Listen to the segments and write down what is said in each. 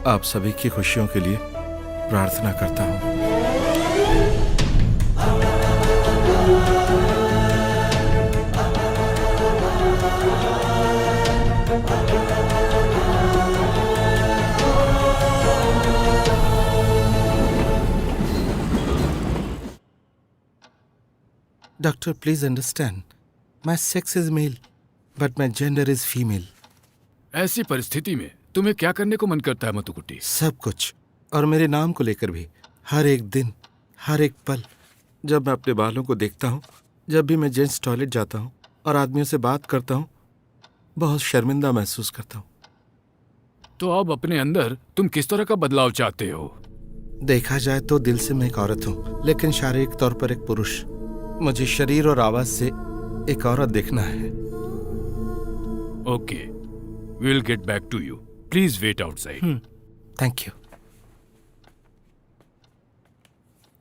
आप सभी की खुशियों के लिए प्रार्थना करता हूँ। Doctor, please understand. My sex is male, but my gender is female. ऐसी परिस्थिति में तुम्हें क्या करने को मन करता है मतुकुट्टी? सब कुछ, और मेरे नाम को लेकर भी। हर एक दिन, हर एक पल, जब मैं अपने बालों को देखता हूँ, जब भी मैं जेंट्स टॉयलेट जाता हूँ और आदमियों से बात करता हूँ, बहुत शर्मिंदा महसूस करता हूँ। तो अब अपने अंदर तुम किस तरह का बदलाव चाहते हो? देखा जाए तो दिल से मैं एक औरत हूँ, लेकिन शारीरिक तौर पर एक पुरुष। मुझे शरीर और आवाज से एक औरत देखना है। Okay, we will get back to you. Please wait outside. Thank you.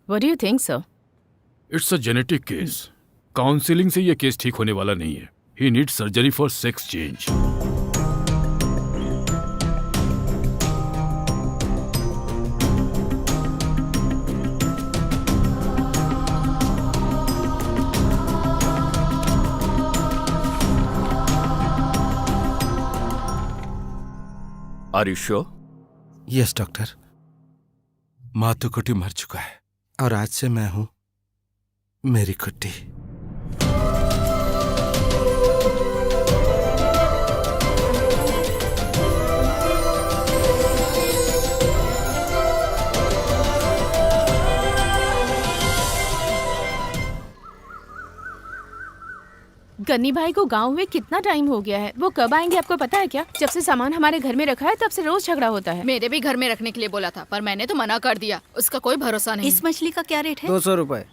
What do you think, sir? It's a genetic case. Counselling से ये केस ठीक होने वाला नहीं है। He needs surgery for sex change. Are you sure? Yes doctor, मातू कुट्टी मर चुका है और आज से मैं हूं मेरी कुट्टी। गन्नी भाई को गांव में कितना टाइम हो गया है? वो कब आएंगे आपको पता है क्या? जब से सामान हमारे घर में रखा है तब से रोज झगड़ा होता है। मेरे भी घर में रखने के लिए बोला था, पर मैंने तो मना कर दिया। उसका कोई भरोसा नहीं। इस मछली का क्या रेट है? 200 रुपए।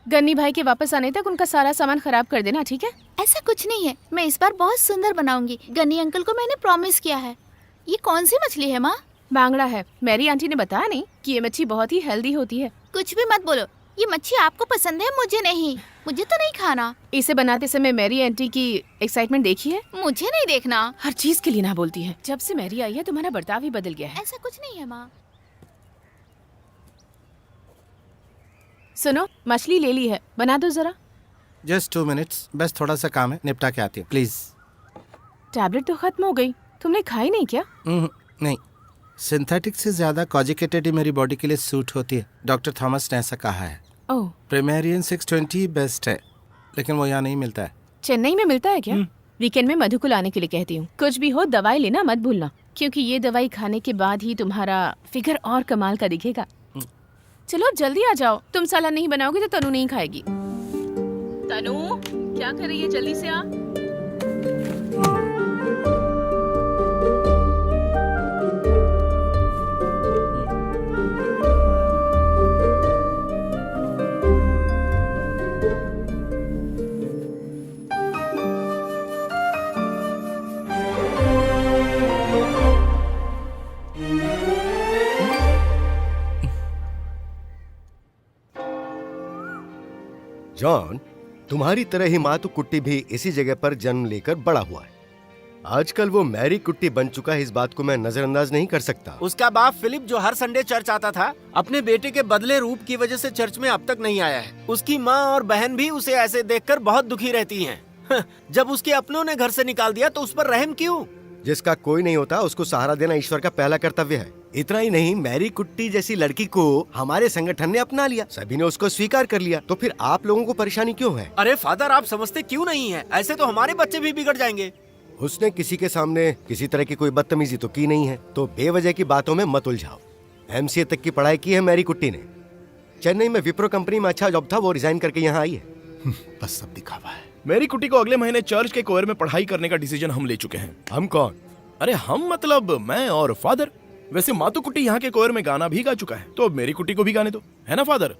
गन्नी भाई के वापस आने तक उनका सारा सामान खराब कर देना, ठीक है? ऐसा कुछ नहीं है, मैं इस बार बहुत सुंदर बनाऊंगी। गन्नी अंकल को मैंने प्रॉमिस किया है। ये कौन सी मछली है माँ? बांगड़ा है। मेरी आंटी ने बताया नहीं कि ये मच्छी बहुत ही हेल्दी होती है। कुछ भी मत बोलो, ये मच्छी आपको पसंद है, मुझे नहीं। मुझे तो नहीं खाना। इसे बनाते समय मेरी आंटी की एक्साइटमेंट देखी है? मुझे नहीं देखना। हर चीज के लिए ना बोलती है। जब से मैरी आई है तुम्हारा बर्ताव ही बदल गया है। ऐसा कुछ नहीं है माँ। सुनो, मछली ले ली है, बना दो जरा। जस्ट 2 मिनट्स, बस थोड़ा सा काम है, निपटा के आती हूँ प्लीज। टैबलेट तो खत्म हो गई, तुमने खाई नहीं क्या? नहीं, सिंथेटिक से ज्यादा कॉजिकेटेड ही मेरी बॉडी के लिए सूट होती है। डॉक्टर थॉमस ने ऐसा कहा है। ओह, प्रीमेरियन 620 बेस्ट है, लेकिन वो यहाँ नहीं मिलता है। चेन्नई में मिलता है क्या? वीकेंड में मधु को लाने के लिए कहती हूँ। कुछ भी हो दवाई लेना मत भूलना, क्योंकि ये दवाई खाने के बाद ही तुम्हारा फिगर और कमाल का दिखेगा। चलो अब जल्दी आ जाओ। तुम सालन नहीं बनाओगे तो तनु नहीं खाएगी। तनु, क्या कर रही है? जल्दी से आ। जॉन, तुम्हारी तरह ही मातू कुट्टी भी इसी जगह पर जन्म लेकर बड़ा हुआ है। आजकल वो मैरी कुट्टी बन चुका है, इस बात को मैं नजरअंदाज नहीं कर सकता। उसका बाप फिलिप जो हर संडे चर्च आता था, अपने बेटे के बदले रूप की वजह से चर्च में अब तक नहीं आया है। उसकी माँ और बहन भी उसे ऐसे देखकर बहुत दुखी रहती हैं। जब उसके अपनों ने घर से निकाल दिया तो उस पर रहम क्यों? जिसका कोई नहीं होता उसको सहारा देना ईश्वर का पहला कर्तव्य है। इतना ही नहीं, मैरी कुट्टी जैसी लड़की को हमारे संगठन ने अपना लिया, सभी ने उसको स्वीकार कर लिया। तो फिर आप लोगों को परेशानी क्यों है? अरे फादर, आप समझते क्यों नहीं है? ऐसे तो हमारे बच्चे भी बिगड़ जाएंगे। उसने किसी के सामने किसी तरह की कोई बदतमीजी तो की नहीं है, तो बेवजह की बातों में मत उलझाओ। MCA तक की पढ़ाई की है मैरी कुट्टी ने। चेन्नई में विप्रो कंपनी में अच्छा जॉब था, वो रिजाइन करके यहाँ आई है। बस सब दिखावा है। मेरी कुट्टी को अगले महीने चर्च के कोयर में पढ़ाई करने का डिसीजन हम ले चुके हैं। हम कौन? अरे हम मतलब मैं और फादर। वैसे मातू कुट्टी यहाँ के कोयर में गाना भी गा चुका है, तो अब मेरी कुट्टी को भी गाने दो, है ना फादर?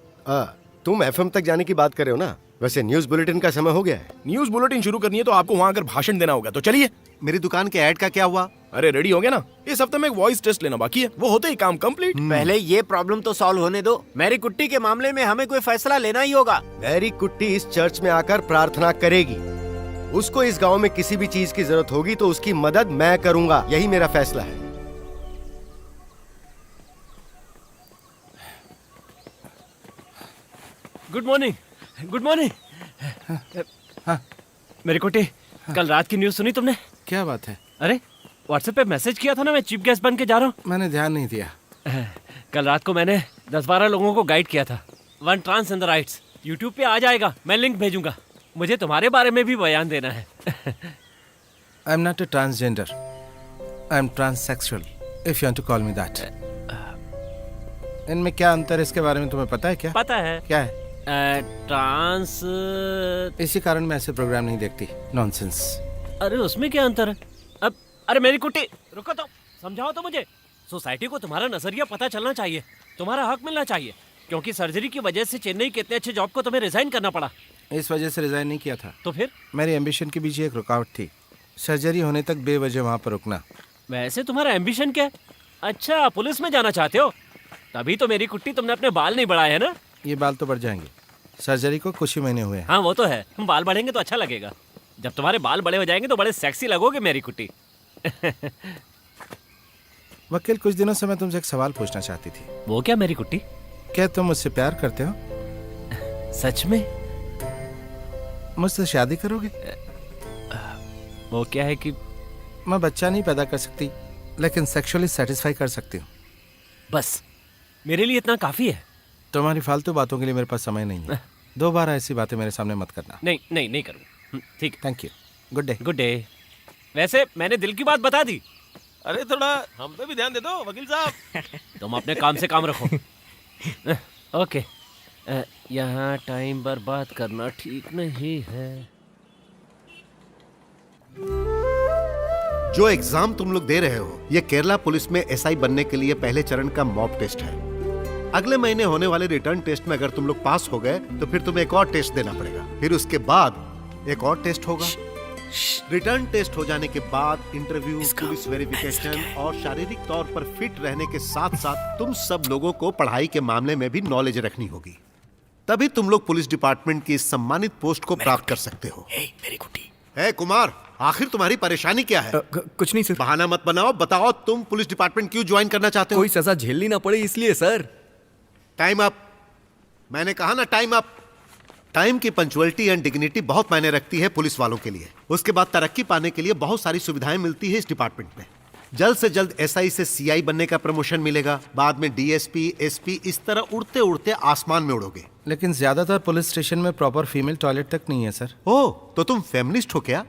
तुम FM तक जाने की बात कर रहे हो ना? वैसे न्यूज बुलेटिन का समय हो गया है। न्यूज बुलेटिन शुरू करनी है तो आपको वहाँ आकर भाषण देना होगा, तो चलिए। मेरी दुकान के ऐड का क्या हुआ? अरे रेडी हो गया ना? इस हफ्ते में एक वॉइस टेस्ट लेना बाकी है, वो होते ही काम कंप्लीट। पहले ये प्रॉब्लम तो सॉल्व होने दो। मैरी कुट्टी के मामले में हमें कोई फैसला लेना ही होगा। मैरी कुट्टी इस चर्च में आकर प्रार्थना करेगी। उसको इस गांव में किसी भी चीज की जरूरत होगी तो उसकी मदद मैं करूंगा, यही मेरा फैसला है। Good morning, good morning. हाँ। मेरी कुटी, कल रात की न्यूज़ सुनी तुमने? क्या बात है? अरे व्हाट्सएप पे मैसेज किया था ना, मैं चीफ गेस्ट बन के जा रहा हूँ। मैंने ध्यान नहीं दिया। कल रात को मैंने 10-12 लोगों को गाइड किया था। One trans in the rights YouTube पे आ जाएगा, मैं लिंक भेजूंगा। मुझे तुम्हारे बारे में भी बयान देना है। I am not a transgender, I am transsexual, if you want to call me that. इनमें क्या अंतर है इसके बारे में तुम्हें पता है क्या? पता है। क्या है? ट्रांस। इसी कारण मैं ऐसे प्रोग्राम नहीं देखती। नॉनसेंस। अरे उसमें क्या अंतर है? अब अरे मेरी कुटी रुको तो, समझाओ तो मुझे। सोसाइटी को तुम्हारा नजरिया पता चलना चाहिए, तुम्हारा हक मिलना चाहिए, क्योंकि सर्जरी की वजह से चेन्नई के इतने अच्छे जॉब को तुम्हें रिजाइन करना पड़ा। इस वजह से रिजाइन नहीं किया था। तो फिर? मेरी एम्बिशन के पीछे एक रुकावट थी, सर्जरी होने तक बेवजह वहाँ पर रुकना। वैसे तुम्हारा एम्बिशन क्या है? अच्छा, पुलिस में जाना चाहते हो? तभी तो मेरी कुट्टी तुमने अपने बाल नहीं बढ़ाए है ना? ये बाल तो बढ़ जाएंगे, सर्जरी को कुछ ही महीने हुए हैं। हाँ वो तो है, बाल बढ़ेंगे तो अच्छा लगेगा। जब तुम्हारे बाल बड़े हो जाएंगे तो बड़े सेक्सी लगोगे मेरी कुट्टी। वकील, कुछ दिनों से मैं तुमसे एक सवाल पूछना चाहती थी। वो क्या मेरी कुट्टी? क्या तुम मुझसे प्यार करते हो? सच में? मुझसे शादी करोगे? वो क्या है कि मैं बच्चा नहीं पैदा कर सकती, लेकिन सेक्सुअली सेटिस्फाई कर सकती हूँ। बस मेरे लिए इतना काफी है। तुम्हारी फालतू बातों के लिए मेरे पास समय नहीं है। दोबारा ऐसी बातें मेरे सामने मत करना। नहीं नहीं नहीं करूँगा। ठीक है। Thank you. Good day. Good day. वैसे मैंने दिल की बात बता दी। अरे थोड़ा हम पे भी ध्यान दे दो वकील साहब। तुम अपने काम से काम रखो। ओके। यहाँ टाइम बर्बाद करना ठीक नहीं है। जो एग्जाम तुम लोग दे रहे हो, ये केरला पुलिस में एसआई बनने के लिए पहले चरण का मॉक टेस्ट है। अगले महीने होने वाले रिटर्न टेस्ट में अगर तुम लोग पास हो गए तो फिर तुम्हें एक और टेस्ट देना पड़ेगा, फिर उसके बाद एक और टेस्ट होगा। रिटर्न टेस्ट हो जाने के बाद इंटरव्यू, पुलिस वेरिफिकेशन और शारीरिक तौर पर फिट रहने के साथ साथ तुम सब लोगों को पढ़ाई के मामले में भी नॉलेज रखनी होगी। तभी तुम लोग पुलिस डिपार्टमेंट की इस सम्मानित पोस्ट को प्राप्त कर सकते हो। मेरी कुटी। कुमार, आखिर तुम्हारी परेशानी क्या है? कुछ नहीं सर। बहाना मत बनाओ, बताओ तुम पुलिस डिपार्टमेंट क्यों ज्वाइन करना चाहते हो? कोई सजा झेलनी ना पड़े इसलिए सर। Time up. मैंने कहा ना टाइम अप। टाइम की पंचुअलिटी एंड डिग्निटी बहुत मायने रखती है पुलिस वालों के लिए। उसके बाद तरक्की पाने के लिए बहुत सारी सुविधाएं मिलती है इस डिपार्टमेंट में। जल्द से जल्द एसआई से सीआई बनने का प्रमोशन मिलेगा, बाद में डीएसपी, एसपी, इस तरह उड़ते उड़ते आसमान में उड़ोगे। लेकिन ज्यादातर पुलिस स्टेशन में प्रॉपर फीमेल टॉयलेट तक नहीं है सर। ओह, तो तुम फेमिनिस्ट हो क्या?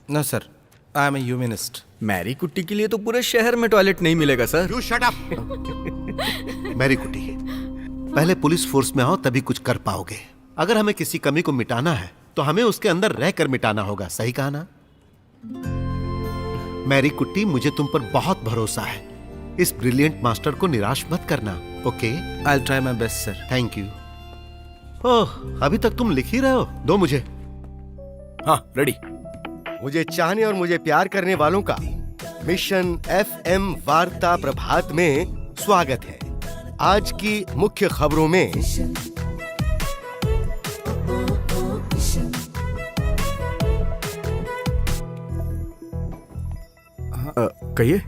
No sir, I am a humanist. Mary Kutty के लिए तो पूरे शहर में टॉयलेट नहीं मिलेगा sir. You shut up. Mary Kutty, पहले पुलिस फोर्स में आओ तभी कुछ कर पाओगे। अगर हमें किसी कमी को मिटाना है तो हमें उसके अंदर रहकर मिटाना होगा। सही कहा ना? मैरी कुट्टी, मुझे तुम पर बहुत भरोसा है। इस ब्रिलियंट मास्टर को निराश मत करना। Okay? I will try my best sir. Thank you. ओह, अभी तक तुम लिख ही रहे हो? दो मुझे। हाँ रेडी। मुझे चाहने और मुझे प्यार करने वालों का मिशन FM वार्ता प्रभात में स्वागत है। आज की मुख्य खबरों में कहिए।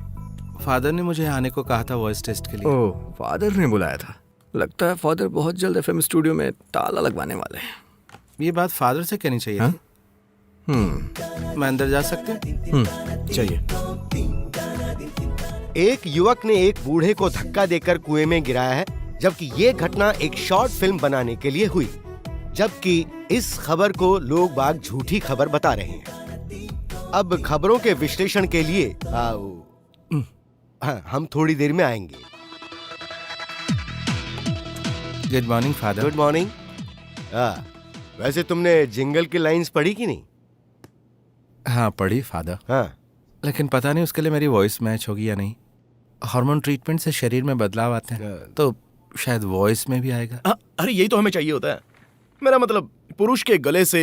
फादर ने मुझे आने को कहा था वॉइस टेस्ट के लिए। ओह, फादर ने बुलाया था। लगता है फादर बहुत जल्द FM स्टूडियो में ताला लगवाने वाले हैं। ये बात फादर से कहनी चाहिए थी। मैं अंदर जा सकती हूँ? चाहिए। एक युवक ने एक बूढ़े को धक्का देकर कुएं में गिराया है, जबकि ये घटना एक शॉर्ट फिल्म बनाने के लिए हुई। जबकि इस खबर को लोग बाग झूठी खबर बता रहे हैं। अब खबरों के विश्लेषण के लिए हम थोड़ी देर में आएंगे। Good morning father. Good morning. वैसे तुमने जिंगल की लाइंस पढ़ी कि नहीं? हाँ पढ़ी फादर। हाँ, लेकिन पता नहीं उसके लिए मेरी वॉइस मैच होगी या नहीं। हार्मोन ट्रीटमेंट से शरीर में बदलाव आते हैं, तो शायद वॉइस में भी आएगा। अरे यही तो हमें चाहिए होता है। मेरा मतलब पुरुष के गले से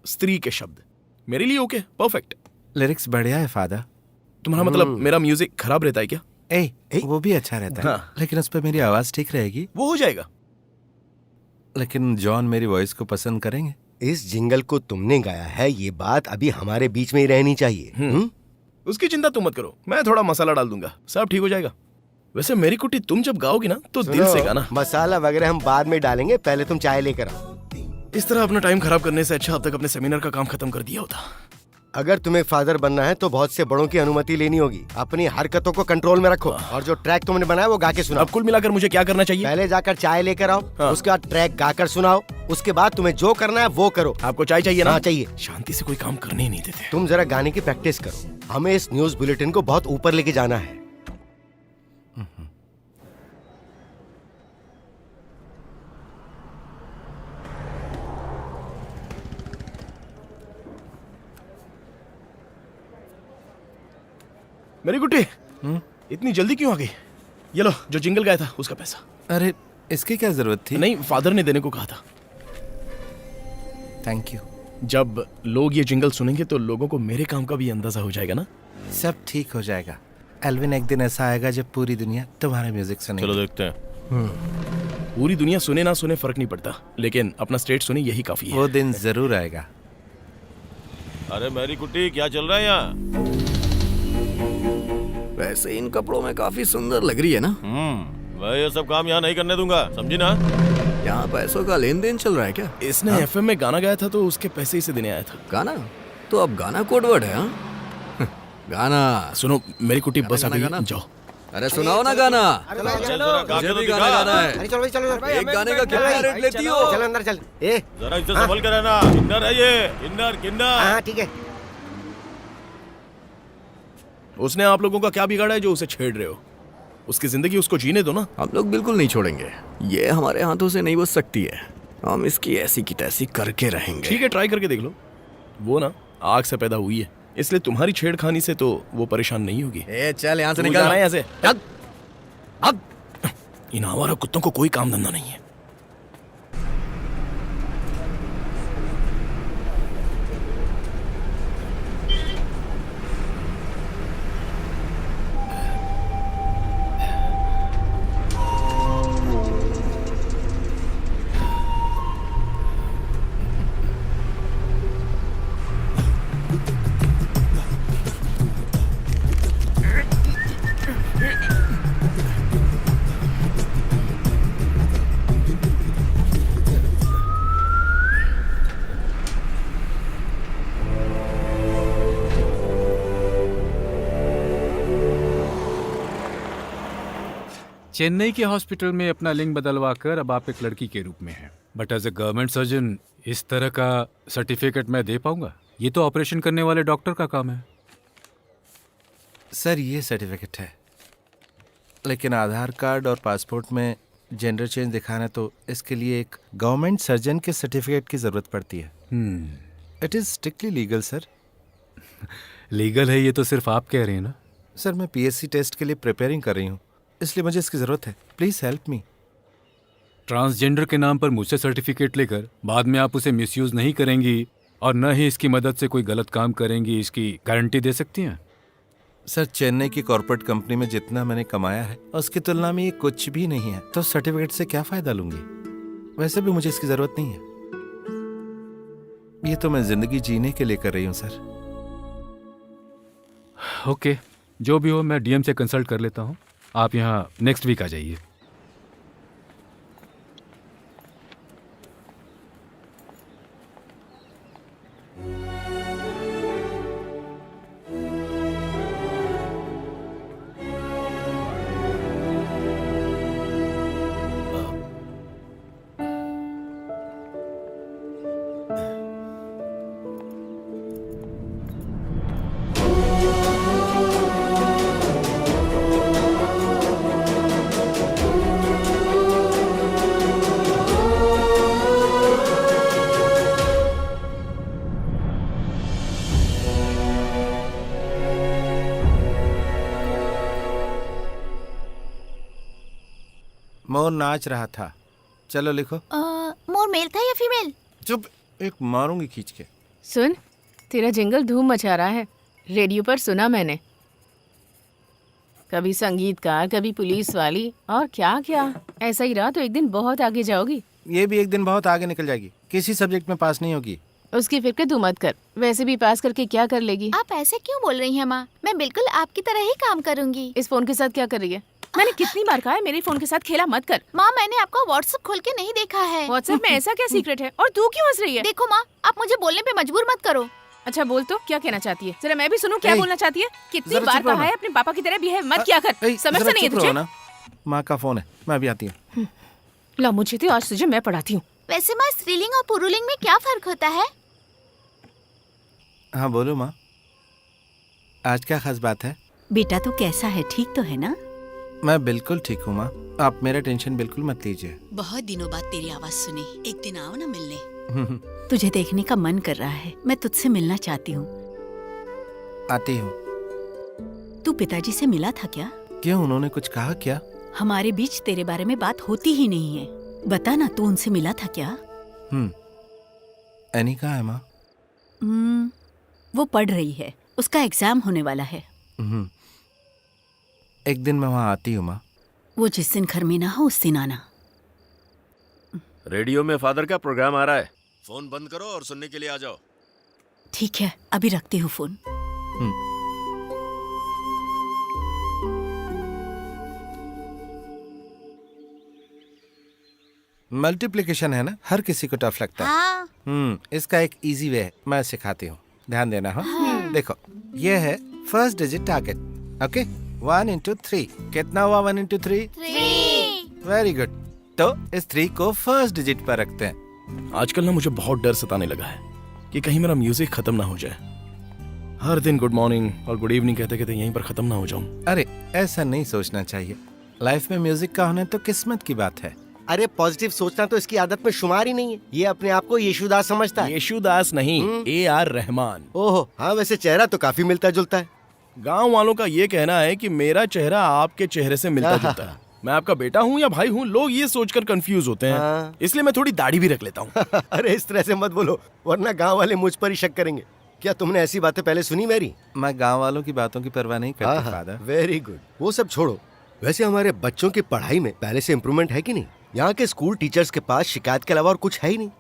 स्त्री के शब्द मेरे लिए ओके, परफेक्ट। लिरिक्स बढ़िया है फादर। तुम्हारा मतलब मेरा म्यूजिक खराब रहता है क्या? वो भी अच्छा रहता है। हाँ। लेकिन उस पर मेरी आवाज ठीक रहेगी। वो हो जाएगा। लेकिन जॉन मेरी वॉइस को पसंद करेंगे? इस जिंगल को तुमने गाया है, ये बात अभी हमारे बीच में ही रहनी चाहिए। उसकी चिंता तुम मत करो, मैं थोड़ा मसाला डाल दूंगा, सब ठीक हो जाएगा। वैसे मेरी कुटी तुम जब गाओगी ना तो दिल से गाना। मसाला वगैरह हम बाद में डालेंगे, पहले तुम चाय लेकर आओ। इस तरह अपना टाइम खराब करने से अच्छा अब तक अपने सेमिनार का काम खत्म कर दिया होता। अगर तुम्हें फादर बनना है तो बहुत से बड़ों की अनुमति लेनी होगी। अपनी हरकतों को कंट्रोल में रखो और जो ट्रैक तुमने बनाया वो गा के सुनाओ। अब कुल मिलाकर मुझे क्या करना चाहिए? पहले जाकर चाय लेकर आओ, उसका ट्रैक गाकर सुनाओ, उसके बाद तुम्हें जो करना है वो करो। आपको चाय चाहिए ना? हाँ चाहिए। शांति से कोई काम करने ही नहीं देते। तुम जरा गाने की प्रैक्टिस करो, हमें इस न्यूज बुलेटिन को बहुत ऊपर लेके जाना है। मेरी गुट्टी इतनी जल्दी क्यों आ गई? ये लो, जो जिंगल गाया था उसका पैसा। अरे इसकी क्या जरूरत थी? नहीं, फादर ने देने को कहा था। Thank you. जब लोग ये जिंगल सुनेंगे तो लोगों को मेरे काम का भी अंदाजा हो जाएगा ना। सब ठीक हो जाएगा एल्विन। एक दिन ऐसा आएगा जब पूरी दुनिया तुम्हारा म्यूजिक सुनेगी। चलो देखते हैं। पूरी दुनिया सुने ना सुने फर्क नहीं पड़ता, लेकिन अपना स्टेट सुने यही काफी है। वो दिन जरूर आएगा। अरे मेरी कुट्टी, क्या चल रहा है यहाँ? वैसे इन कपड़ों में काफी सुंदर लग रही है ना। मैं ये सब काम यहाँ नहीं करने दूंगा, समझी ना? यहाँ पैसों का लेन देन चल रहा है क्या? इसने एफएम में गाना गाया था तो उसके पैसे इसे देने आया था। गाना? तो अब गाना कोड वर्ड है? हाँ गाना सुनो मेरी कुटी, बस अभी जाओ। अरे सुनाओ ना गाना। मुझे भी गाना गाना है। चलो चलो, एक गाने का कितना रेट लेती हो? चल अंदर चल। जरा इसे संभल कर रहना। किन्नर है ये, किन्नर किन्नर। हाँ ठीक है। उसने आप लोगों का क्या बिगाड़ा है जो उसे छेड़ रहे हो? उसकी जिंदगी उसको जीने दो ना। हम लोग बिल्कुल नहीं छोड़ेंगे, ये हमारे हाथों से नहीं बच सकती है। हम इसकी ऐसी की तैसी करके रहेंगे। ठीक है, ट्राई करके देख लो। वो ना आग से पैदा हुई है, इसलिए तुम्हारी छेड़खानी से तो वो परेशान नहीं होगी। चल यहाँ से तू निकल। जाना है यहाँ से। अब इन आवारा कुत्तों को कोई काम धंधा नहीं है। चेन्नई के हॉस्पिटल में अपना लिंग बदलवा कर अब आप एक लड़की के रूप में हैं। But as a government surgeon इस तरह का सर्टिफिकेट मैं दे पाऊंगा? ये तो ऑपरेशन करने वाले डॉक्टर का काम है। सर ये सर्टिफिकेट है, लेकिन आधार कार्ड और पासपोर्ट में जेंडर चेंज दिखाना तो इसके लिए एक गवर्नमेंट सर्जन के सर्टिफिकेट की जरूरत पड़ती है। It is strictly legal sir. Legal है ये तो सिर्फ आप कह रहे हैं ना? सर मैं पीएससी टेस्ट के लिए प्रिपेयरिंग कर रही हूँ, इसलिए मुझे इसकी ज़रूरत है। Please help me. ट्रांसजेंडर के नाम पर मुझसे सर्टिफिकेट लेकर बाद में आप उसे मिसयूज नहीं करेंगी और न ही इसकी मदद से कोई गलत काम करेंगी, इसकी गारंटी दे सकती हैं? सर चेन्नई की कॉर्पोरेट कंपनी में जितना मैंने कमाया है उसकी तुलना में ये कुछ भी नहीं है, तो सर्टिफिकेट से क्या फ़ायदा लूँगी? वैसे भी मुझे इसकी ज़रूरत नहीं है। ये तो मैं ज़िंदगी जीने के लिए कर रही हूँ सर। ओके, जो भी हो मैं डीएम से कंसल्ट कर लेता हूँ। आप यहाँ नेक्स्ट वीक आ जाइए। मोर नाच रहा था। चलो लिखो। मोर मेल था या फीमेल? चुप, एक मारूंगी खींच के। सुन, तेरा जिंगल धूम मचा रहा है। रेडियो पर सुना मैंने। कभी संगीतकार, कभी पुलिस वाली और क्या क्या। ऐसा ही रहा तो एक दिन बहुत आगे जाओगी। ये भी एक दिन बहुत आगे निकल जाएगी। किसी सब्जेक्ट में पास नहीं होगी। उसकी फिक्र तू मत कर, वैसे भी पास करके क्या कर लेगी। आप ऐसे क्यों बोल रही हैं माँ? मैं बिल्कुल आपकी तरह ही काम करूँगी। इस फोन के साथ क्या कर रही है? मैंने कितनी बार कहा है मेरे फोन के साथ खेला मत कर। माँ मैंने आपका व्हाट्सएप खोल के नहीं देखा है। व्हाट्सएप में ऐसा क्या सीक्रेट है और तू क्यों हंस रही है? देखो माँ, आप मुझे बोलने पे मजबूर मत करो। अच्छा बोल तो, क्या कहना चाहती है? जरा मैं भी सुनूं क्या ए, बोलना चाहती है। कितनी जरा बार चुप रहो कहा ना। है अपने पापा की तरह बिहेव मत किया कर। समझ से नहीं है तुझे? माँ का फोन है, मैं अभी आती हूँ। ला मुझे तो आज तुझे मैं पढ़ाती हूँ। वैसे माँ, स्त्रीलिंग और पुरुलिंग में क्या फर्क होता है? हाँ बोलो माँ, आज क्या खास बात है? बेटा तो कैसा है, ठीक तो है ना? मैं बिल्कुल ठीक हूँ माँ, आप मेरा टेंशन बिल्कुल मत लीजिए। बहुत दिनों बाद तेरी आवाज सुनी, एक दिन आओ ना मिलने। तुझे देखने का मन कर रहा है, मैं तुझसे मिलना चाहती हूँ। आती हूँ। तू पिताजी से मिला था क्या? क्यों, उन्होंने कुछ कहा क्या? हमारे बीच तेरे बारे में बात होती ही नहीं है। बता ना, तू उनसे मिला था क्या? एनी कहाँ है माँ? वो पढ़ रही है, उसका एग्जाम होने वाला है। एक दिन मैं वहाँ आती हूँ माँ। वो जिस दिन घर में ना हो उस दिन आना। रेडियो में फादर का प्रोग्राम आ रहा है, फोन बंद करो और सुनने के लिए आ जाओ। ठीक है, अभी रखती हूँ फोन। मल्टीप्लिकेशन है ना, हर किसी को टफ लगता है। हाँ। इसका एक इजी वे है, मैं सिखाती हूँ, ध्यान देना। हाँ। देखो, ये है first digit target. Okay, 1 into 3 कितना हुआ? 1 into 3? 3। Very good. तो इस 3 को फर्स्ट डिजिट पर रखते हैं। आजकल ना मुझे बहुत डर सताने लगा है कि कहीं मेरा म्यूजिक खत्म ना हो जाए। हर दिन गुड मॉर्निंग और गुड इवनिंग कहते कहते यहीं पर खत्म ना हो जाऊं। अरे ऐसा नहीं सोचना चाहिए, लाइफ में म्यूजिक का होना तो किस्मत की बात है। अरे पॉजिटिव सोचना तो इसकी आदत में शुमार ही नहीं है। ये अपने आप को यीशुदास समझता है। यीशुदास नहीं, AR रहमान। ओहो हाँ, वैसे चेहरा तो काफी मिलता जुलता है। गांव वालों का ये कहना है कि मेरा चेहरा आपके चेहरे से मिलता जुलता है। मैं आपका बेटा हूँ या भाई हूँ, लोग ये सोचकर कंफ्यूज होते हैं। हाँ। इसलिए मैं थोड़ी दाढ़ी भी रख लेता हूँ। अरे इस तरह से मत बोलो, वरना गांव वाले मुझ पर ही शक करेंगे। क्या तुमने ऐसी बातें पहले सुनी मेरी? मैं गांव वालों की बातों की परवाह नहीं करता फादर। वेरी गुड, वो सब छोड़ो। वैसे हमारे बच्चों की पढ़ाई में पहले से इम्प्रूवमेंट है कि नहीं? यहाँ के स्कूल टीचर्स के पास शिकायत के अलावा और कुछ है ही नहीं।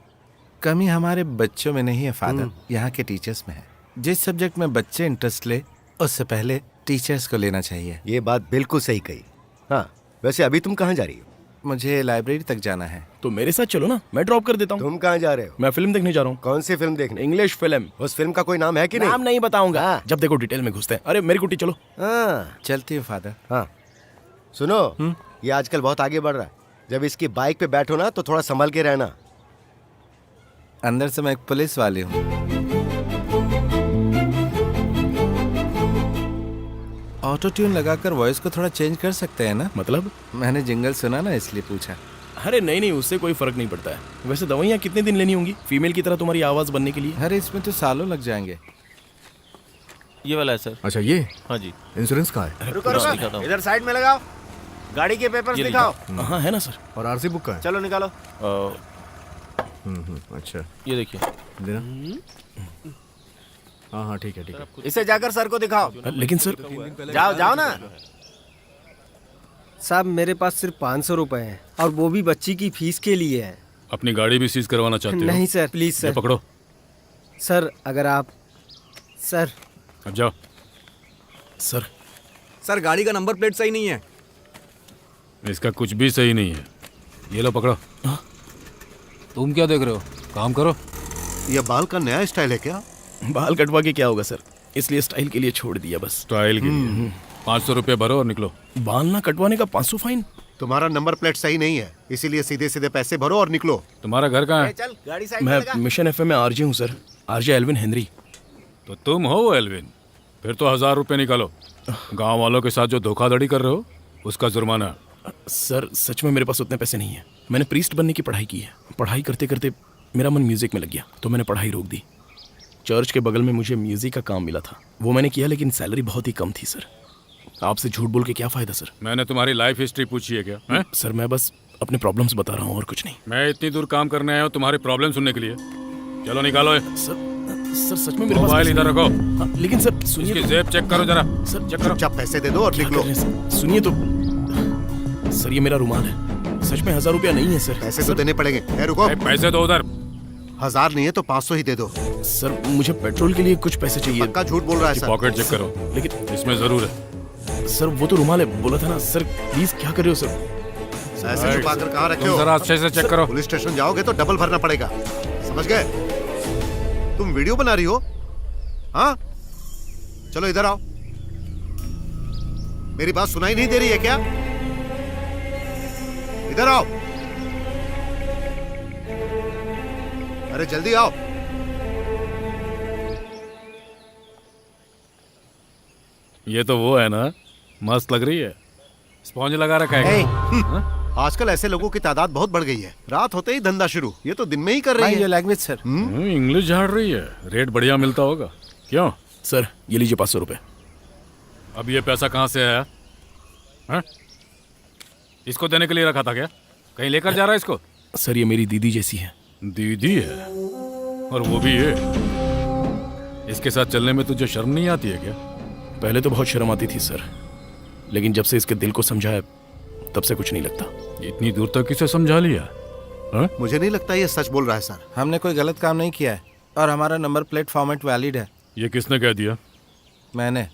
कमी हमारे बच्चों में नहीं है फादर, यहाँ के टीचर्स में है। जिस सब्जेक्ट में बच्चे इंटरेस्ट ले, उससे पहले टीचर्स को लेना चाहिए। ये बात बिल्कुल सही कही। हाँ, वैसे अभी तुम कहाँ जा रही हो? मुझे लाइब्रेरी तक जाना है। तो मेरे साथ चलो ना, मैं ड्रॉप कर देता हूँ। तुम कहाँ जा रहे हो? मैं फिल्म देखने जा रहा हूँ। कौन सी फिल्म देखने? English film. उस फिल्म का कोई नाम है कि नहीं? नाम नहीं बताऊंगा, जब देखो डिटेल में घुसते हैं। अरे मेरी कुटी चलो। हाँ चलती हूँ फादर। हाँ सुनो, ये आजकल बहुत आगे बढ़ रहा है। जब इसकी बाइक पे बैठो ना तो थोड़ा संभल के रहना। अंदर से मैं एक पुलिस वाली हूँ। ऑटो ट्यून लगाकर वॉइस को थोड़ा चेंज कर सकते हैं ना? मतलब? मैंने जिंगल सुना ना, इसलिए पूछा। अरे नहीं नहीं, उससे कोई फर्क नहीं पड़ता है। वैसे दवाइयाँ कितने दिन लेनी होंगी फीमेल की तरह तुम्हारी आवाज बनने के लिए? अरे इसमें तो सालों लग जाएंगे। ये वाला है सर। अच्छा ये हाँ जी। इंश्योरेंस का है? रुको रुको, इधर साइड में लगाओ। गाड़ी के पेपर्स दिखाओ। हाँ है ना सर। और आरसी बुक का है? चलो निकालो। अच्छा ये देखिए, देना। हाँ हाँ ठीक है ठीक है। इसे जाकर सर को दिखाओ। लेकिन सर जाओ जाओ ना। साहब मेरे पास सिर्फ 500 रुपए हैं और वो भी बच्ची की फीस के लिए है। अपनी गाड़ी भी सीज करवाना चाहते हो? नहीं सर, प्लीज ये सर। पकड़ो सर अगर आप सर। अब जाओ। सर गाड़ी का नंबर प्लेट सही नहीं है। इसका कुछ भी सही नहीं है। ये लो पकड़ो। तुम क्या देख रहे हो, काम करो। ये बाल का नया स्टाइल है क्या? बाल कटवा के क्या होगा सर, इसलिए स्टाइल के लिए छोड़ दिया बस। स्टाइल के लिए 500 रुपए भरो और निकलो। बाल ना कटवाने का 500 फाइन? तुम्हारा नंबर प्लेट सही नहीं है, इसीलिए सीधे सीधे पैसे भरो और निकलो। तुम्हारा घर कहाँ है? चल गाड़ी साइड में लगा। मैं मिशन एफएम में आरजे हूँ सर, आरजे एल्विन हेनरी। तो तुम हो वो एल्विन? फिर तो 1000 रुपए निकालो। गांव वालों के साथ जो धोखाधड़ी कर रहे हो उसका जुर्माना। सर सच में मेरे पास उतने पैसे नहीं है। मैंने प्रीस्ट बनने की पढ़ाई की है। पढ़ाई करते करते मेरा मन म्यूजिक में लग गया तो मैंने पढ़ाई रोक दी। चर्च के बगल में मुझे म्यूजिक का काम मिला था, वो मैंने किया, लेकिन सैलरी बहुत ही कम थी सर। आपसे झूठ बोल के क्या फायदा सर? मैंने तुम्हारी लाइफ हिस्ट्री पूछी है क्या है? सर मैं बस अपने प्रॉब्लम्स बता रहा हूँ और कुछ नहीं। मैं इतनी दूर काम करने आया हूँ तुम्हारी प्रॉब्लम सुनने के लिए। चलो निकालो ये। सर सच में मेरे मोबाइल इधर रखो। लेकिन सर सुनिए, इसकी जेब चेक करो जरा। सर चेक करो। चुपचाप पैसे दे दो और निकलो। सुनिए तो सर, ये मेरा रुमाल है, सच में 1000 रुपया नहीं है सर। पैसे तो देने पड़ेंगे। रुको। पैसे दो उधर। 1000 नहीं है तो 500 ही दे दो। सर मुझे पेट्रोल के लिए कुछ पैसे चाहिए। पक्का झूठ बोल रहा है सर। पॉकेट चेक करो, लेकिन इसमें जरूर है। सर वो तो रुमाल है, बोला था ना सर। प्लीज क्या कर रहे हो सर? ऐसे छुपा कर कहाँ रखे तुम हो? जरा अच्छे से चेक करो। पुलिस स्टेशन जाओगे तो डबल भरना पड़ेगा, समझ गए? तुम वीडियो बना रही हो? हाँ, चलो इधर आओ। मेरी बात सुनाई नहीं दे रही है क्या? इधर आओ। अरे जल्दी आओ। ये तो वो है ना, मस्त लग रही है। स्पॉन्ज लगा रखा है। आजकल ऐसे लोगों की तादाद बहुत बढ़ गई है। रात होते ही धंधा शुरू, ये तो दिन में ही कर रही है। Language sir. इंग्लिश झाड़ रही है। रेट बढ़िया मिलता होगा। क्यों सर? ये लीजिए 500 रुपए। अब ये पैसा कहाँ से आया? हाँ? इसको देने के लिए रखा था क्या? कहीं लेकर जा रहा है इसको? सर ये मेरी दीदी जैसी है। दीदी है? और वो भी ये? इसके साथ चलने में तुझे शर्म नहीं आती है क्या? पहले तो बहुत शर्म आती थी सर, लेकिन जब से इसके दिल को समझा है तब से कुछ नहीं लगता। इतनी दूर तक किसे समझा लिया? हा? मुझे नहीं लगता ये सच बोल रहा है सर। हमने कोई गलत काम नहीं किया है और हमारा नंबर प्लेट फॉर्मेट वैलिड है। ये किसने कह दिया? मैंने।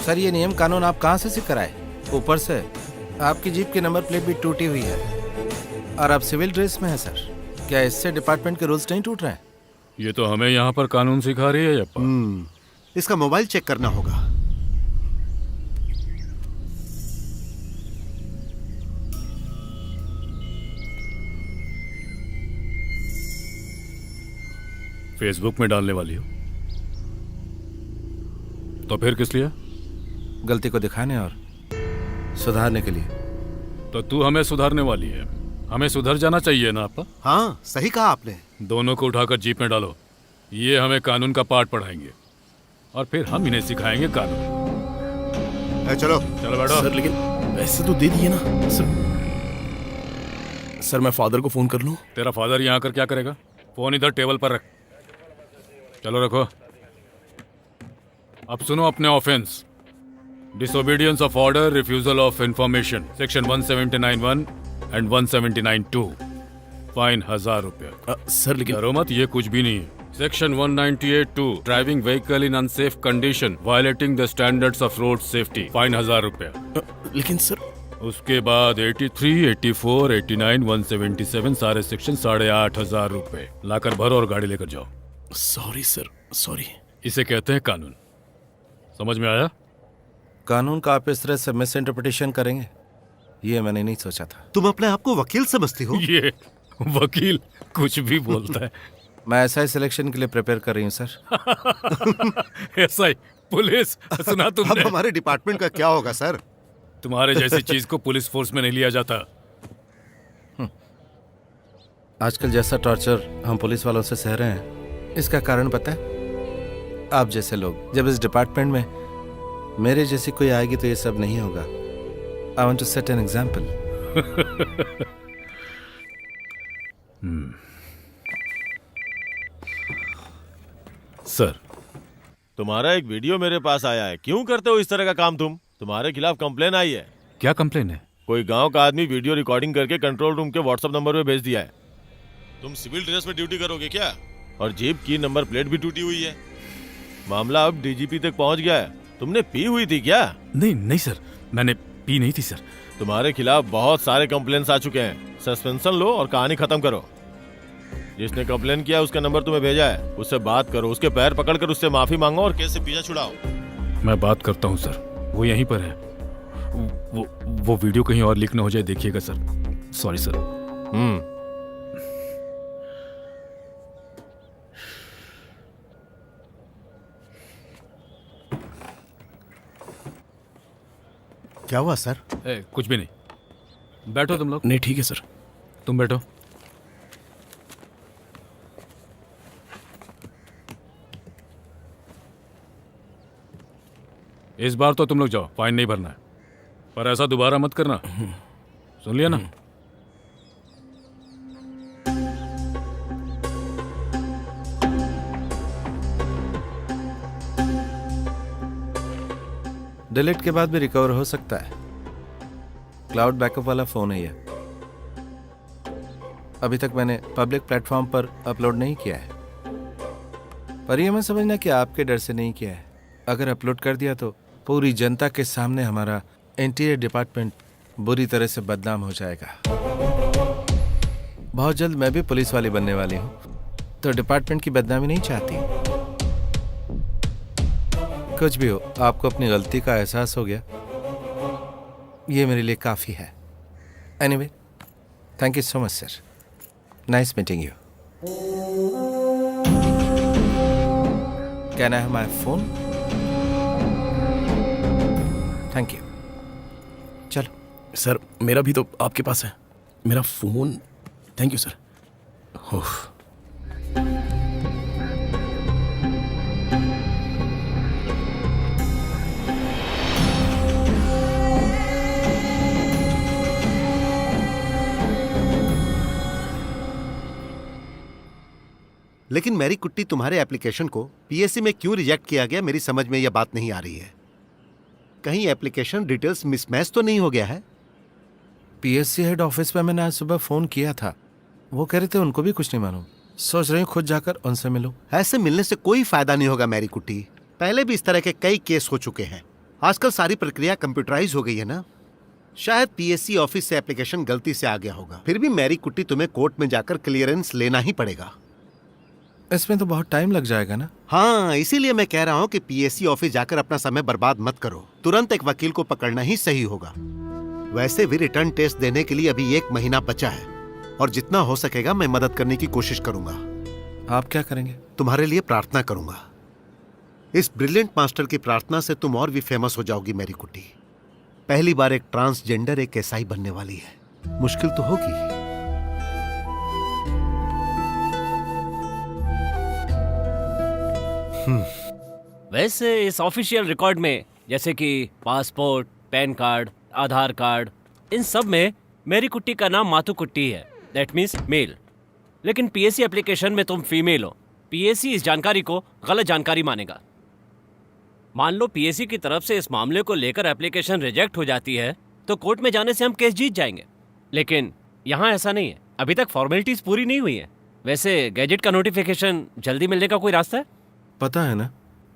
सर ये नियम कानून आप कहाँ से सीख कर आए? ऊपर से आपकी जीप की नंबर प्लेट भी टूटी हुई है और आप सिविल ड्रेस में है सर। क्या इससे डिपार्टमेंट के रूल्स नहीं टूट रहे हैं? ये तो हमें यहाँ पर कानून सिखा रही है यप्पा। इसका मोबाइल चेक करना होगा। फेसबुक में डालने वाली हो तो फिर किस लिए? गलती को दिखाने और सुधारने के लिए। तो तू हमें सुधारने वाली है। हमें सुधर जाना चाहिए ना आपा? हाँ सही कहा आपने। दोनों को उठाकर जीप में डालो। ये हमें कानून का पाठ पढ़ाएंगे और फिर हम इन्हें सिखाएंगे कानून। चलो चलो बैठो। सर लेकिन पैसे तो दे दिए ना सर मैं फादर को फोन कर लूं? तेरा फादर यहाँ आकर क्या करेगा? फोन इधर टेबल पर रख। चलो रखो। अब सुनो अपने offence. Disobedience of order, refusal of information, section 179(1) and 179(2). Fine 1000 रुपया। सर लेकिन डरो मत, ये कुछ भी नहीं है। Section 198(2) driving vehicle in unsafe condition, violating the standards of road safety. Fine 1000 रुपया। लेकिन सर उसके बाद 83, 84, 89, 177 सारे सेक्शन 8500 रुपए लाकर भरो और गाड़ी लेकर जाओ। Sorry sir, sorry. इसे कहते हैं कानून। समझ में आया? कानून का आप इस तरह से मिस इंटरप्रिटेशन करेंगे ये मैंने नहीं सोचा था। तुम अपने आप को वकील समझती हो? ये वकील कुछ भी बोलता है। मैं एसआई सिलेक्शन के लिए प्रिपेयर कर रही हूँ सर। एसआई पुलिस सुना तुमने? अब हमारे डिपार्टमेंट का क्या होगा सर? तुम्हारे जैसी चीज को पुलिस फोर्स में नहीं लिया जाता। आजकल जैसा टॉर्चर हम पुलिस वालों से सह रहे हैं इसका कारण पता है? आप जैसे लोग। जब इस डिपार्टमेंट में मेरे जैसी कोई आएगी तो ये सब नहीं होगा। I want to set an example. Sir तुम्हारा एक वीडियो मेरे पास आया है। क्यों करते हो इस तरह का काम तुम? तुम्हारे खिलाफ कंप्लेन आई है। क्या कंप्लेन है? कोई गांव का आदमी वीडियो रिकॉर्डिंग करके कंट्रोल रूम के व्हाट्सएप नंबर पे भेज दिया है। तुम सिविल ड्रेस में ड्यूटी करोगे क्या? और जीप की नंबर प्लेट भी टूटी हुई है। मामला अब डीजीपी तक पहुंच गया है। तुमने पी हुई थी क्या? नहीं सर, मैंने पी नहीं थी सर। तुम्हारे खिलाफ बहुत सारे कंप्लेन्स आ चुके हैं। सस्पेंशन लो और कहानी खत्म करो। जिसने कंप्लेन किया उसका नंबर तुम्हें भेजा है, उससे बात करो, उसके पैर पकड़कर उससे माफी मांगो और केस से पीछा छुड़ाओ। मैं बात करता हूँ सर, वो यहीं पर है। वो वीडियो कहीं और लीक ना हो जाए, देखिएगा सर। Sorry sir. क्या हुआ सर? कुछ भी नहीं। बैठो तुम लोग। नहीं ठीक है सर। तुम बैठो। इस बार तो तुम लोग जाओ, फाइन नहीं भरना है, पर ऐसा दोबारा मत करना। सुन लिया ना? डिलीट के बाद भी रिकवर हो सकता है। क्लाउड बैकअप वाला फोन है ये। अभी तक मैंने पब्लिक प्लेटफॉर्म पर अपलोड नहीं किया है, पर यह मत समझना कि आपके डर से नहीं किया है। अगर अपलोड कर दिया तो पूरी जनता के सामने हमारा इंटीरियर डिपार्टमेंट बुरी तरह से बदनाम हो जाएगा। बहुत जल्द मैं भी पुलिस वाली बनने वाली हूँ, तो डिपार्टमेंट की बदनामी नहीं चाहती। कुछ भी हो, आपको अपनी गलती का एहसास हो गया, ये मेरे लिए काफ़ी है। Anyway, thank you so much sir, nice meeting you. Can I have my phone? Thank you. चलो सर, मेरा भी तो आपके पास है, मेरा फोन। Thank you sir. ओह, लेकिन मैरी कुट्टी, तुम्हारे एप्लीकेशन को पीएससी में क्यों रिजेक्ट किया गया, मेरी समझ में यह बात नहीं आ रही है। कहीं एप्लीकेशन डिटेल्स मिसमैच तो नहीं हो गया है? पीएससी हेड ऑफिस में मैंने आज सुबह फ़ोन किया था, वो कह रहे थे उनको भी कुछ नहीं मालूम। सोच रही हूँ खुद जाकर उनसे मिलूं। ऐसे मिलने से कोई फायदा नहीं होगा मैरी कुट्टी, पहले भी इस तरह के कई केस हो चुके हैं। आजकल सारी प्रक्रिया कंप्यूटराइज हो गई है ना। शायद पीएससी ऑफिस से एप्लीकेशन गलती से आ गया होगा, फिर भी मैरी कुट्टी तुम्हें कोर्ट में जाकर क्लियरेंस लेना ही पड़ेगा। इसमें तो बहुत टाइम लग जाएगा ना। हाँ, इसीलिए मैं कह रहा हूँ कि पीएससी ऑफिस जाकर अपना समय बर्बाद मत करो, तुरंत एक वकील को पकड़ना ही सही होगा। वैसे भी रिटर्न टेस्ट देने के लिए अभी 1 महीना बचा है, और जितना हो सकेगा मैं मदद करने की कोशिश करूंगा। आप क्या करेंगे? तुम्हारे लिए प्रार्थना करूंगा। इस ब्रिलियंट मास्टर की प्रार्थना से तुम और भी फेमस हो जाओगी मैरी कुट्टी। पहली बार एक ट्रांसजेंडर एक एसआई बनने वाली है, मुश्किल तो होगी। वैसे इस ऑफिशियल रिकॉर्ड में, जैसे कि पासपोर्ट, पैन कार्ड, आधार कार्ड, इन सब में मेरी कुट्टी का नाम माथु कुट्टी है, दैट मीन्स मेल। लेकिन पीएससी एप्लीकेशन में तुम फीमेल हो। पीएससी इस जानकारी को गलत जानकारी मानेगा। मान लो पीएससी की तरफ से इस मामले को लेकर एप्लीकेशन रिजेक्ट हो जाती है, तो कोर्ट में जाने से हम केस जीत जाएंगे। लेकिन यहाँ ऐसा नहीं है, अभी तक फॉर्मेलिटीज पूरी नहीं हुई है। वैसे गैजेट का नोटिफिकेशन जल्दी मिलने का कोई रास्ता है? पता है ना,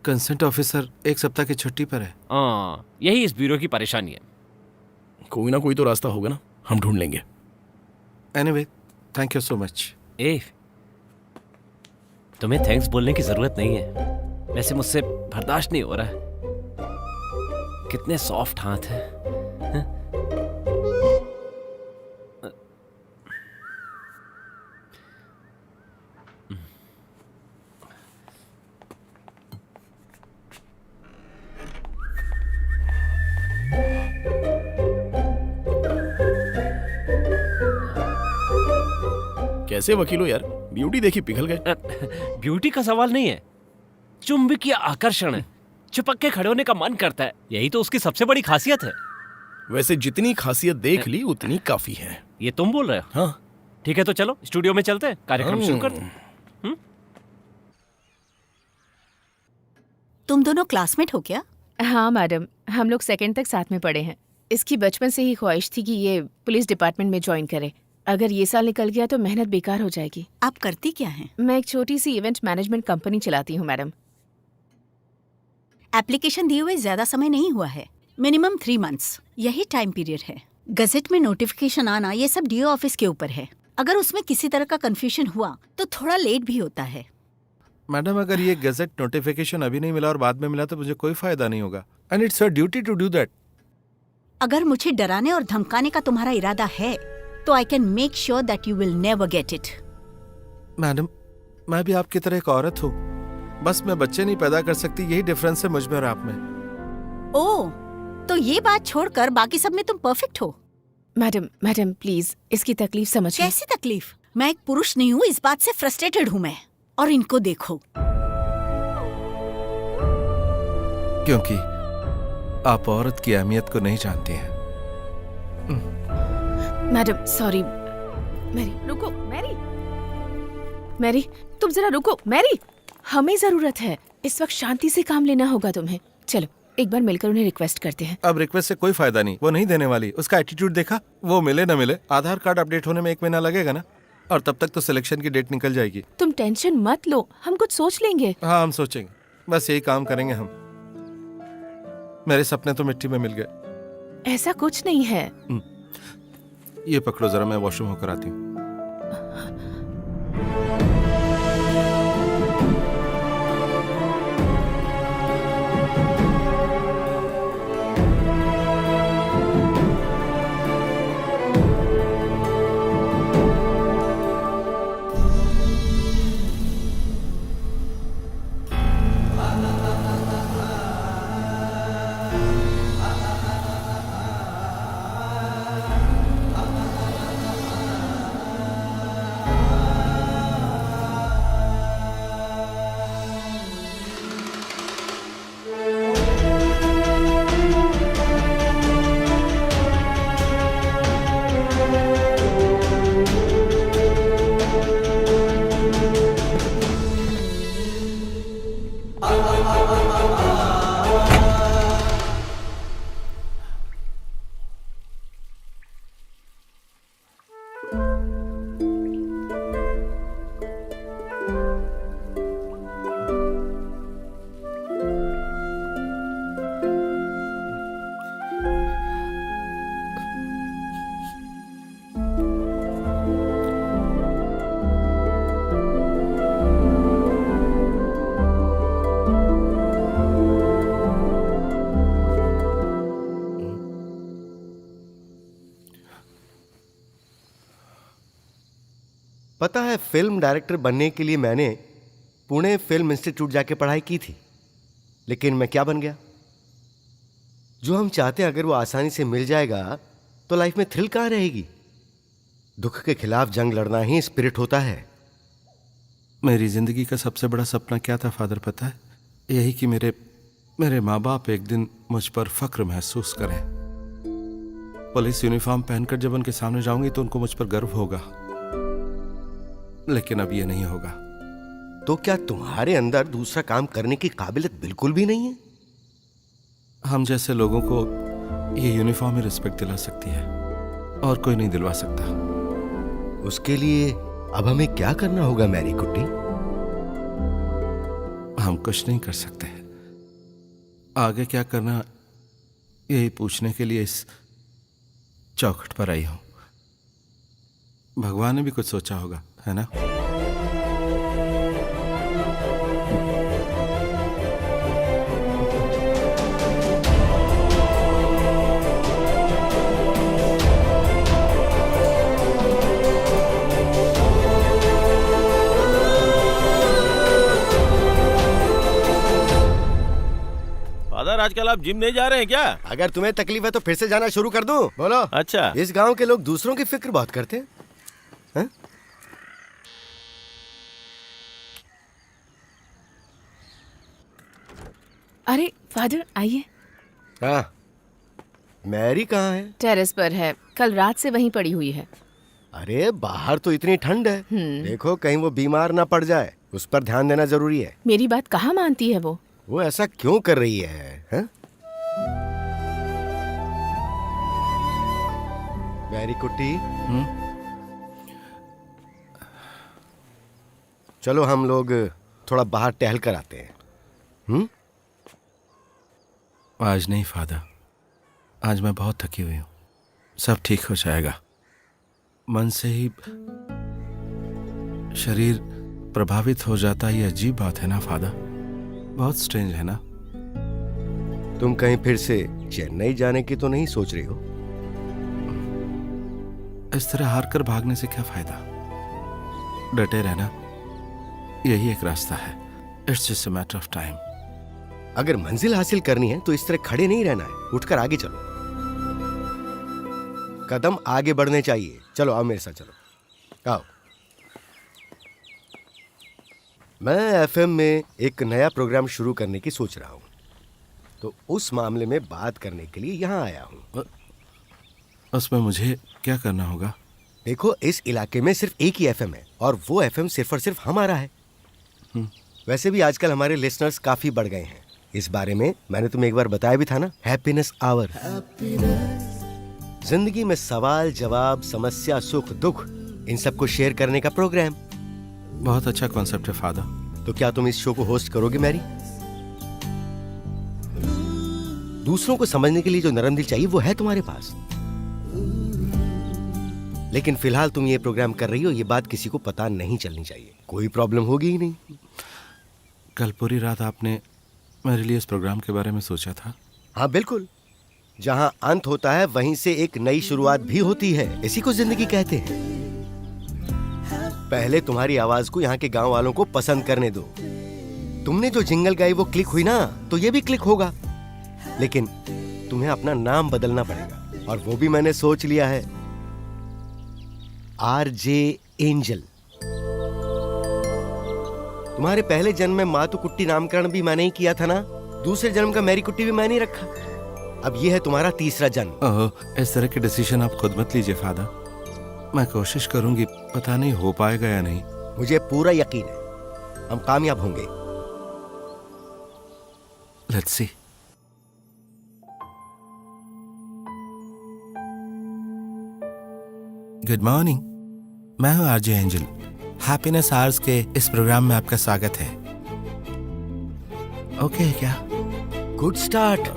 कंसेंट ऑफिसर 1 सप्ताह की छुट्टी पर है। हाँ, यही इस ब्यूरो की परेशानी है। कोई ना कोई तो रास्ता होगा ना, हम ढूंढ लेंगे। Anyway, thank you so much. तुम्हें थैंक्स बोलने की जरूरत नहीं है, वैसे मुझसे बर्दाश्त नहीं हो रहा है। कितने सॉफ्ट हाथ हैं। कैसे वकील हो यार, ब्यूटी देखी पिघल गए। ब्यूटी का सवाल नहीं है, चुंबकीय आकर्षण है। चिपक के खड़े होने का मन करता है, यही तो उसकी सबसे बड़ी खासियत है। वैसे जितनी खासियत देख ली उतनी काफी है। ये तुम बोल रहे हो? हाँ। ठीक है, तो चलो स्टूडियो में चलते हैं, कार्यक्रम शुरू करते हैं। तुम दोनों क्लासमेट हो क्या? हाँ मैडम, हम लोग 2nd तक साथ में पढ़े हैं। इसकी बचपन से ही ख्वाहिश थी कि ये पुलिस डिपार्टमेंट में ज्वाइन करे। अगर ये साल निकल गया तो मेहनत बेकार हो जाएगी। आप करती क्या हैं? मैं एक छोटी सी इवेंट मैनेजमेंट कंपनी चलाती हूँ मैडम। एप्लीकेशन दिए हुए ज्यादा समय नहीं हुआ है, मिनिमम 3 मंथ्स, यही टाइम पीरियड है। गजेट में नोटिफिकेशन आना ये सब डीओ ऑफिस के ऊपर है। अगर उसमें किसी तरह का कंफ्यूजन हुआ तो थोड़ा लेट भी होता है। मैडम, अगर ये गजेट नोटिफिकेशन अभी नहीं मिला और बाद में मिला तो मुझे कोई फायदा नहीं होगा, and it's your duty to do that. अगर मुझे डराने और धमकाने का तुम्हारा इरादा है तो I can make sure that you will never get it. Madam, मैं भी आपकी तरह एक औरत हूँ, बस मैं बच्चे नहीं पैदा कर सकती, यही डिफरेंस है मुझ में और आप में। ओह, तो ये बात छोड़कर बाकी सब में तुम परफेक्ट हो। मैडम प्लीज इसकी तकलीफ समझिए। कैसी तकलीफ? मैं एक पुरुष नहीं हूँ, इस बात से फ्रस्ट्रेटेड हूँ मैं। और इनको देखो। क्योंकि आप औरत की अहमियत को नहीं जानती हैं। Madam sorry. मैरी रुको, मैरी तुम जरा रुको। मैरी, हमें जरूरत है, इस वक्त शांति से काम लेना होगा तुम्हें। चलो एक बार मिलकर उन्हें रिक्वेस्ट करते हैं। अब रिक्वेस्ट से कोई फायदा नहीं, वो नहीं देने वाली। उसका एटीट्यूड देखा, वो मिले न मिले, आधार कार्ड अपडेट होने में 1 महीना लगेगा ना। और तब तक तो सिलेक्शन की डेट निकल जाएगी। तुम टेंशन मत लो, हम कुछ सोच लेंगे। हाँ, हम सोचेंगे, बस यही काम करेंगे हम। मेरे सपने तो मिट्टी में मिल गए। ऐसा कुछ नहीं है। ये पकड़ो जरा, मैं वॉशरूम होकर आती हूँ। पता है, फिल्म डायरेक्टर बनने के लिए मैंने पुणे फिल्म इंस्टीट्यूट जाके पढ़ाई की थी, लेकिन मैं क्या बन गया। जो हम चाहते हैं अगर वो आसानी से मिल जाएगा तो लाइफ में थ्रिल कहाँ रहेगी। दुख के खिलाफ जंग लड़ना ही स्पिरिट होता है। मेरी जिंदगी का सबसे बड़ा सपना क्या था फादर, पता है? यही कि मेरे माँ बाप एक दिन मुझ पर फक्र महसूस करें। पुलिस यूनिफॉर्म पहनकर जब उनके सामने जाऊंगी तो उनको मुझ पर गर्व होगा, लेकिन अब ये नहीं होगा। तो क्या तुम्हारे अंदर दूसरा काम करने की काबिलियत बिल्कुल भी नहीं है? हम जैसे लोगों को ये यूनिफॉर्म ही रिस्पेक्ट दिला सकती है, और कोई नहीं दिलवा सकता। उसके लिए अब हमें क्या करना होगा मैरी कुट्टी? हम कुछ नहीं कर सकते। आगे क्या करना, यही पूछने के लिए इस चौखट पर आई हूं। भगवान ने भी कुछ सोचा होगा, है ना? फादर, आजकल आप जिम नहीं जा रहे हैं क्या? अगर तुम्हें तकलीफ है तो फिर से जाना शुरू कर दूं? बोलो। अच्छा, इस गांव के लोग दूसरों की फिक्र बहुत करते हैं, हैं? अरे फादर आइए। हाँ, मैरी कहाँ है? टेरेस पर है, कल रात से वहीं पड़ी हुई है। अरे बाहर तो इतनी ठंड है, देखो कहीं वो बीमार ना पड़ जाए, उस पर ध्यान देना जरूरी है। मेरी बात कहाँ मानती है वो ऐसा क्यों कर रही है, हैं? मैरी कुट्टी, चलो हम लोग थोड़ा बाहर टहल कर आते हैं। आज नहीं फादर, आज मैं बहुत थकी हुई हूँ। सब ठीक हो जाएगा। मन से ही शरीर प्रभावित हो जाता है, ये अजीब बात है ना फादर? बहुत स्ट्रेंज है ना? तुम कहीं फिर से चेन्नई जाने की तो नहीं सोच रही हो? इस तरह हार कर भागने से क्या फायदा? डटे रहना यही एक रास्ता है। It's just a matter of time. अगर मंजिल हासिल करनी है तो इस तरह खड़े नहीं रहना है, उठकर आगे चलो। कदम आगे बढ़ने चाहिए। चलो आओ मेरे साथ, चलो आओ। मैं एफएम में एक नया प्रोग्राम शुरू करने की सोच रहा हूँ, तो उस मामले में बात करने के लिए यहाँ आया हूँ। उसमें मुझे क्या करना होगा? देखो, इस इलाके में सिर्फ एक ही एफएम है, और वो एफएम सिर्फ और सिर्फ हमारा है। वैसे भी आजकल हमारे लिसनर्स काफी बढ़ गए हैं। इस बारे में मैंने तुम्हें एक बार बताया भी था ना, हैप्पीनेस आवर। जिंदगी में सवाल जवाब, समस्या, सुख दुख इन सबको शेयर करने का प्रोग्राम। बहुत अच्छा कॉन्सेप्ट है फादर। तो क्या तुम इस शो को होस्ट करोगे मैरी? दूसरों को समझने के लिए जो नरम दिल चाहिए वो है तुम्हारे पास। लेकिन फिलहाल तुम ये प्रोग्राम कर रही हो, ये बात किसी को पता नहीं चलनी चाहिए। कोई प्रॉब्लम होगी ही नहीं। कल पूरी रात आपने मेरे लिए इस प्रोग्राम के बारे में सोचा था? हाँ बिल्कुल। जहां अंत होता है वहीं से एक नई शुरुआत भी होती है। इसी को जिंदगी कहते हैं। पहले तुम्हारी आवाज को यहाँ के गांव वालों को पसंद करने दो। तुमने जो जिंगल गाई वो क्लिक हुई ना, तो ये भी क्लिक होगा। लेकिन तुम्हें अपना नाम बदलना पड़ेगा, और वो भी मैंने सोच लिया है, RJ एंजल। तुम्हारे पहले जन्म में मातू कुट्टी नामकरण भी मैंने ही किया था ना। दूसरे जन्म का मैरी कुट्टी भी मैंने ही रखा। अब ये है तुम्हारा तीसरा जन्म। ओह, इस तरह के डिसीजन आप खुद मत लीजिए फादर। मैं कोशिश करूंगी, पता नहीं हो पाएगा या नहीं। मुझे पूरा यकीन है हम कामयाब होंगे। Let's see. गुड मॉर्निंग, मैं हूं RJ एंजल। हैप्पीनेस आवर्स के इस प्रोग्राम में आपका स्वागत है। ओके क्या? Good start.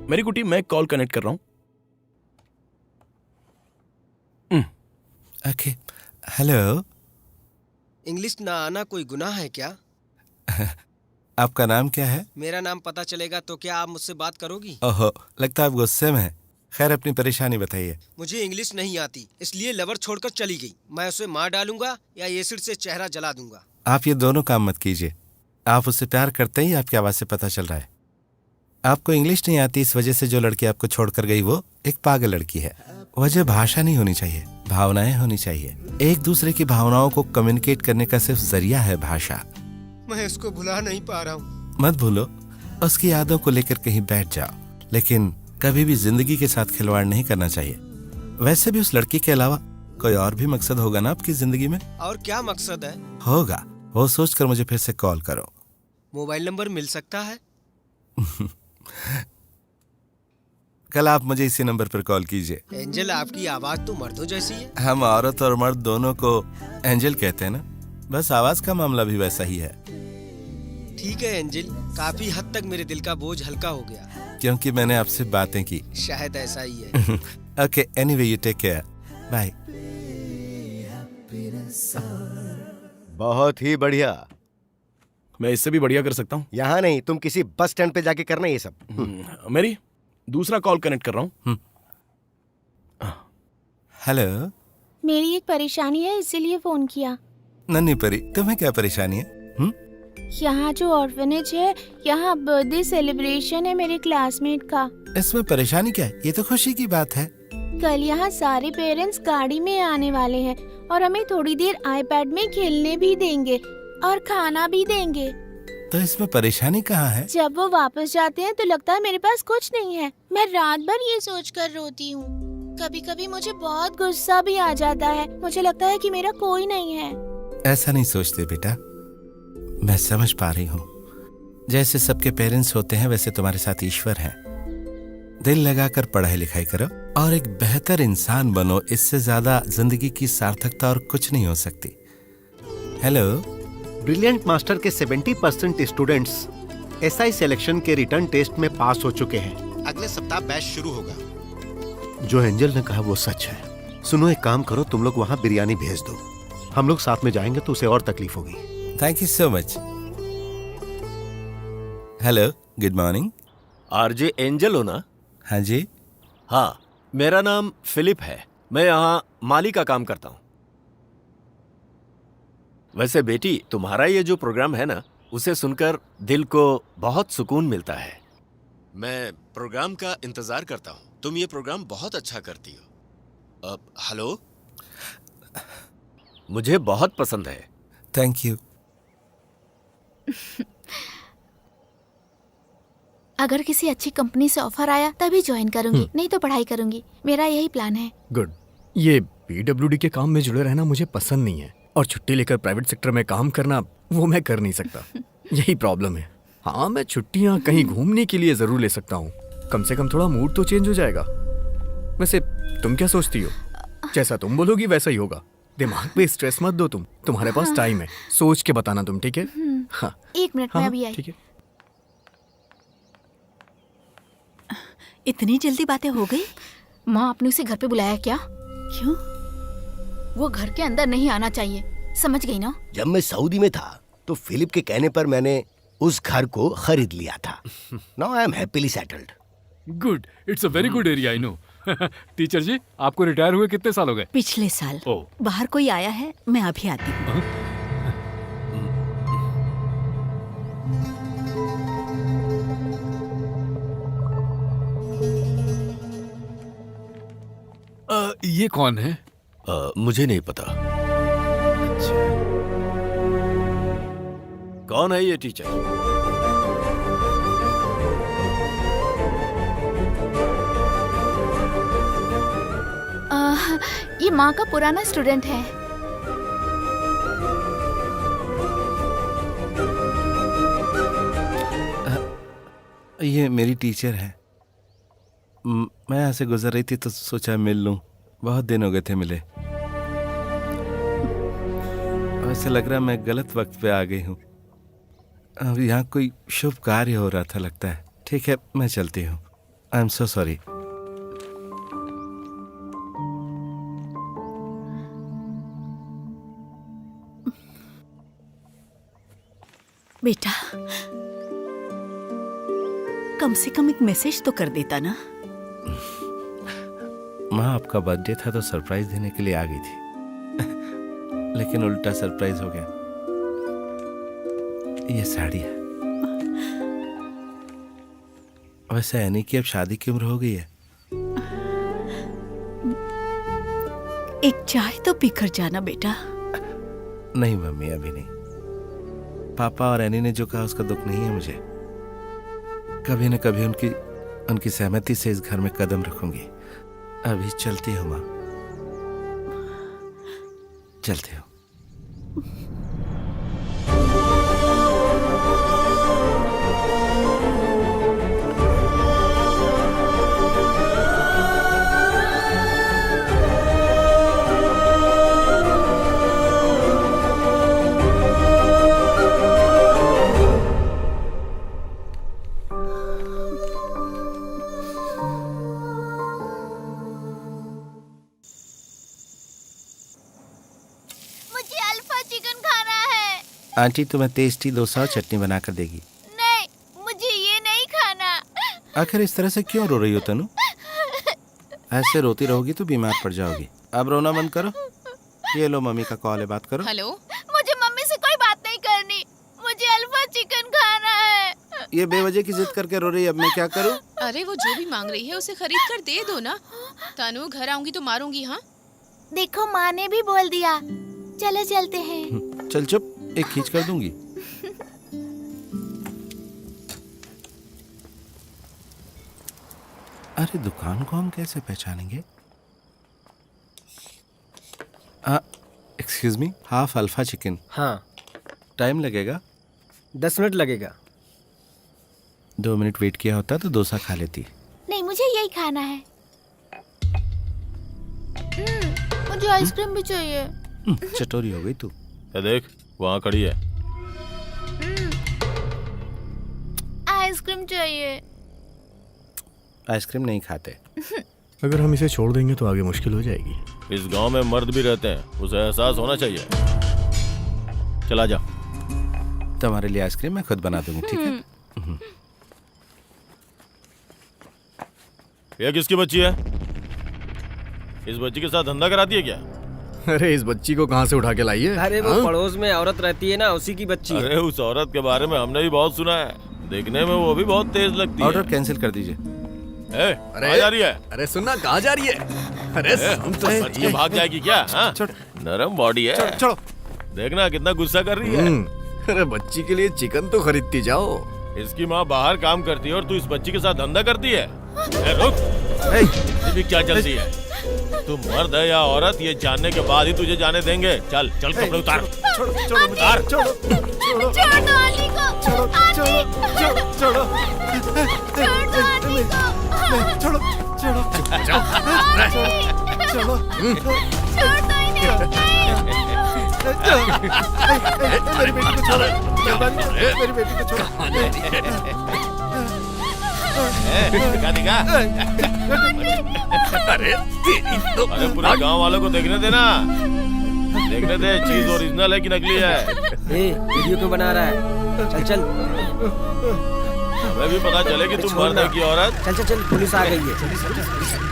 मेरी कुटी, मैं कॉल कनेक्ट कर रहा हूँ। Okay, hello. इंग्लिश ना आना कोई गुनाह है क्या? आपका नाम क्या है? मेरा नाम पता चलेगा तो क्या आप मुझसे बात करोगी? ओहो, लगता है आप गुस्से में हैं। खैर, अपनी परेशानी बताइए। मुझे इंग्लिश नहीं आती, इसलिए लवर छोड़कर चली गई। मैं उसे मार डालूंगा या एसिड से चेहरा जला दूंगा। आप ये दोनों काम मत कीजिए। आप उससे प्यार करते ही आपकी आवाज से पता चल रहा है। आपको इंग्लिश नहीं आती, इस वजह से जो लड़की आपको छोड़कर गई वो एक पागल लड़की है। वजह भाषा नहीं होनी चाहिए, भावनाएं होनी चाहिए। एक दूसरे की भावनाओं को कम्युनिकेट करने का सिर्फ जरिया है भाषा। मैं इसको भुला नहीं पा रहा हूँ। मत भूलो, उसकी यादों को लेकर कहीं बैठ जाओ, लेकिन कभी भी जिंदगी के साथ खिलवाड़ नहीं करना चाहिए। वैसे भी उस लड़की के अलावा कोई और भी मकसद होगा ना आपकी जिंदगी में? और क्या मकसद है? होगा, वो सोचकर मुझे फिर से कॉल करो। मोबाइल नंबर मिल सकता है? कल आप मुझे इसी नंबर पर कॉल कीजिए। एंजल, आपकी आवाज तो मर्दों जैसी है। हम औरत और मर्द दोनों को एंजल कहते हैं ना, बस आवाज का मामला भी वैसा ही है। ठीक है एंजल, काफी हद तक मेरे दिल का बोझ हल्का हो गया, क्योंकि मैंने आपसे बातें की। शायद ऐसा ही है। Okay, anyway you take care, bye. बहुत ही बढ़िया। मैं इससे भी बढ़िया कर सकता हूँ। यहाँ नहीं, तुम किसी बस स्टैंड पे जाके करना ये सब। मेरी दूसरा कॉल कनेक्ट कर रहा हूँ। हेलो। मेरी एक परेशानी है, इसीलिए फोन किया। नन्ही परी, तुम्हें क्या परेशानी है? यहाँ जो ऑर्फनेज है, यहाँ बर्थडे सेलिब्रेशन है मेरे क्लासमेट का। इसमें परेशानी क्या है? ये तो खुशी की बात है। कल यहाँ सारे पेरेंट्स गाड़ी में आने वाले हैं और हमें थोड़ी देर आईपैड में खेलने भी देंगे और खाना भी देंगे। तो इसमें परेशानी कहाँ है? जब वो वापस जाते हैं तो लगता है मेरे पास कुछ नहीं है। मैं रात भर ये सोचकर रोती हूँ। कभी कभी मुझे बहुत गुस्सा भी आ जाता है। मुझे लगता है कि मेरा कोई नहीं है। ऐसा नहीं सोचते बेटा, मैं समझ पा रही हूँ। जैसे सबके पेरेंट्स होते हैं वैसे तुम्हारे साथ ईश्वर है। दिल लगाकर पढ़ाई लिखाई करो और एक बेहतर इंसान बनो। इससे ज्यादा जिंदगी की सार्थकता और कुछ नहीं हो सकती। हेलो। ब्रिलियंट मास्टर के 70% स्टूडेंट्स SI सिलेक्शन के रिटर्न टेस्ट में पास हो चुके हैं। अगले सप्ताह बैच शुरू होगा। जो एंजल ने कहा वो सच है। सुनो, एक काम करो, तुम लोग वहाँ बिरयानी भेज दो। हम लोग साथ में जाएंगे तो उसे और तकलीफ होगी। Thank you so much. Hello, good morning. RJ angel हो ना? हाँ जी। हाँ, मेरा नाम फिलिप है। मैं यहाँ माली का काम करता हूँ। वैसे बेटी, तुम्हारा ये जो प्रोग्राम है ना, उसे सुनकर दिल को बहुत सुकून मिलता है। मैं प्रोग्राम का इंतजार करता हूँ। तुम ये प्रोग्राम बहुत अच्छा करती हो। हेलो, मुझे बहुत पसंद है। Thank you. अगर किसी अच्छी कंपनी से ऑफर आया तभी ज्वाइन करूंगी, नहीं तो पढ़ाई करूंगी। मेरा यही प्लान है। गुड। ये PWD के काम में जुड़े रहना मुझे पसंद नहीं है, और छुट्टी लेकर प्राइवेट सेक्टर में काम करना वो मैं कर नहीं सकता। यही प्रॉब्लम है। हाँ, मैं छुट्टियाँ कहीं घूमने के लिए जरूर ले सकता हूँ। कम से कम थोड़ा मूड तो चेंज हो जाएगा। वैसे तुम क्या सोचती हो? जैसा तुम बोलोगी वैसा ही होगा। दिमाग पे स्ट्रेस मत दो तुम, तुम्हारे पास टाइम है, सोच के बताना तुम, ठीक है? हाँ 1 मिनट में अभी आई। ठीक है। इतनी जल्दी बातें हो गई? माँ, आपने उसे घर पे बुलाया क्या? क्यों? वो घर के अंदर नहीं आना चाहिए, समझ गई ना? जब मैं सऊदी में था तो फिलिप के कहने पर मैंने उस घर को खरीद लिया था। Now I am happily settled. Good, it's a very good area, I know. Teacher ji, आपको रिटायर हुए कितने साल हो गए? पिछले साल। ओह। बाहर कोई आया है, मैं अभी आती हूँ। ये कौन है? मुझे नहीं पता। कौन है ये टीचर? ये माँ का पुराना स्टूडेंट है। ये मेरी टीचर है। मैं यहाँ से गुजर रही थी तो सोचा मिल लूं, बहुत दिन हो गए थे मिले। ऐसा लग रहा मैं गलत वक्त पे आ गई हूँ। अब यहाँ कोई शुभ कार्य हो रहा था लगता है। ठीक है, मैं चलती हूँ। I am so sorry. बेटा, कम से कम एक मैसेज तो कर देता ना। माँ, आपका बर्थडे था तो सरप्राइज देने के लिए आ गई थी लेकिन उल्टा सरप्राइज हो गया। ये साड़ी है। वैसे एनी की अब शादी की उम्र हो गई है। एक चाय तो पीकर जाना बेटा। नहीं मम्मी, अभी नहीं। पापा और एनी ने जो कहा उसका दुख नहीं है मुझे। कभी न कभी उनकी सहमति से इस घर में कदम रखूंगी। अभी चलती हो माँ, चलते हो। आंटी तुम्हें टेस्टी डोसा और चटनी बनाकर देगी। नहीं, मुझे ये नहीं खाना। आखिर इस तरह से क्यों रो रही हो तनु? ऐसे रोती रहोगी तो बीमार पड़ जाओगी। अब रोना बंद करो। ये लो मम्मी का कॉल है, बात करो। हेलो, मुझे मम्मी से कोई बात नहीं करनी, मुझे अल्फा चिकन खाना है। ये बेवजह की जिद करके रो रही है, अब मैं क्या करूं? अरे वो जो भी मांग रही है उसे खरीद कर दे दो ना। तनु, घर आऊंगी तो मारूंगी। हाँ देखो, माँ ने भी बोल दिया। चलो चलते हैं। चल चुप, एक खींच कर दूंगी। अरे दुकान को हम कैसे पहचानेंगे? Excuse me, half alpha chicken. हाँ। टाइम लगेगा? 10 मिनट लगेगा। 2 मिनट वेट किया होता तो डोसा खा लेती। नहीं, मुझे यही खाना है। मुझे आइसक्रीम भी चाहिए। चटोरी हो गई तू। ये देख, वहाँ खड़ी है। आइसक्रीम चाहिए। आइसक्रीम नहीं खाते। अगर हम इसे छोड़ देंगे तो आगे मुश्किल हो जाएगी। इस गांव में मर्द भी रहते हैं, उसे एहसास होना चाहिए। चला जा। तुम्हारे लिए आइसक्रीम मैं खुद बना दूंगी, ठीक है? ये किसकी बच्ची है? इस बच्ची के साथ धंधा कराती है क्या? अरे इस बच्ची को कहाँ से उठा के लाई है? अरे वो पड़ोस में औरत रहती है ना, उसी की बच्ची है। अरे उस औरत के बारे में हमने भी बहुत सुना है। देखने में वो भी बहुत तेज लगती है। ऑर्डर कैंसिल कर दीजिए। कहाँ जा रही है? अरे सुनना, कहाँ जा रही है? अरे तो बच के भाग जाएगी क्या? हाँ? नरम बॉडी है। छोड़ो। देखना कितना गुस्सा कर रही है। अरे बच्ची के लिए चिकन तो खरीदती जाओ। इसकी माँ बाहर काम करती है और तू इस बच्ची के साथ धंधा करती है। रुक, ये भी क्या चलती है? तू मर्द है या औरत, ये जानने के बाद ही तुझे जाने देंगे। चल चल, कपड़े उतार। छोड़ो उतार। छोड़ो छोड़ो दो आंटी को। छोड़ो छोड़ो छोड़ो दो आंटी को। छोड़ो छोड़ो मेरी बेटी को छोड़ो, मेरी बेटी को छोड़ो। दिखा। अरे पूरे गांव वालों को देखने देना, देखने दे चीज ओरिजिनल है कि नकली है। वीडियो क्यों बना रहा है? चल चल, हमें भी पता चले कि तुम मर्द है की औरत। चल चल चल, पुलिस आ गई है।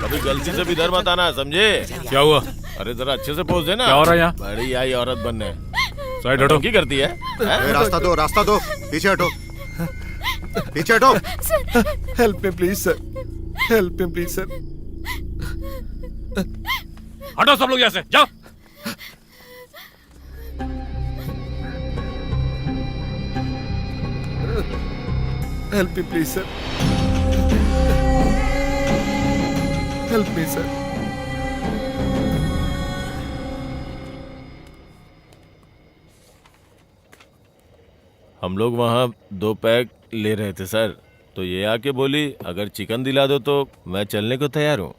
कभी गलती से भी इधर मत आना, समझे? क्या हुआ? अरे जरा अच्छे से पोज देना। क्या हो रहा है यहाँ? बड़ी आई औरत बनने। साइड हटो। की करती है? रास्ता दो, रास्ता दो, पीछे हटो, पीछे हटो। Help me please sir, help me please sir. हटो सब लोग यहाँ से, जाओ। Help me please sir, help me sir. हम लोग वहाँ 2 पैक ले रहे थे सर, तो ये आके बोली अगर चिकन दिला दो तो मैं चलने को तैयार हूँ।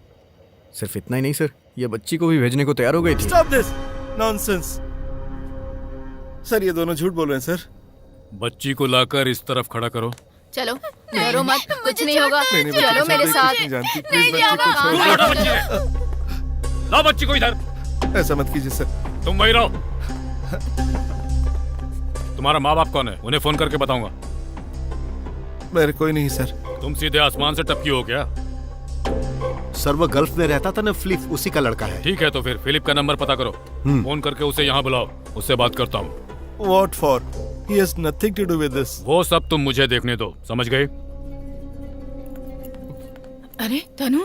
सिर्फ इतना ही नहीं सर, ये बच्ची को भी भेजने को तैयार हो गई थी। Stop this nonsense. सर ये दोनों झूठ बोल रहे हैं सर। बच्ची को लाकर इस तरफ खड़ा करो। चलो डरो मत, कुछ नहीं होगा। चलो मेरे साथ। नहीं जाना। लाओ बच्ची को इधर। ऐसा मत कीजिए सर। तुम वही रहो। तुम्हारा माँ बाप कौन है? उन्हें फोन करके बताऊंगा। मेरे कोई नहीं सर। तुम सीधे आसमान से टपकी हो क्या? सर वो गल्फ में रहता था ना, फिलिप, उसी का लड़का है। ठीक है तो फिर फिलिप का नंबर पता करो, फोन करके उसे यहाँ बुलाओ, उससे बात करता हूँ। What for? He has nothing to do with this. वो सब तुम मुझे देखने दो, समझ गए? अरे तनु,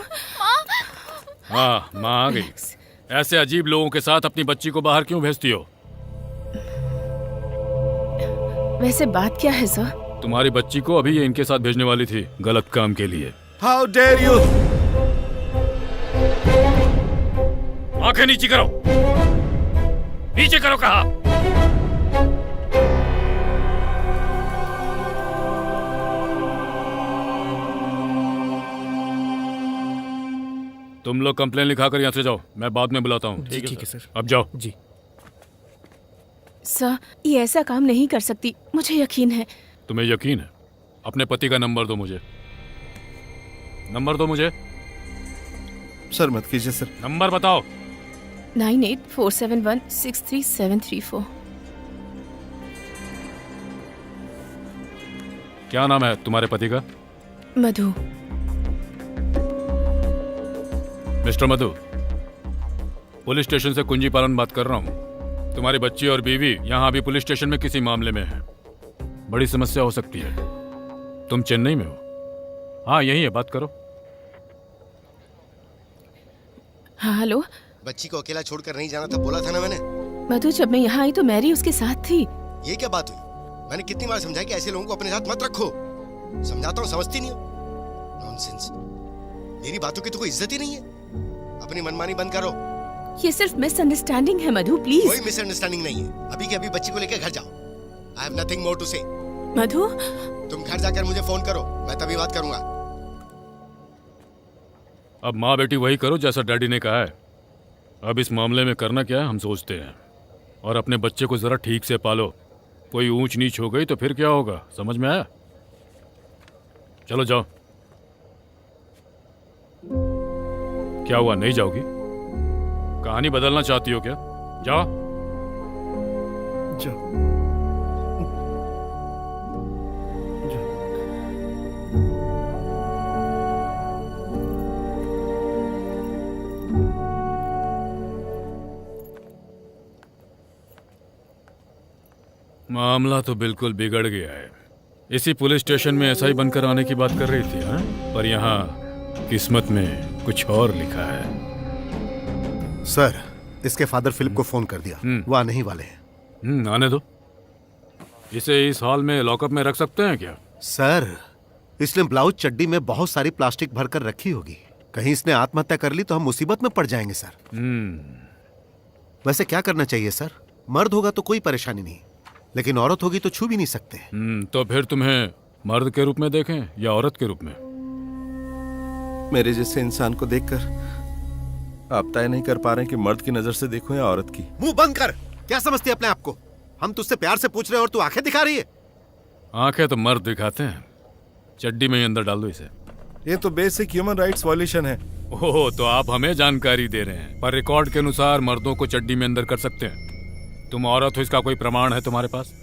हाँ माँ आ गई। ऐसे अजीब लोगों के साथ अपनी बच्ची को बाहर क्यों भेजती हो? वैसे बात क्या है सर? तुम्हारी बच्ची को अभी ये इनके साथ भेजने वाली थी, गलत काम के लिए। How dare you? आंखें नीचे करो, नीचे करो कहा। तुम लोग कंप्लेन लिखाकर यहाँ से जाओ, मैं बाद में बुलाता हूँ। ठीक है सर। अब जाओ। जी सर, ये ऐसा काम नहीं कर सकती, मुझे यकीन है। तुम्हें यकीन है? अपने पति का नंबर दो मुझे, नंबर दो मुझे। सर मत कीजिए सर। नंबर बताओ। 9847163734। क्या नाम है तुम्हारे पति का? मधु। मिस्टर मधु, पुलिस स्टेशन से कुंजी पालन बात कर रहा हूँ। तुम्हारी बच्ची और बीवी यहाँ अभी पुलिस स्टेशन में किसी मामले में है। बड़ी समस्या हो सकती है। तुम चेन्नई में हो? हाँ यही है, बात करो। हाँ हेलो। बच्ची को अकेला छोड़कर नहीं जाना था, बोला था ना मैंने। मधु, जब मैं यहाँ आई तो मैरी उसके साथ थी। ये क्या बात हुई? मैंने कितनी बार समझाया कि ऐसे लोगों को अपने साथ मत रखो। समझाता हूँ, समझती नहीं हो। नॉनसेंस। मेरी बातों की तो कोई इज्जत ही नहीं है। अपनी मनमानी बंद करो। ये सिर्फ मिसअंडरस्टैंडिंग है मधु, प्लीज। कोई मिसअंडरस्टैंडिंग नहीं है। अभी के अभी बच्ची को लेकर घर जाओ। I have nothing more to say. Madhu, तुम घर जाकर मुझे फोन करो, मैं तभी बात करूंगा। अब माँ बेटी वही करो जैसा डैडी ने कहा है। अब इस मामले में करना क्या है हम सोचते हैं, और अपने बच्चे को जरा ठीक से पालो। कोई ऊंच नीच हो गई तो फिर क्या होगा, समझ में आया? चलो जाओ। क्या हुआ, नहीं जाओगी? कहानी बदलना चाहती हो क्या? जाओ। जाओ। मामला तो बिल्कुल बिगड़ गया है। इसी पुलिस स्टेशन में एसआई बनकर आने की बात कर रही थी, हाँ? पर यहाँ किस्मत में कुछ और लिखा है। सर, इसके फादर फिलिप को फोन कर दिया, वो आने ही वाले हैं। आने दो। इसे इस हॉल में लॉकअप में रख सकते हैं क्या? सर, इसने ब्लाउज चड्डी में बहुत सारी प्लास्टिक भरकर रखी होगी। कहीं इसने आत्महत्या कर ली तो हम मुसीबत में पड़ जाएंगे सर। वैसे क्या करना चाहिए सर? मर्द होगा तो कोई परेशानी नहीं, लेकिन औरत होगी तो छू भी नहीं सकते। तो फिर तुम्हें मर्द के रूप में देखें या औरत के रूप में? मेरे जैसे इंसान को देखकर आप तय नहीं कर पा रहे हैं कि मर्द की नजर से देखूं या औरत की। मुंह बंद कर। क्या समझती है अपने आप को? हम तुझसे प्यार से पूछ रहे हैं और तू आंखें दिखा रही है। आंखें तो मर्द दिखाते हैं। चड्डी में ही अंदर डाल दो इसे। ये तो बेसिक ह्यूमन राइट्स वॉल्यूशन है। ओह, तो आप हमें जानकारी दे रहे हैं, पर रिकॉर्ड के अनुसार मर्दों को चड्डी में अंदर कर सकते हैं। तुम औरत हो, इसका कोई प्रमाण है तुम्हारे पास?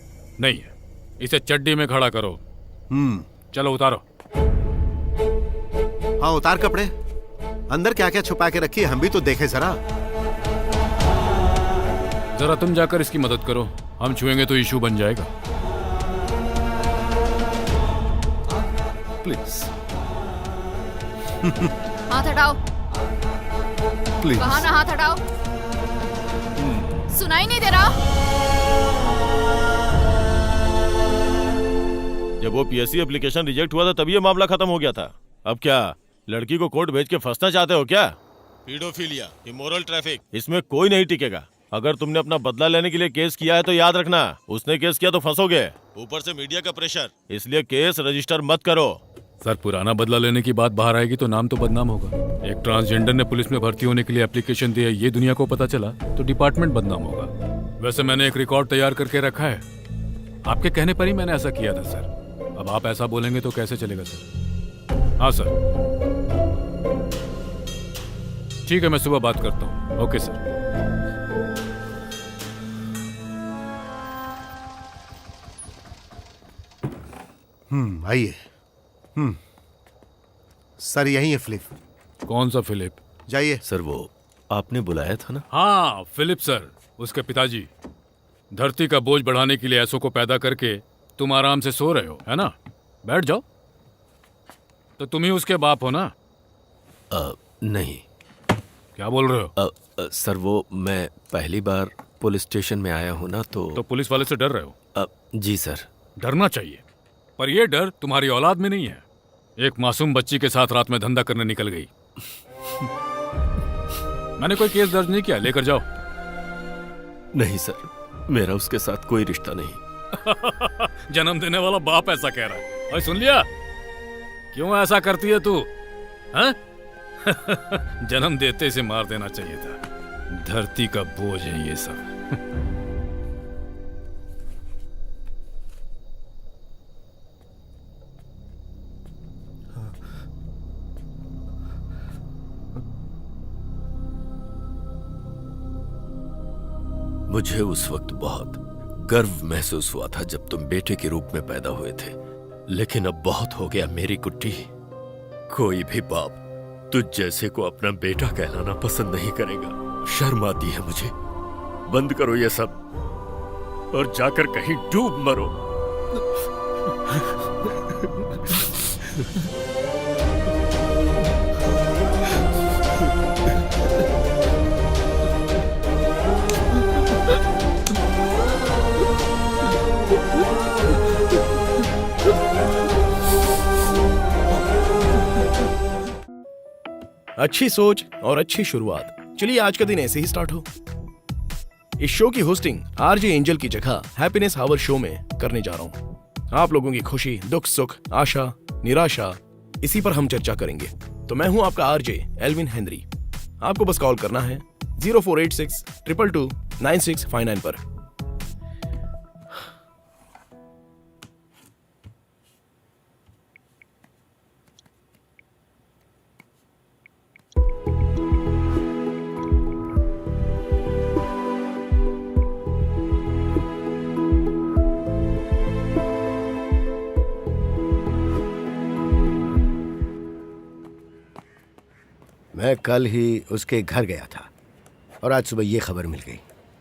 नहीं है। इसे चड्डी में खड़ा करो। चलो उतारो। हाँ उतार कपड़े। अंदर क्या क्या छुपा के रखी है हम भी तो देखे जरा। जरा तुम जाकर इसकी मदद करो, हम छुएंगे तो इशू बन जाएगा। प्लीज हाथ हटाओ। प्लीज। कहा ना हाथ हटाओ। सुनाई नहीं दे रहा? जब वो पीएससी एप्लीकेशन रिजेक्ट हुआ था तभी ये मामला खत्म हो गया था। अब क्या लड़की को कोर्ट भेज के फंसना चाहते हो क्या? पीडोफिलिया, इमोरल ट्रैफिक, इसमें कोई नहीं टिकेगा। अगर तुमने अपना बदला लेने के लिए केस किया है तो याद रखना, उसने केस किया तो फंसोगे। ऊपर से मीडिया का प्रेशर, इसलिए केस रजिस्टर मत करो। सर, पुराना बदला लेने की बात बाहर आएगी तो नाम तो बदनाम होगा। एक ट्रांसजेंडर ने पुलिस में भर्ती होने के लिए एप्लीकेशन दिया, ये दुनिया को पता चला तो डिपार्टमेंट बदनाम होगा। वैसे मैंने एक रिकॉर्ड तैयार करके रखा है, आपके कहने पर ही मैंने ऐसा किया था सर। अब आप ऐसा बोलेंगे तो कैसे चलेगा सर? हाँ सर, ठीक है, मैं सुबह बात करता हूँ। Okay sir. आइए। सर यही है फिलिप। कौन सा फिलिप? जाइए। सर वो आपने बुलाया था ना? हाँ फिलिप सर, उसके पिताजी। धरती का बोझ बढ़ाने के लिए ऐसों को पैदा करके तुम आराम से सो रहे हो, है ना? बैठ जाओ। तो तुम ही उसके बाप हो ना? नहीं। क्या बोल रहे हो? सर वो मैं पहली बार पुलिस स्टेशन में आया हूँ ना तो पुलिस वाले से डर रहे हो? जी सर। डरना चाहिए, पर यह डर तुम्हारी औलाद में नहीं है। एक मासूम बच्ची के साथ रात में धंधा करने निकल गई। मैंने कोई केस दर्ज नहीं किया, लेकर जाओ। नहीं सर, मेरा उसके साथ कोई रिश्ता नहीं। जन्म देने वाला बाप ऐसा कह रहा है। और सुन लिया, क्यों ऐसा करती है तू? हाँ? जन्म देते से मार देना चाहिए था। धरती का बोझ है ये सब। मुझे उस वक्त बहुत गर्व महसूस हुआ था जब तुम बेटे के रूप में पैदा हुए थे, लेकिन अब बहुत हो गया मेरी कुट्टी। कोई भी बाप तुझ जैसे को अपना बेटा कहलाना पसंद नहीं करेगा। शर्म आती है मुझे। बंद करो ये सब और जाकर कहीं डूब मरो। अच्छी सोच और अच्छी शुरुआत। चलिए आज का दिन ऐसे ही स्टार्ट हो। इस शो की होस्टिंग आरजे एंजल की जगह हैप्पीनेस हावर शो में करने जा रहा हूँ। आप लोगों की खुशी, दुख, सुख, आशा, निराशा, इसी पर हम चर्चा करेंगे। तो मैं हूँ आपका आरजे एल्विन हेनरी। आपको बस कॉल करना है 0486 222 9659 पर। मैं कल ही उसके घर गया था और आज सुबह ये खबर मिल गई।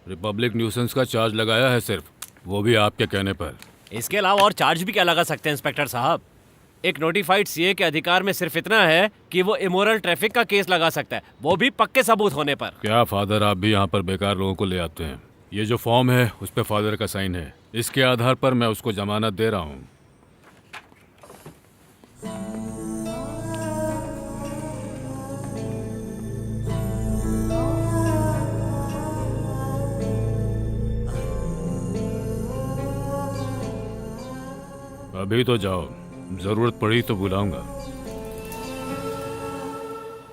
रिपब्लिक न्यूसेंस का चार्ज लगाया है सिर्फ, वो भी आपके कहने पर। इसके अलावा और चार्ज भी क्या लगा सकते हैं इंस्पेक्टर साहब? एक नोटिफाइड सीए के अधिकार में सिर्फ इतना है कि वो इमोरल ट्रैफिक का केस लगा सकता है, वो भी पक्के सबूत होने पर। क्या फादर, आप भी यहाँ पर बेकार लोगों को ले आते हैं? ये जो फॉर्म है उस पर फादर का साइन है, इसके आधार पर मैं उसको जमानत दे रहा हूँ। अभी तो जाओ, जरूरत पड़ी तो बुलाऊंगा।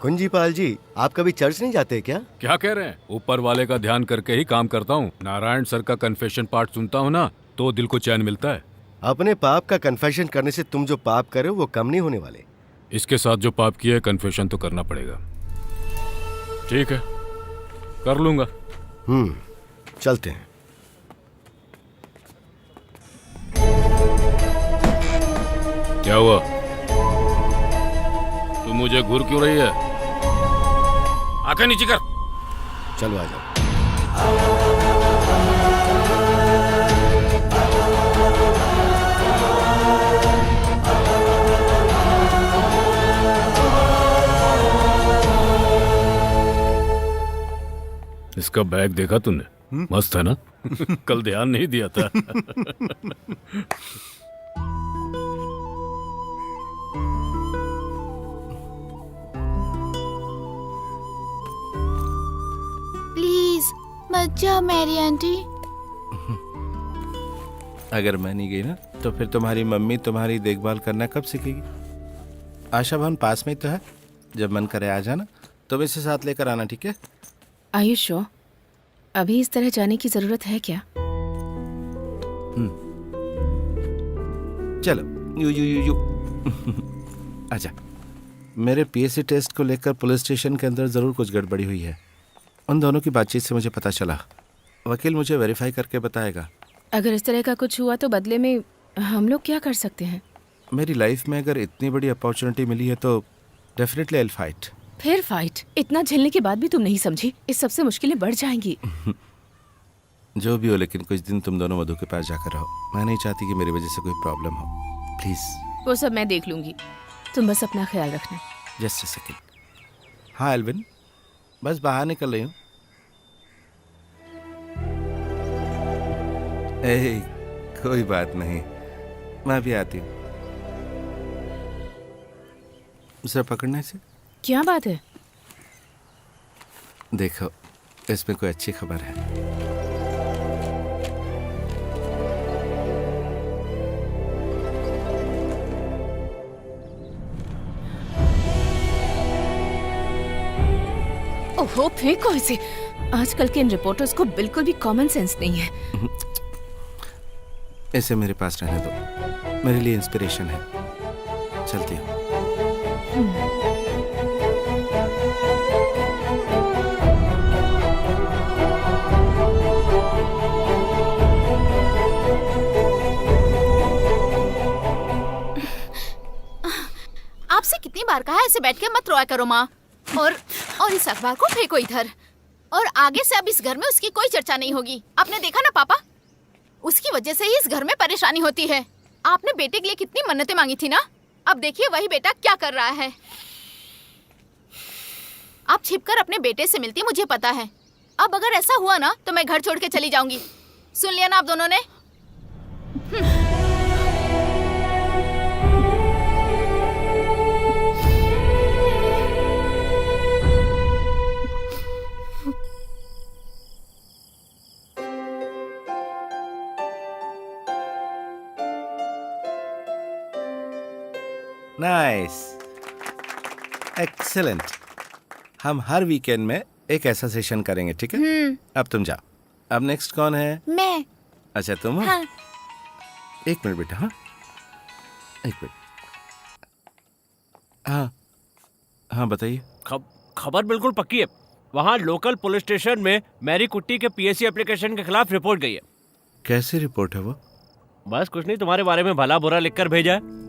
कुंजीपाल जी, आप कभी चर्च नहीं जाते क्या? क्या कह रहे हैं? ऊपर वाले का ध्यान करके ही काम करता हूँ। नारायण सर का कन्फेशन पार्ट सुनता हूँ ना, तो दिल को चैन मिलता है। अपने पाप का कन्फेशन करने से तुम जो पाप करे वो कम नहीं होने वाले। इसके साथ जो पाप किया है, कन्फेशन तो करना पड़ेगा। ठीक है, कर लूंगा। चलते हैं। क्या हुआ? तू मुझे घूर क्यों रही है? आंखें नीचे कर। चलो आ जाओ। इसका बैग देखा तूने? मस्त है ना? कल ध्यान नहीं दिया था। प्लीज मत जाओ मेरी आंटी। अगर मैं नहीं गई ना तो फिर तुम्हारी मम्मी तुम्हारी देखभाल करना कब सीखेगी? आशा भवन पास में ही तो है, जब मन करे आ जाना। तुम इसे साथ लेकर आना, ठीक है? आयुष, अभी इस तरह जाने की जरूरत है क्या? चलो यू अच्छा, मेरे पीएससी टेस्ट को लेकर पुलिस स्टेशन के अंदर जरूर कुछ गड़बड़ी हुई है। उन दोनों की बातचीत से मुझे पता चला। वकील मुझे वेरीफाई करके बताएगा। अगर इस तरह का कुछ हुआ तो बदले में हम लोग क्या कर सकते हैं? मेरी लाइफ में अगर इतनी बड़ी अपॉर्चुनिटी मिली है तो डेफिनेटली आई विल फाइट। फिर फाइट? इतना झेलने के बाद भी तुम नहीं समझी? इस सबसे मुश्किलें बढ़ जाएंगी। जो भी हो, लेकिन कुछ दिन तुम दोनों मधु के पास जाकर रहो। मैं नहीं चाहती कि मेरी वजह से कोई प्रॉब्लम हो। प्लीज। वो सब मैं देख लूंगी, तुम बस अपना ख्याल रखना। Just a second. हाँ एल्विन, बस बाहर निकल रही हूँ। कोई बात नहीं, मैं भी आती हूँ। उसे पकड़ने से क्या बात है? देखो, इसमें कोई अच्छी खबर है। ओहो, फेंको इसे। आजकल के इन रिपोर्टर्स को बिल्कुल भी कॉमन सेंस नहीं है। इसे मेरे पास रहने दो, मेरे लिए इंस्पिरेशन है। चलती हूँ। आपसे कितनी बार कहा है ऐसे बैठ के मत रोया करो माँ। और इस अखबार को फेंको इधर। और आगे से अब इस घर में उसकी कोई चर्चा नहीं होगी। आपने देखा ना पापा, उसकी वजह से ही इस घर में परेशानी होती है। आपने बेटे के लिए कितनी मन्नतें मांगी थी ना, अब देखिए वही बेटा क्या कर रहा है। आप छिपकर अपने बेटे से मिलती, मुझे पता है। अब अगर ऐसा हुआ ना तो मैं घर छोड़ के चली जाऊंगी। सुन लिया ना आप दोनों ने? Nice, excellent. हम हर वीकेंड में एक ऐसा सेशन करेंगे, ठीक है? अब तुम जाओ। अब नेक्स्ट कौन है? मैं। अच्छा तुम हो? हाँ। एक मिनट बेटा। हाँ एक मिनट। हाँ बताइए। खबर बिल्कुल पक्की है। वहाँ लोकल पुलिस स्टेशन में मैरी कुट्टी के पीएससी एप्लीकेशन के खिलाफ रिपोर्ट गई है। कैसी रिपोर्ट है वो? बस कुछ नहीं, तुम्हारे बारे में भला बुरा लिखकर भेजा है।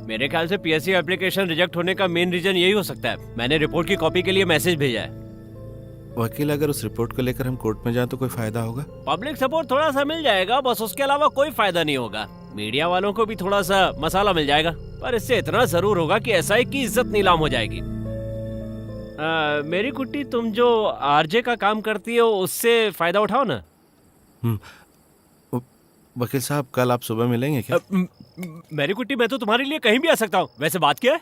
मेरे ख्याल से पीएससी एप्लीकेशन रिजेक्ट होने का मेन रीजन यही हो सकता है। मैंने रिपोर्ट की कॉपी के लिए मैसेज भेजा है। वकील, अगर उस रिपोर्ट को लेकर हम कोर्ट में जाएं तो कोई फायदा होगा? पब्लिक सपोर्ट थोड़ा सा मिल जाएगा, बस उसके अलावा कोई फायदा नहीं होगा। मीडिया वालों को भी थोड़ा सा मसाला मिल जाएगा, पर इससे इतना जरूर होगा कि एसआई की इज्जत नीलाम हो जाएगी। मेरी कुट्टी, तुम जो आरजे का काम करती हो उससे फायदा उठाओ ना। वकील साहब, कल आप सुबह मिलेंगे क्या? मेरी कुट्टी, मैं तो तुम्हारे लिए कहीं भी आ सकता हूँ। वैसे बात क्या है?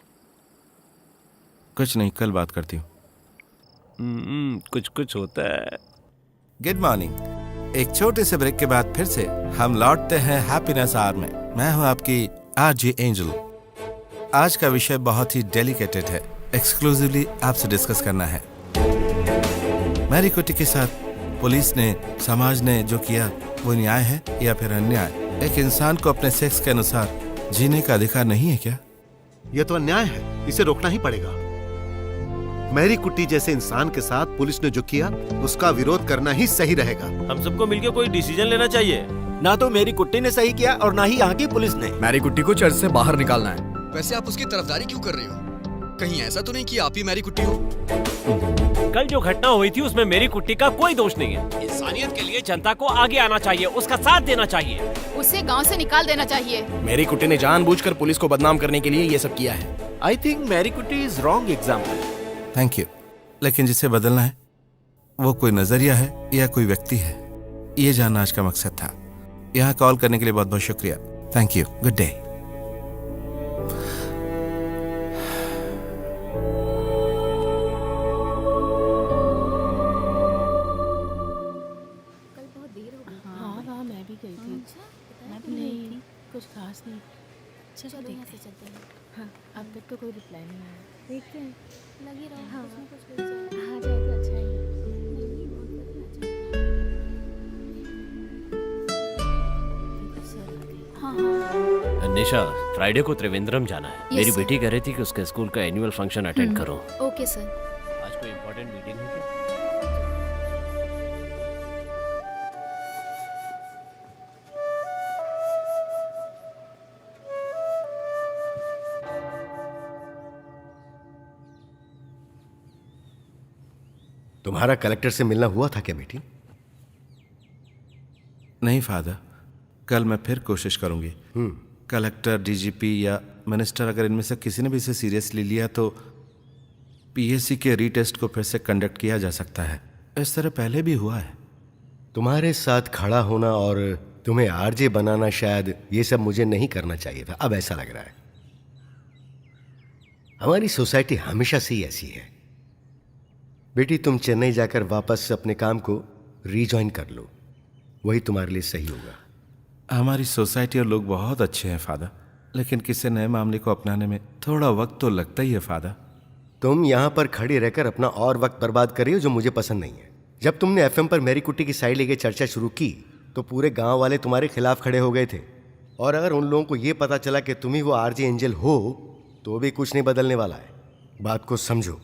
कुछ नहीं, कल बात करती हूँ। कुछ कुछ होता है। Good morning. एक छोटे से ब्रेक के बाद फिर से हम लौटते हैं हैप्पीनेस आवर में। मैं हूँ आपकी आरजे एंजल। आज का विषय बहुत ही डेलिकेटेड है। एक्सक्लूसिवली आपसे डिस्कस करना है। मैरी कुट्टी के साथ पुलिस ने, समाज ने जो किया वो न्याय है या फिर अन्याय? एक इंसान को अपने सेक्स के अनुसार जीने का अधिकार नहीं है क्या? यह तो अन्याय है, इसे रोकना ही पड़ेगा। मैरी कुट्टी जैसे इंसान के साथ पुलिस ने जो किया उसका विरोध करना ही सही रहेगा। हम सबको मिलकर कोई डिसीजन लेना चाहिए। ना तो मेरी कुट्टी ने सही किया और ना ही यहाँ की पुलिस ने। मैरी कुट्टी को चर्च से बाहर निकालना है। वैसे आप उसकी तरफदारी क्यों कर रहे हो? कहीं ऐसा तो नहीं कि आप ही मैरी कुट्टी हो? कल जो घटना हुई थी उसमें मेरी कुट्टी का कोई दोष नहीं है। इंसानियत के लिए जनता को आगे आना चाहिए, उसका साथ देना चाहिए। उसे गांव से निकाल देना चाहिए। मेरी कुट्टी ने जानबूझकर पुलिस को बदनाम करने के लिए ये सब किया है। आई थिंक मैरी कुट्टी is wrong example. Thank you, लेकिन जिसे बदलना है वो कोई नजरिया है या कोई व्यक्ति है, ये जानना आज का मकसद था। यहाँ कॉल करने के लिए बहुत बहुत शुक्रिया। Thank you, good day. हाँ, मैं भी गई थी। नहीं, कुछ खास नहीं। चलो देखते हैं। हाँ, अब तक तो कोई रिप्लाई नहीं आया। देखते हैं, लगी रहो। हाँ, कुछ हाँ जाए तो अच्छा ही। निशा, फ्राइडे को त्रिवेंद्रम जाना है। Yes, मेरी sir. बेटी कह रही थी कि उसके स्कूल का एनुअल फंक्शन अटेंड करो। Okay sir. आज कोई इम्पोर्टेंट मीटिंग है क्या? तुम्हारा कलेक्टर से मिलना हुआ था क्या बेटी? नहीं फादर, कल मैं फिर कोशिश करूंगी। कलेक्टर, डीजीपी या मिनिस्टर, अगर इनमें से किसी ने भी इसे सीरियसली लिया तो पीएससी के रीटेस्ट को फिर से कंडक्ट किया जा सकता है। इस तरह पहले भी हुआ है। तुम्हारे साथ खड़ा होना और तुम्हें आरजे बनाना, शायद ये सब मुझे नहीं करना चाहिए था। अब ऐसा लग रहा है। हमारी सोसाइटी हमेशा से ही ऐसी है। बेटी, तुम चेन्नई जाकर वापस अपने काम को रीजॉइन कर लो, वही तुम्हारे लिए सही होगा। हमारी सोसाइटी और लोग बहुत अच्छे हैं फादर, लेकिन किसी नए मामले को अपनाने में थोड़ा वक्त तो लगता ही है फादर। तुम यहाँ पर खड़ी रहकर अपना और वक्त बर्बाद कर रही हो, जो मुझे पसंद नहीं है। जब तुमने एफएम पर मैरी कुट्टी की साइड लेके चर्चा शुरू की तो पूरे गांव वाले तुम्हारे खिलाफ खड़े हो गए थे, और अगर उन लोगों को ये पता चला कि तुम ही वो आरजे एंजल हो तो भी कुछ नहीं बदलने वाला है। बात को समझो।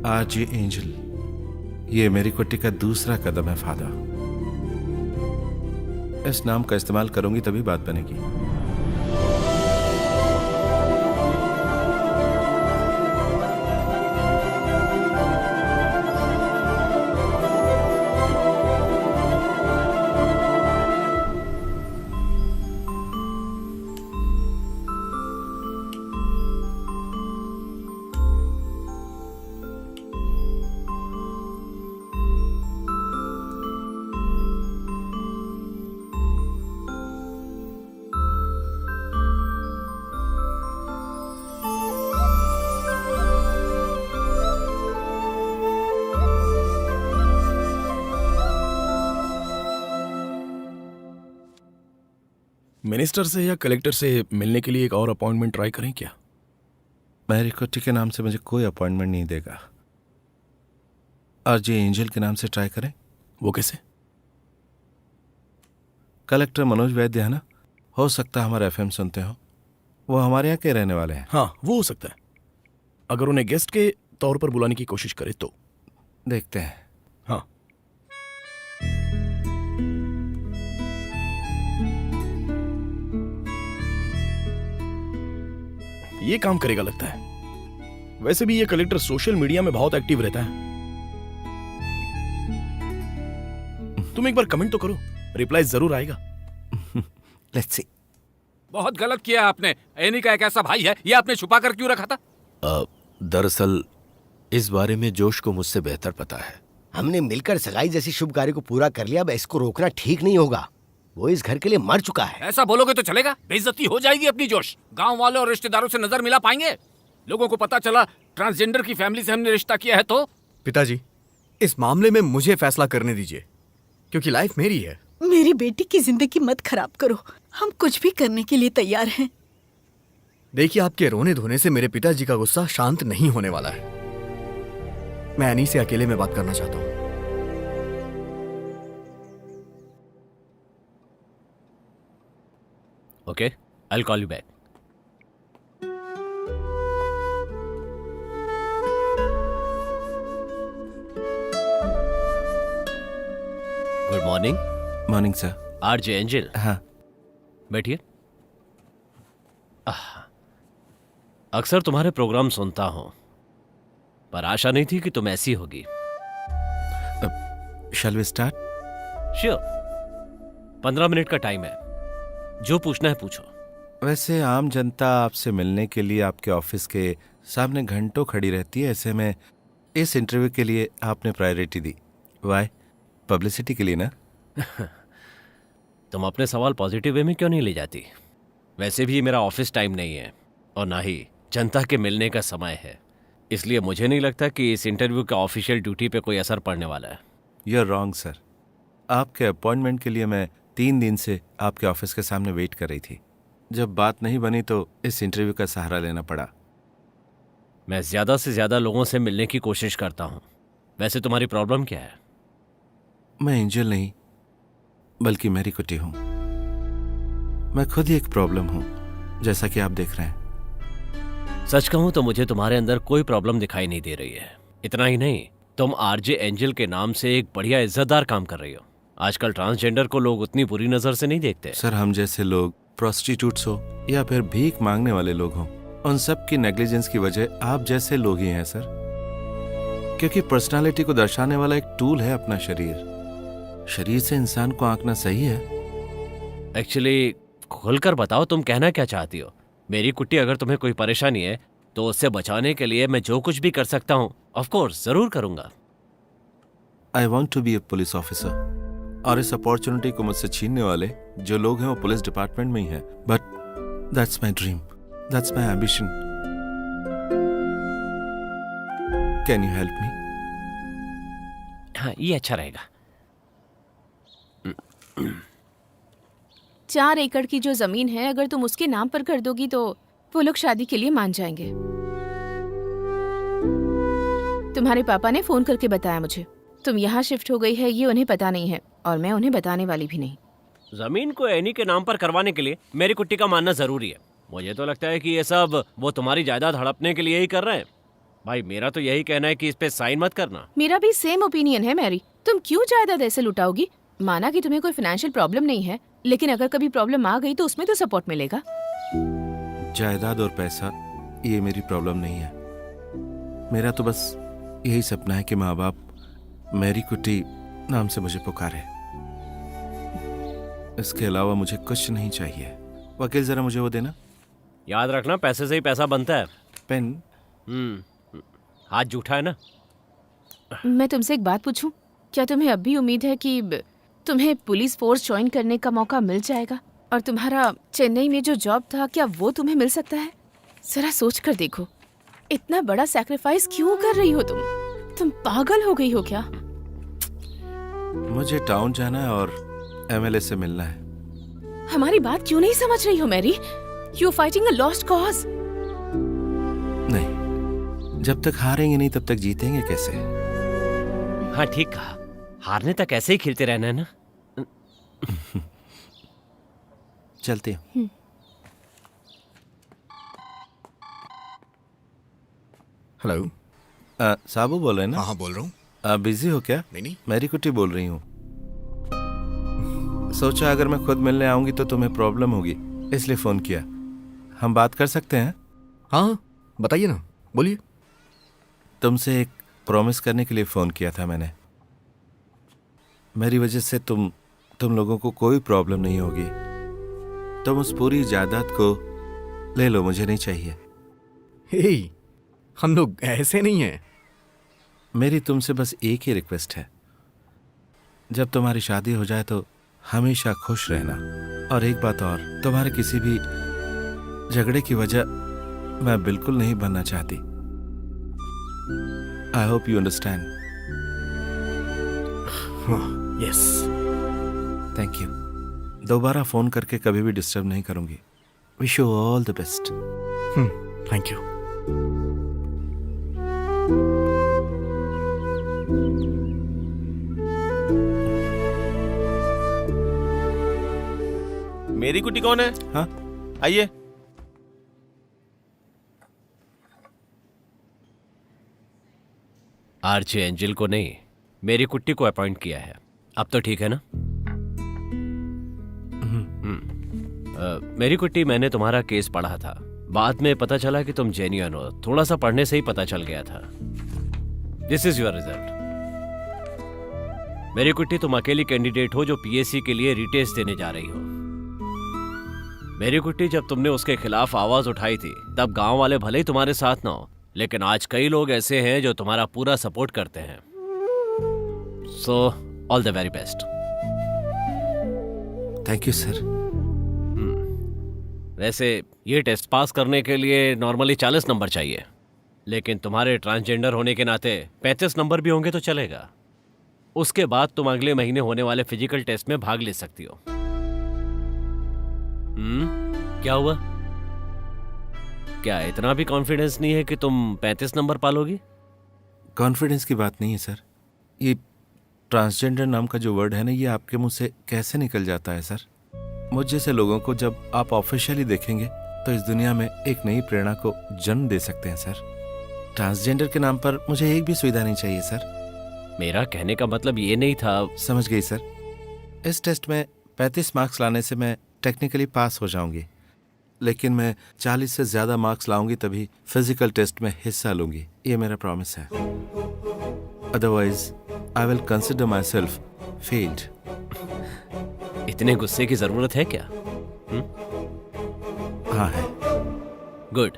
आरजे एंजल, ये मेरी कुट्टी का दूसरा कदम है फादर। इस नाम का इस्तेमाल करूंगी तभी बात बनेगी। मिनिस्टर से या कलेक्टर से मिलने के लिए एक और अपॉइंटमेंट ट्राई करें क्या? मैरी कुट्टी के नाम से मुझे कोई अपॉइंटमेंट नहीं देगा। आरजे एंजल के नाम से ट्राई करें। वो कैसे? कलेक्टर मनोज वैद्य है ना, हो सकता है हमारा एफएम सुनते हो। वो हमारे यहाँ के रहने वाले हैं। हाँ, वो हो सकता है। अगर उन्हें गेस्ट के तौर पर बुलाने की कोशिश करे तो देखते हैं। हाँ, ये काम करेगा लगता है। वैसे भी ये कलेक्टर सोशल मीडिया में बहुत एक्टिव रहता है। तुम एक बार कमेंट तो करो, रिप्लाई जरूर आएगा। Let's see. बहुत गलत किया आपने। एनी का एक ऐसा भाई है, ये आपने छुपा कर क्यों रखा था? दरअसल इस बारे में जोश को मुझसे बेहतर पता है। हमने मिलकर सगाई जैसी शुभ कार्य को पूरा कर लिया, अब इसको रोकना ठीक नहीं होगा। वो इस घर के लिए मर चुका है। ऐसा बोलोगे तो चलेगा? बेइज्जती हो जाएगी अपनी जोश। गांव वालों और रिश्तेदारों से नजर मिला पाएंगे? लोगों को पता चला ट्रांसजेंडर की फैमिली से हमने रिश्ता किया है तो? पिताजी, इस मामले में मुझे फैसला करने दीजिए, क्योंकि लाइफ मेरी है। मेरी बेटी की जिंदगी मत खराब करो, हम कुछ भी करने के लिए तैयार हैं। देखिए, आपके रोने धोने से मेरे पिताजी का गुस्सा शांत नहीं होने वाला है। मैं एनी से अकेले में बात करना चाहता हूँ। Okay, I will call you back. Good morning. Morning sir. RJ angel. हाँ। बैठिए। अक्सर तुम्हारे प्रोग्राम सुनता हूं, पर आशा नहीं थी कि तुम ऐसी होगी। Shall we start? Sure. 15 minute का टाइम है, जो पूछना है पूछो। वैसे आम जनता आपसे मिलने के लिए आपके ऑफिस के सामने घंटों खड़ी रहती है, ऐसे में इस इंटरव्यू के लिए आपने प्रायोरिटी दी। वाई? पब्लिसिटी के लिए ना? तुम अपने सवाल पॉजिटिव वे में क्यों नहीं ले जाती? वैसे भी ये मेरा ऑफिस टाइम नहीं है और ना ही जनता के मिलने का समय है, इसलिए मुझे नहीं लगता कि इस इंटरव्यू का ऑफिशियल ड्यूटी पे कोई असर पड़ने वाला है। You are wrong sir. आपके अपॉइंटमेंट के लिए मैं 3 दिन से आपके ऑफिस के सामने वेट कर रही थी। जब बात नहीं बनी तो इस इंटरव्यू का सहारा लेना पड़ा। मैं ज्यादा से ज्यादा लोगों से मिलने की कोशिश करता हूँ। वैसे तुम्हारी प्रॉब्लम क्या है? मैं एंजल नहीं बल्कि मैरी कुटी हूं। मैं खुद ही एक प्रॉब्लम हूं, जैसा कि आप देख रहे हैं। सच कहूं तो मुझे तुम्हारे अंदर कोई प्रॉब्लम दिखाई नहीं दे रही है। इतना ही नहीं, तुम आरजे एंजल के नाम से एक बढ़िया इज्जतदार काम कर रही हो। आजकल ट्रांसजेंडर को लोग उतनी बुरी नजर से नहीं देखते। सर, हम जैसे लोग, प्रोस्टिट्यूट्स हो या फिर भीख मांगने वाले लोग हों, उन सब की नेग्लिजेंस की वजह आप जैसे लोग ही हैं सर। क्योंकि पर्सनालिटी को दर्शाने वाला एक टूल है अपना शरीर। शरीर से इंसान को आंकना सही है? एक्चुअली खुलकर बताओ, तुम कहना क्या चाहती हो? मेरी कुट्टी अगर तुम्हें कोई परेशानी है तो उससे बचाने के लिए मैं जो कुछ भी कर सकता हूँ ऑफ कोर्स जरूर करूंगा। I want to be a police officer, और इस अपॉर्चुनिटी को मुझसे छीनने वाले जो लोग हैं वो पुलिस डिपार्टमेंट में ही हैं। But that's my dream, that's my ambition. Can you help me? हाँ, ये अच्छा रहेगा। 4 एकड़ की जो जमीन है, अगर तुम उसके नाम पर कर दोगी तो वो लोग शादी के लिए मान जाएंगे। तुम्हारे पापा ने फोन करके बताया मुझे तुम यहाँ शिफ्ट हो गई है, ये उन्हें पता नहीं है और मैं उन्हें बताने वाली भी नहीं। जमीन को एनी के नाम पर करवाने के लिए मेरी कुट्टी का मानना जरूरी है। मुझे तो लगता है कि ये सब वो तुम्हारी जायदाद हड़पने के लिए ही कर रहे हैं। भाई, मेरा तो यही कहना है कि इस पे साइन मत करना। मेरा भी सेम ओपिनियन है मैरी। तुम क्यों जायदाद ऐसे लुटाओगी? माना कि तुम्हें कोई फाइनेंशियल प्रॉब्लम नहीं है, लेकिन अगर कभी प्रॉब्लम आ गई तो उसमें तो सपोर्ट मिलेगा। जायदाद और पैसा ये मेरी प्रॉब्लम नहीं है। मेरा तो बस यही सपना है कि माँ बाप मैरी कुटी नाम से मुझे पुकारे। इसके अलावा मुझे कुछ नहीं चाहिए। वकील, जरा मुझे वो देना। याद रखना, पैसे से ही पैसा बनता है। पेन? हाथ जूठा है ना। मैं तुमसे एक बात पूछूं? क्या तुम्हें अब भी उम्मीद है कि तुम्हें पुलिस फोर्स ज्वाइन करने का मौका मिल जाएगा? और तुम्हारा चेन्नई में जो जॉब था, क्या वो तुम्हें मिल सकता है? जरा सोच कर देखो, इतना बड़ा सैक्रिफाइस क्यों कर रही हो तुम पागल हो गई हो क्या? मुझे टाउन जाना है और एमएलए से मिलना है। हमारी बात क्यों नहीं समझ रही हो Mary? You fighting a lost cause. नहीं, जब तक हारेंगे नहीं तब तक जीतेंगे कैसे? हाँ, ठीक कहा। हारने तक ऐसे ही खेलते रहना है ना। चलते हैं। हेलो। साबू बोल रहे हैं ना? हाँ बोल रहा हूँ। आप बिजी हो क्या? नहीं। मैरी कुटी बोल रही हूँ। सोचा अगर मैं खुद मिलने आऊंगी तो तुम्हें प्रॉब्लम होगी, इसलिए फोन किया। हम बात कर सकते हैं? हाँ, बताइए ना, बोलिए। तुमसे एक प्रॉमिस करने के लिए फोन किया था मैंने। मेरी वजह से तुम लोगों को कोई प्रॉब्लम नहीं होगी। तुम उस पूरी जायदाद को ले लो, मुझे नहीं चाहिए। हे, हम लोग ऐसे नहीं हैं। मेरी तुमसे बस एक ही रिक्वेस्ट है, जब तुम्हारी शादी हो जाए तो हमेशा खुश रहना। और एक बात और, तुम्हारे किसी भी झगड़े की वजह मैं बिल्कुल नहीं बनना चाहती। I hope you understand. Yes. Thank you. दोबारा फोन करके कभी भी डिस्टर्ब नहीं करूंगी। Wish you all the best. Thank you. मेरी कुटी कौन है? हाँ आइए। आरजे एंजल को नहीं, मेरी कुट्टी को अपॉइंट किया है। अब तो ठीक है ना? मेरी कुट्टी, मैंने तुम्हारा केस पढ़ा था। बाद में पता चला कि तुम जेन्युइन हो। थोड़ा सा पढ़ने से ही पता चल गया था। This is your result. मेरी कुट्टी, तुम अकेली कैंडिडेट हो जो पीएससी के लिए रीटेस्ट देने जा रही हो। मेरी कुट्टी, जब तुमने उसके खिलाफ आवाज उठाई थी तब गांव वाले भले ही तुम्हारे साथ ना हो, लेकिन आज कई लोग ऐसे हैं जो तुम्हारा पूरा सपोर्ट करते हैं। So all the very best. Thank you sir. वैसे ये टेस्ट पास करने के लिए नॉर्मली 40 नंबर चाहिए, लेकिन तुम्हारे ट्रांसजेंडर होने के नाते 35 नंबर भी होंगे तो चलेगा। उसके बाद तुम अगले महीने होने वाले फिजिकल टेस्ट में भाग ले सकती हो। क्या हुआ? क्या इतना भी कॉन्फिडेंस नहीं है कि तुम 35 नंबर पालोगी? कॉन्फिडेंस की बात नहीं है सर। ये ट्रांसजेंडर नाम का जो वर्ड है ना, ये आपके मुंह से कैसे निकल जाता है सर? मुझ जैसे लोगों को जब आप ऑफिशियली देखेंगे तो इस दुनिया में एक नई प्रेरणा को जन्म दे सकते हैं सर। ट्रांसजेंडर के नाम पर मुझे एक भी सुविधा नहीं चाहिए सर। मेरा कहने का मतलब ये नहीं था। समझ गई सर। इस टेस्ट में 35 मार्क्स लाने से मैं टेक्निकली पास हो जाऊंगी, लेकिन मैं 40 से ज्यादा मार्क्स लाऊंगी तभी फिजिकल टेस्ट में हिस्सा लूंगी। ये मेरा प्रॉमिस है। Otherwise I will consider my self failed. इतने गुस्से की जरूरत है क्या? हाँ है। गुड।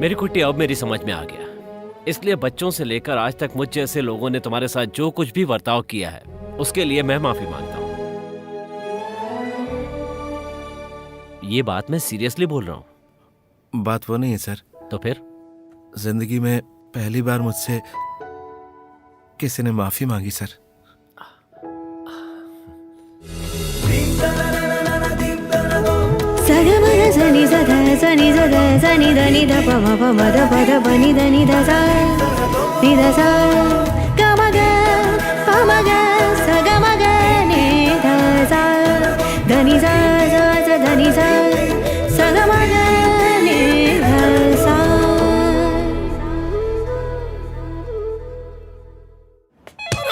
मेरी कुट्टी, अब मेरी समझ में आ गया। इसलिए बच्चों से लेकर आज तक मुझ जैसे लोगों ने तुम्हारे साथ जो कुछ भी बर्ताव किया है उसके लिए मैं माफी मांगता हूं। ये बात मैं सीरियसली बोल रहा हूं। बात वो नहीं है सर। तो फिर? जिंदगी में पहली बार मुझसे किसी ने माफी मांगी sir.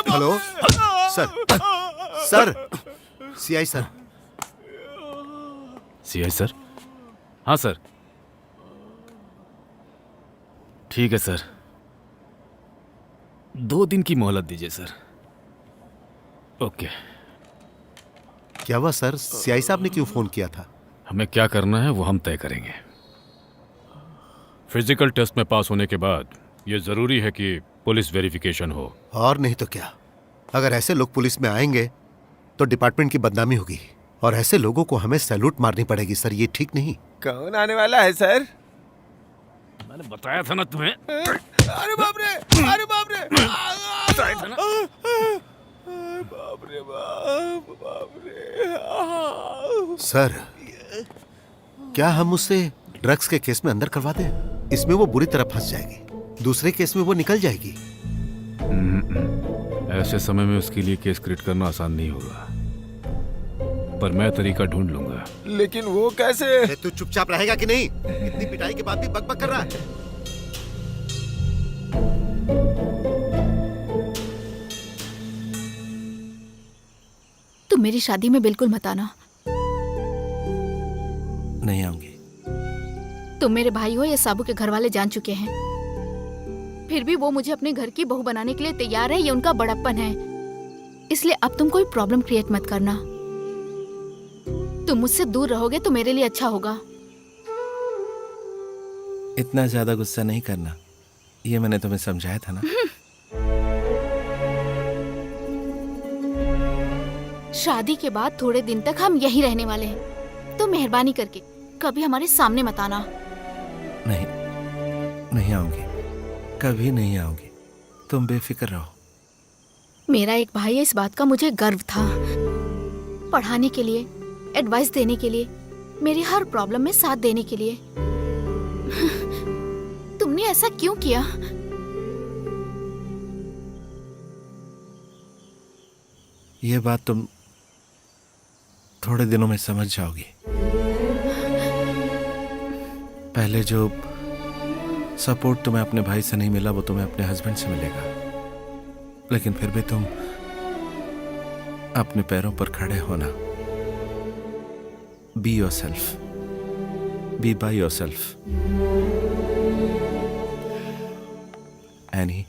Hello sir. Sir, CI sir. CI sir? हाँ सर। ठीक है सर, 2 दिन की मोहलत दीजिए सर। ओके। क्या हुआ सर? सीआई साहब ने क्यों फोन किया था? हमें क्या करना है वो हम तय करेंगे। फिजिकल टेस्ट में पास होने के बाद ये जरूरी है कि पुलिस वेरिफिकेशन हो। और नहीं तो क्या। अगर ऐसे लोग पुलिस में आएंगे तो डिपार्टमेंट की बदनामी होगी, और ऐसे लोगों को हमें सैल्यूट मारनी पड़ेगी सर। ये ठीक नहीं। कौन आने वाला है सर? मैंने बताया था ना तुम्हें। अरे बाप रे! अरे बाप रे! बताया था ना। बाप रे बाप! बाप रे! सर, क्या हम उससे ड्रग्स के केस में अंदर करवा दें? इसमें वो बुरी तरह फंस जाएगी, दूसरे केस में वो निकल जाएगी। ऐसे समय में उसके लिए केस क्रिएट करना आसान नहीं होगा, पर मैं तरीका ढूंढ लूंगा। लेकिन वो कैसे? तू चुपचाप रहेगा कि नहीं? इतनी पिटाई के बाद भी बकबक कर रहा है। तुम मेरी शादी में बिल्कुल मत आना। नहीं आऊंगी। तुम मेरे भाई हो, ये साबू के घर वाले जान चुके हैं। फिर भी वो मुझे अपने घर की बहू बनाने के लिए तैयार है। ये उनका बड़प्पन है। इसलिए अब तुम कोई प्रॉब्लम क्रिएट मत करना। तुम मुझसे दूर रहोगे तो मेरे लिए अच्छा होगा। इतना ज्यादा गुस्सा नहीं करना, ये मैंने तुम्हें समझाया था ना। शादी के बाद थोड़े दिन तक हम यहीं रहने वाले हैं, तो मेहरबानी करके कभी हमारे सामने मत आना। नहीं, नहीं आऊंगी, कभी नहीं आऊंगी। तुम बेफिक्र रहो। मेरा एक भाई है, इस बात का मुझे गर्व था। पढ़ाने के लिए, एडवाइस देने के लिए मेरी हर प्रॉब्लम में साथ देने के लिए। तुमने ऐसा क्यों किया? ये बात तुम थोड़े दिनों में समझ जाओगी। पहले जो सपोर्ट तुम्हें अपने भाई से नहीं मिला वो तुम्हें अपने हस्बैंड से मिलेगा, लेकिन फिर भी तुम अपने पैरों पर खड़े होना। Be yourself, be by yourself. Any,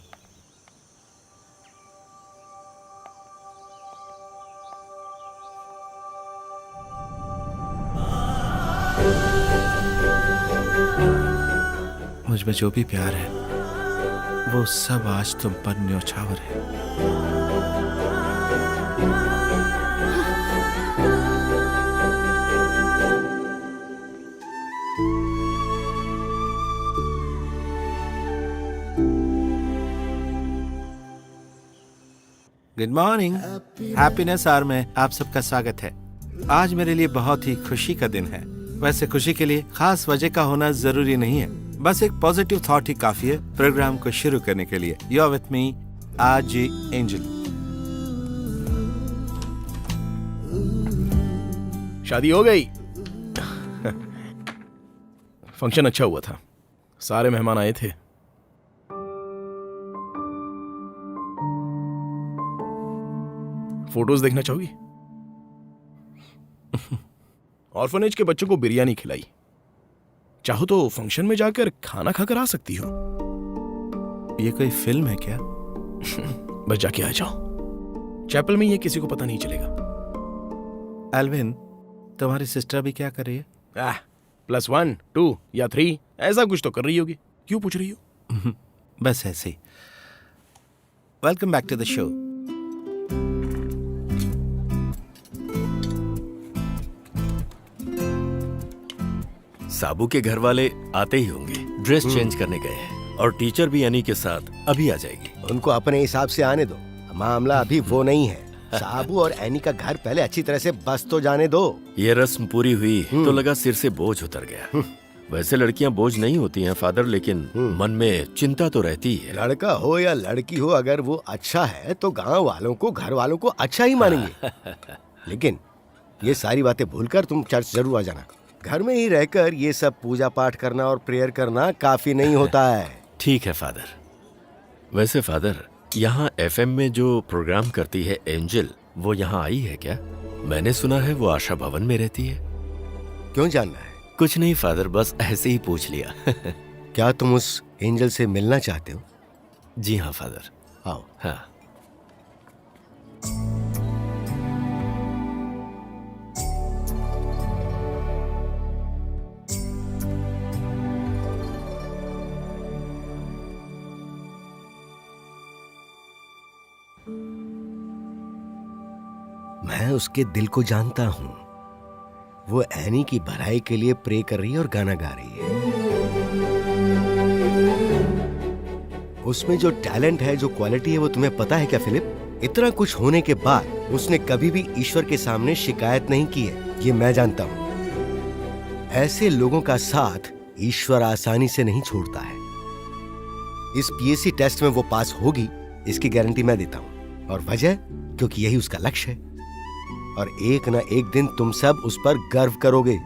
मुझ में जो भी प्यार है वो सब आज तुम पर न्योछावर है। गुड मॉर्निंग, हैप्पीनेस आवर में आप सबका स्वागत है। आज मेरे लिए बहुत ही खुशी का दिन है। वैसे खुशी के लिए खास वजह का होना जरूरी नहीं है, बस एक पॉजिटिव थॉट ही काफी है प्रोग्राम को शुरू करने के लिए। You are with me RJ Angel. शादी हो गई। फंक्शन अच्छा हुआ था, सारे मेहमान आए थे। फोटोज देखना चाहोगी? ऑर्फनेज के बच्चों को बिरयानी खिलाई। चाहो तो फंक्शन में जाकर खाना खाकर आ सकती हो। ये कोई फिल्म है क्या? बस जाके आ जाओ। चैपल में ये किसी को पता नहीं चलेगा। एल्विन, तुम्हारी सिस्टर भी क्या कर रही है? +1, 2 या 3 ऐसा कुछ तो कर रही होगी। क्यों पूछ रही हो? बस ऐसे ही। Welcome back to the show. Sabu के घर वाले आते ही होंगे, ड्रेस चेंज करने गए हैं और टीचर भी एनी के साथ अभी आ जाएगी। उनको अपने हिसाब से आने दो, मामला अभी वो नहीं है। साबू और एनी का घर पहले अच्छी तरह से बस तो जाने दो। ये रस्म पूरी हुई तो लगा सिर से बोझ उतर गया। वैसे लड़कियां बोझ नहीं होती हैं फादर, लेकिन मन में चिंता तो रहती है। लड़का हो या लड़की हो, अगर वो अच्छा है तो गांव वालों को, घर वालों को अच्छा ही मानेंगे। लेकिन ये सारी बातें भूलकर तुम चर्च जरूर आ जाना। घर में ही रहकर ये सब पूजा पाठ करना और प्रेयर करना काफी नहीं होता है। ठीक है फादर। वैसे फादर, यहाँ FM में जो प्रोग्राम करती है एंजल, वो यहाँ आई है क्या? मैंने सुना है वो आशा भवन में रहती है। क्यों जानना है? कुछ नहीं फादर, बस ऐसे ही पूछ लिया। क्या तुम उस एंजल से मिलना चाहते हो? जी हाँ फादर। आओ। हाँ। मैं उसके दिल को जानता हूं। वो एनी की भलाई के लिए प्रे कर रही है और गाना गा रही है। उसमें जो टैलेंट है, जो क्वालिटी है, वो तुम्हें पता है क्या फिलिप? इतना कुछ होने के बाद उसने कभी भी ईश्वर के सामने शिकायत नहीं की है, ये मैं जानता हूं। ऐसे लोगों का साथ ईश्वर आसानी से नहीं छोड़ता है। इस PSC टेस्ट में वो पास होगी, इसकी गारंटी मैं देता हूं। और वजह, क्योंकि यही उसका लक्ष्य है। और एक ना एक दिन तुम सब उस पर गर्व करोगे।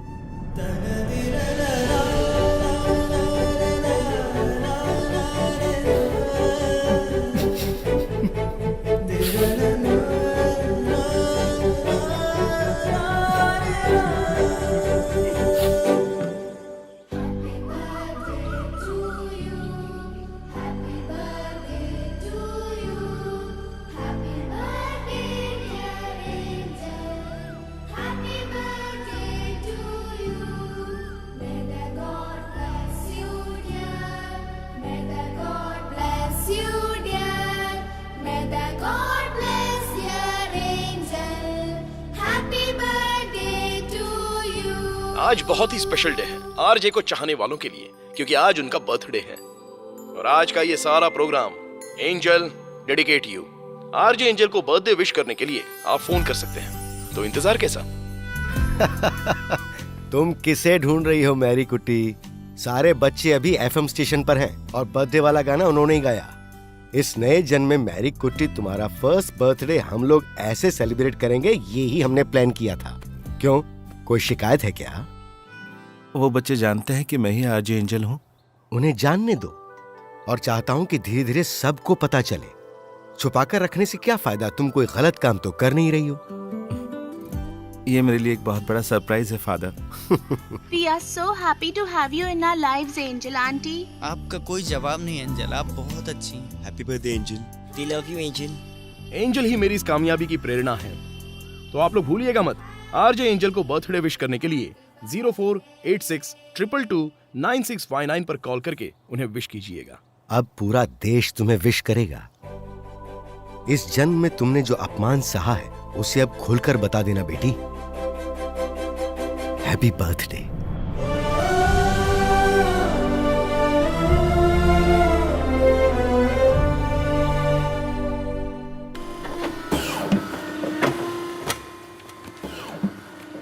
आज बहुत ही स्पेशल डे है आरजे को चाहने वालों के लिए, क्योंकि आज उनका बर्थडे है। और आज का ये सारा program Angel dedicate you. RJ Angel को बर्थडे विश करने के लिए आप फोन कर सकते हैं। तो इंतजार कैसा? तुम किसे ढूंढ रही हो मैरी कुट्टी? सारे बच्चे अभी एफएम स्टेशन पर हैं और बर्थडे वाला गाना उन्होंने ही गाया। इस नए जन्म में मैरी कुट्टी तुम्हारा फर्स्ट बर्थडे हम लोग ऐसे सेलिब्रेट करेंगे, ये ही हमने प्लान किया था। क्यों, कोई शिकायत है क्या? वो बच्चे जानते हैं कि मैं ही आरजे एंजल हूँ। उन्हें जानने दो, और चाहता हूँ कि धीरे धीरे सबको पता चले। छुपाकर रखने से क्या फायदा, तुम कोई गलत काम तो कर नहीं रही हो। ये मेरे लिए एक बहुत बड़ा सरप्राइज है father. We are so happy to have you in our lives, Angel Auntie. आपका कोई जवाब नहीं एंजल, आप बहुत अच्छी हैं। Happy birthday Angel. We love you, Angel. Angel ही मेरी इस कामयाबी की प्रेरणा है। तो आप लोग भूलिएगा मत, आरजे एंजल को बर्थडे विश करने के लिए 0486229659 पर कॉल करके उन्हें विश कीजिएगा। अब पूरा देश तुम्हें विश करेगा। इस जन्म में तुमने जो अपमान सहा है उसे अब खुलकर बता देना बेटी। Happy birthday.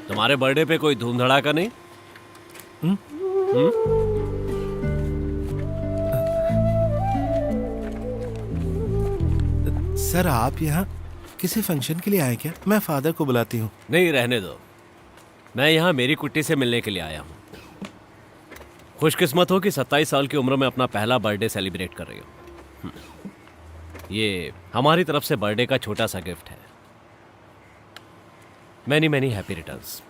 तुम्हारे बर्थडे पे कोई धूम धड़ाका नहीं? सर आप यहाँ किसी फंक्शन के लिए आए क्या? मैं फादर को बुलाती हूँ। नहीं, रहने दो। मैं यहाँ मेरी कुट्टी से मिलने के लिए आया हूँ। खुशकिस्मत हो कि 27 साल की उम्र में अपना पहला बर्थडे सेलिब्रेट कर रही हो। ये हमारी तरफ से बर्थडे का छोटा सा गिफ्ट है। Many many happy returns.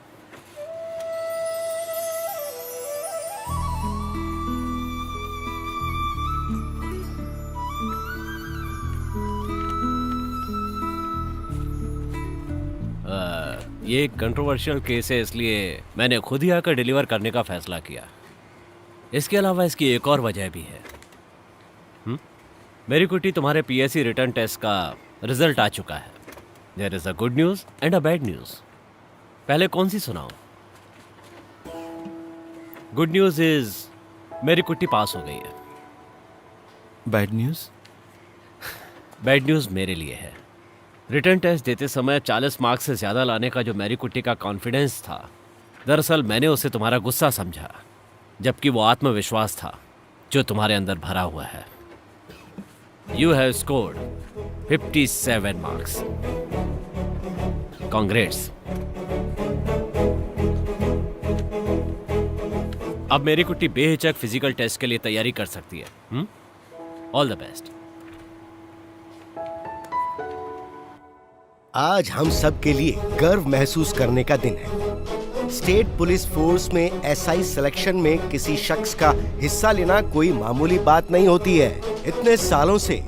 ये एक कंट्रोवर्शियल केस है, इसलिए मैंने खुद ही आकर डिलीवर करने का फैसला किया। इसके अलावा इसकी एक और वजह भी है। मेरी कुट्टी, तुम्हारे पीएससी रिटर्न टेस्ट का रिजल्ट आ चुका है। There is a good news and a bad news. पहले कौन सी सुनाऊं? गुड न्यूज इज मेरी कुट्टी पास हो गई है। Bad news? बैड न्यूज मेरे लिए है। रिटर्न टेस्ट देते समय 40 मार्क्स से ज्यादा लाने का जो मैरी कुट्टी का कॉन्फिडेंस था, दरअसल मैंने उसे तुम्हारा गुस्सा समझा, जबकि वो आत्मविश्वास था जो तुम्हारे अंदर भरा हुआ है। You have scored 57 marks. Congrats. अब मेरी कुट्टी बेहिचक फिजिकल टेस्ट के लिए तैयारी कर सकती है। All the best. आज हम सब के लिए गर्व महसूस करने का दिन है। स्टेट पुलिस फोर्स में एसआई सिलेक्शन में किसी शख्स का हिस्सा लेना कोई मामूली बात नहीं होती है। इतने सालों से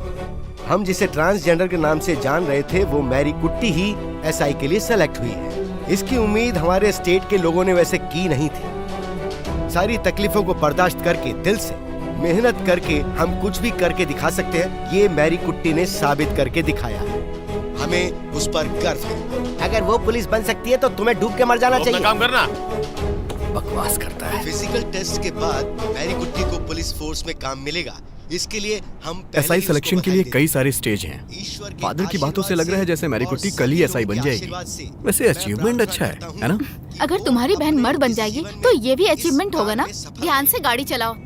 हम जिसे ट्रांसजेंडर के नाम से जान रहे थे, वो मैरी कुट्टी ही एसआई के लिए सेलेक्ट हुई है। इसकी उम्मीद हमारे स्टेट के लोगों ने वैसे की नहीं थी। सारी तकलीफों को बर्दाश्त करके, दिल से मेहनत करके हम कुछ भी करके दिखा सकते हैं। ये मैरी कुट्टी ने साबित करके दिखाया है। हमें उस पर गर्व है। अगर वो पुलिस बन सकती है तो तुम्हें डूब के मर जाना चाहिए। काम करना। बकवास करता है। फिजिकल टेस्ट के बाद मैरी कुट्टी को पुलिस फोर्स में काम मिलेगा। इसके लिए हम एसआई सिलेक्शन के लिए कई सारे स्टेज हैं। फादर की बातों से लग रहा है जैसे मैरी कुट्टी कल ही एसआई बन जाएगी। वैसे अचीवमेंट अच्छा है ना? अगर तुम्हारी बहन मर्द बन जाएगी तो ये भी अचीवमेंट होगा ना। ध्यान से गाड़ी चलाओ।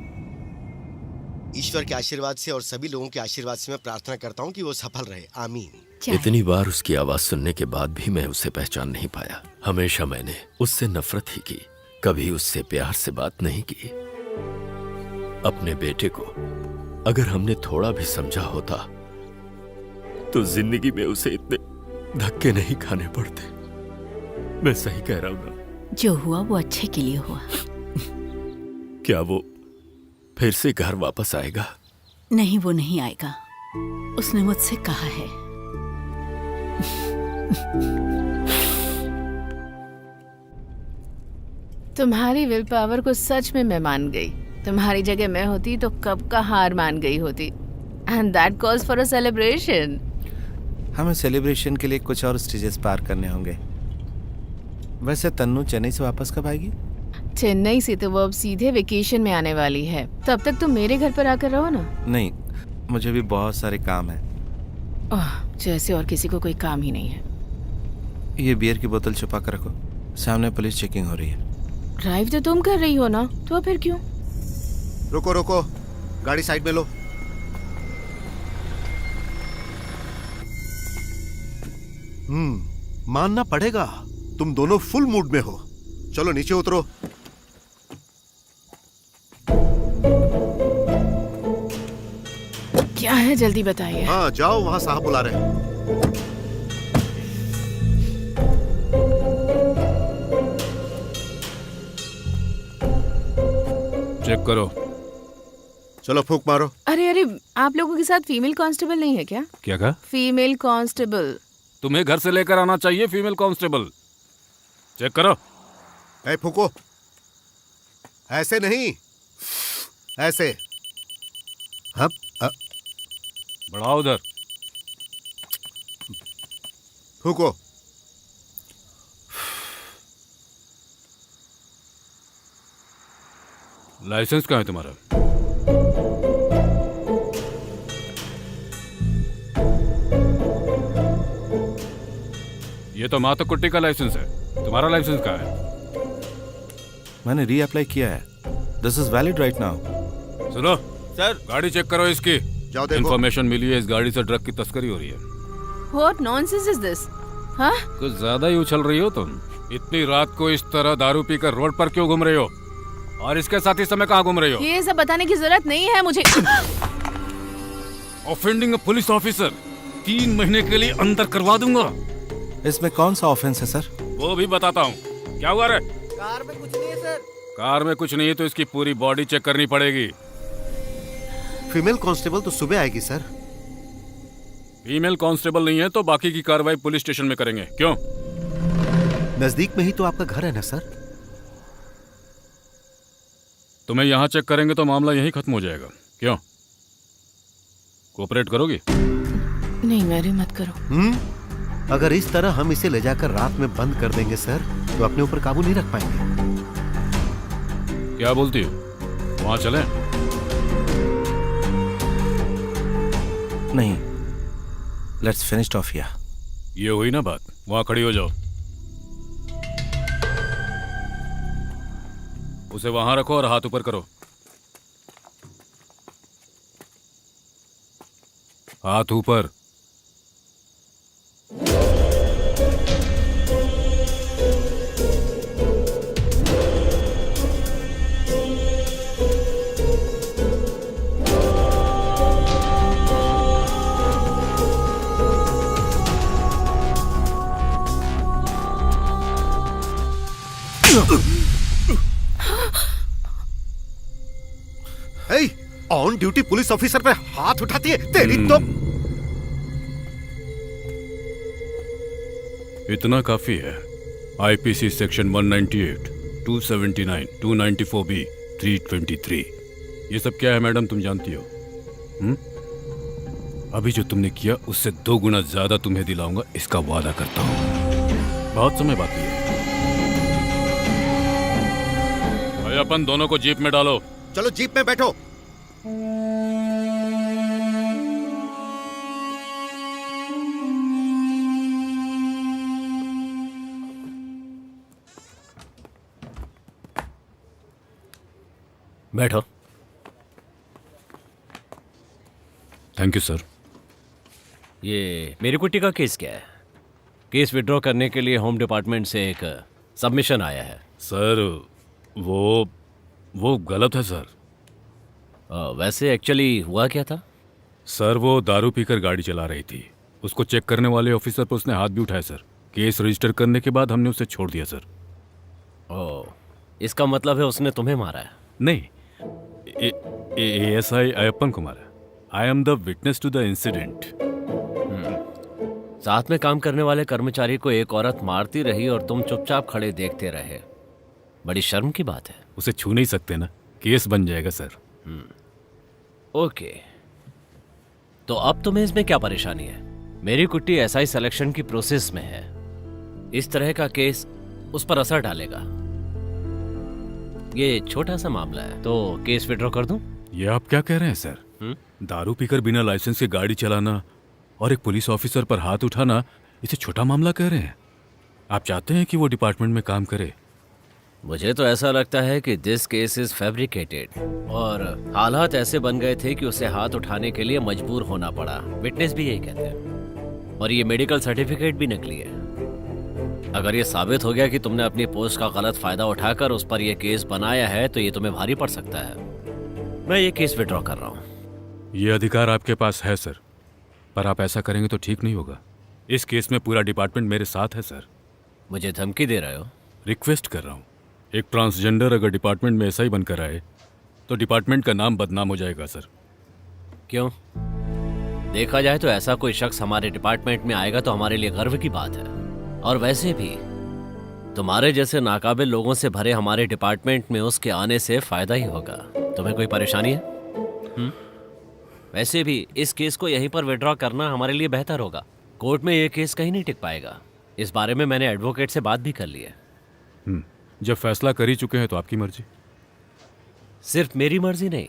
ईश्वर के आशीर्वाद से और सभी लोगों के आशीर्वाद से मैं प्रार्थना करता हूँ कि वो सफल रहे। आमीन। इतनी बार उसकी आवाज सुनने के बाद भी मैं उसे पहचान नहीं पाया। हमेशा मैंने उससे नफरत ही की, कभी उससे प्यार से बात नहीं की। अपने बेटे को अगर हमने थोड़ा भी समझा होता तो जिंदगी में उसे इतने धक्के नहीं खाने पड़ते। मैं सही कह रहा हूं ना? जो हुआ वो अच्छे के लिए हुआ। क्या वो फिर से घर वापस आएगा? नहीं, वो नहीं आएगा। उसने मुझसे कहा है। तुम्हारी विल पावर को सच में मैं मान गई। तुम्हारी जगह मैं होती तो कब का हार मान गई होती। And that calls for a celebration. हमें सेलिब्रेशन के लिए कुछ और स्टेजेस पार करने होंगे। वैसे तन्नू चेन्नई से वापस कब आएगी? चेन्नई से तो वो अब सीधे वेकेशन में आने वाली है। तब तक तुम मेरे घर पर आकर रहो ना। नहीं, मुझे भी बहुत सारे काम है। जैसे और किसी को कोई काम ही नहीं है। ये बियर की बोतल छुपा कर रखो, सामने पुलिस चेकिंग हो रही है। ड्राइव तो तुम कर रही हो ना, तो फिर क्यों? रुको रुको, गाड़ी साइड में लो। मानना पड़ेगा, तुम दोनों फुल मूड में हो। चलो नीचे उतरो। क्या है, जल्दी बताइए। हाँ जाओ, वहां साहब बुला रहे हैं। चेक करो। चलो फूंक मारो। अरे अरे, आप लोगों के साथ फीमेल कांस्टेबल नहीं है क्या? क्या कहा? Female constable. तुम्हें घर से लेकर आना चाहिए फीमेल कांस्टेबल। चेक करो। ए फूको, ऐसे नहीं, ऐसे। हाँ बढ़ाओ उधर। फूको। लाइसेंस कहाँ है तुम्हारा? ये तो माता कुट्टी का लाइसेंस है, तुम्हारा लाइसेंस कहाँ है? मैंने रीअप्लाई किया है। This is valid right now. सुनो सर, गाड़ी चेक करो इसकी। जाओ देखो। इन्फॉर्मेशन मिली है इस गाड़ी से ड्रग की तस्करी हो रही है। What nonsense is this? हाँ? कुछ ज्यादा ही उछल रही हो तुम। इतनी रात को इस तरह दारू पीकर रोड पर क्यों घूम रही हो? और इसके साथ इस समय कहाँ घूम रही हो? ये सब बताने की जरूरत नहीं है मुझे। ऑफेंडिंग अ पुलिस ऑफिसर 3 महीने के लिए अंदर करवा दूंगा। इसमें कौन सा ऑफेंस है सर? वो भी बताता हूँ। क्या हुआ रे? कार में कुछ नहीं है सर। कार में कुछ नहीं है तो इसकी पूरी बॉडी चेक करनी पड़ेगी। फीमेल कांस्टेबल तो सुबह आएगी सर। फीमेल कांस्टेबल नहीं है तो बाकी की कार्रवाई पुलिस स्टेशन में करेंगे। क्यों? नजदीक में ही तो आपका घर है ना सर। तुम्हें यहाँ चेक करेंगे तो मामला यहीं खत्म हो जाएगा। क्यों? कोऑपरेट करोगी? नहीं मैरी, मत करो। अगर इस तरह हम इसे ले जाकर रात में बंद कर देंगे सर, तो अपने ऊपर काबू नहीं रख पाएंगे। क्या बोलती हो? वहां चलें? नहीं, लेट्स फिनिश ऑफ हियर। ये हुई ना बात। वहां खड़ी हो जाओ। उसे वहां रखो और हाथ ऊपर करो। हाथ ऊपर। ऑन ड्यूटी पुलिस ऑफिसर पे हाथ उठाती है तेरी तो। इतना काफी है। IPC section 198, 279, 294B, 323। ये सब क्या है मैडम, तुम जानती हो? अभी जो तुमने किया उससे 2 गुना ज्यादा तुम्हें दिलाऊंगा, इसका वादा करता हूं। बहुत समय बाकी है। भाई अपन दोनों को जीप में डालो। चलो जीप में बैठो। बैठो। Thank you sir. ये मेरी कुट्टी का केस क्या है? केस विड्रॉ करने के लिए होम डिपार्टमेंट से एक सबमिशन आया है। सर वो गलत है सर। वैसे एक्चुअली हुआ क्या था? सर वो दारू पीकर गाड़ी चला रही थी। उसको चेक करने वाले ऑफिसर पर उसने हाथ भी उठाया सर। केस रजिस्टर करने के बाद हमने उसे छोड़ दिया सर। ओह, इसका मतलब है उसने तुम्हें मारा है? नहीं, ASI Ayyappan Kumar. I am the witness to the incident. साथ में काम करने वाले कर्मचारी को एक औरत मारती रही और तुम चुपचाप खड़े देखते रहे। बड़ी शर्म की बात है। उसे छू नहीं सकते ना, केस बन जाएगा सर। ओके, तो अब तुम्हें इसमें क्या परेशानी है? मेरी कुट्टी SI सिलेक्शन की प्रोसेस में है। इस तरह का केस उस पर असर डालेगा। ये छोटा सा मामला है, तो केस विड्रॉ कर दूं? ये आप क्या कह रहे हैं सर? दारू पीकर बिना लाइसेंस के गाड़ी चलाना और एक पुलिस ऑफिसर पर हाथ उठाना, इसे छोटा मामला कह रहे हैं? आप चाहते हैं कि वो डिपार्टमेंट में काम करे? मुझे तो ऐसा लगता है कि दिस केस इज फैब्रिकेटेड और हालात ऐसे बन गए थे कि उसे हाथ उठाने के लिए मजबूर होना पड़ा। विटनेस भी यही कहते हैं और ये मेडिकल सर्टिफिकेट भी नकली है। अगर ये साबित हो गया कि तुमने अपनी पोस्ट का गलत फायदा उठाकर उस पर यह केस बनाया है तो ये तुम्हें भारी पड़ सकता है। मैं ये केस विड्रॉ कर रहा हूँ। ये अधिकार आपके पास है सर, पर आप ऐसा करेंगे तो ठीक नहीं होगा। इस केस में पूरा डिपार्टमेंट मेरे साथ है सर। मुझे धमकी दे रहे हो? रिक्वेस्ट कर रहा हूँ। एक ट्रांसजेंडर अगर डिपार्टमेंट में ऐसा ही बनकर आए तो डिपार्टमेंट का नाम बदनाम हो जाएगा सर। क्यों? देखा जाए तो ऐसा कोई शख्स हमारे डिपार्टमेंट में आएगा तो हमारे लिए गर्व की बात है। और वैसे भी तुम्हारे जैसे नाकाबिल लोगों से भरे हमारे डिपार्टमेंट में उसके आने से फायदा ही होगा। तुम्हें कोई परेशानी है? वैसे भी इस केस को यहीं पर विड्रॉ करना हमारे लिए बेहतर होगा। कोर्ट में ये केस कहीं नहीं टिक पाएगा। इस बारे में मैंने एडवोकेट से बात भी कर ली है। जब फैसला कर ही चुके हैं तो आपकी मर्जी। सिर्फ मेरी मर्जी नहीं,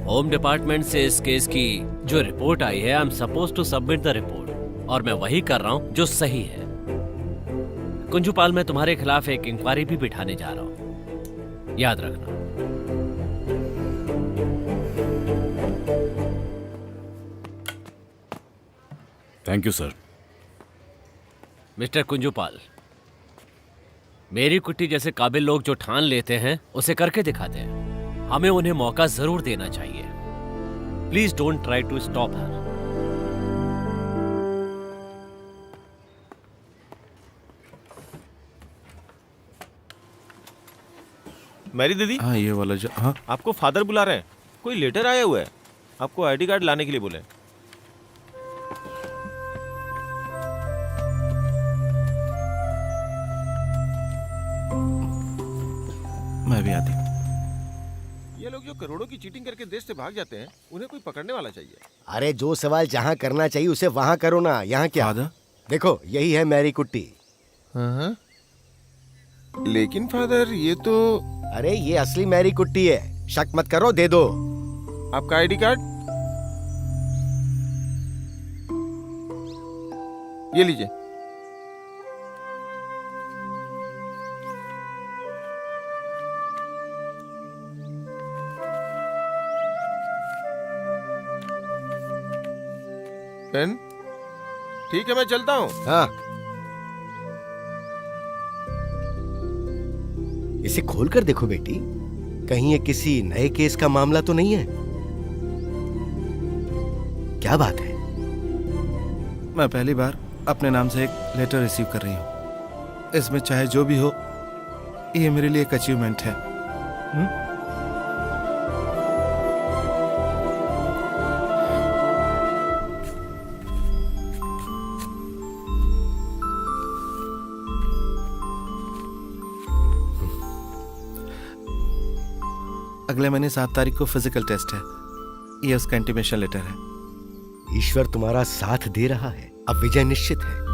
होम डिपार्टमेंट से इस केस की जो रिपोर्ट आई है, I am suppose to submit the report और मैं वही कर रहा हूं जो सही है। कुंजूपाल, मैं तुम्हारे खिलाफ एक इंक्वायरी भी बिठाने जा रहा हूं, याद रखना। Thank you sir. मिस्टर कुंजूपाल, मेरी कुट्टी जैसे काबिल लोग जो ठान लेते हैं उसे करके दिखाते हैं। हमें उन्हें मौका जरूर देना चाहिए। Please don't try to stop her. मेरी दीदी। हाँ, ये वाला जो, हाँ आपको फादर बुला रहे हैं। कोई लेटर आया हुआ है, आपको आईडी कार्ड लाने के लिए बोले। मैं भी आती हूँ। ये लोग जो करोड़ों की चीटिंग करके देश से भाग जाते हैं, उन्हें कोई पकड़ने वाला चाहिए। अरे जो सवाल जहाँ करना चाहिए उसे वहाँ करो ना, यहाँ क्या? देखो यही है मैरी कुट्टी। हाँ? लेकिन फादर ये तो। अरे ये असली मैरी कुट्टी है, शक मत करो, दे दो। आपका आईडी कार्ड ये लीजिए। पेन ठीक है, मैं चलता हूँ। हाँ, इसे खोल कर देखो बेटी, कहीं ये किसी नए केस का मामला तो नहीं है? क्या बात है? मैं पहली बार अपने नाम से एक लेटर रिसीव कर रही हूँ। इसमें चाहे जो भी हो, ये मेरे लिए एक अचीवमेंट है। अगले महीने 7 तारीख को फिजिकल टेस्ट है। ये उसका इंटीमेशन लेटर है। ईश्वर तुम्हारा साथ दे रहा है, अब विजय निश्चित है।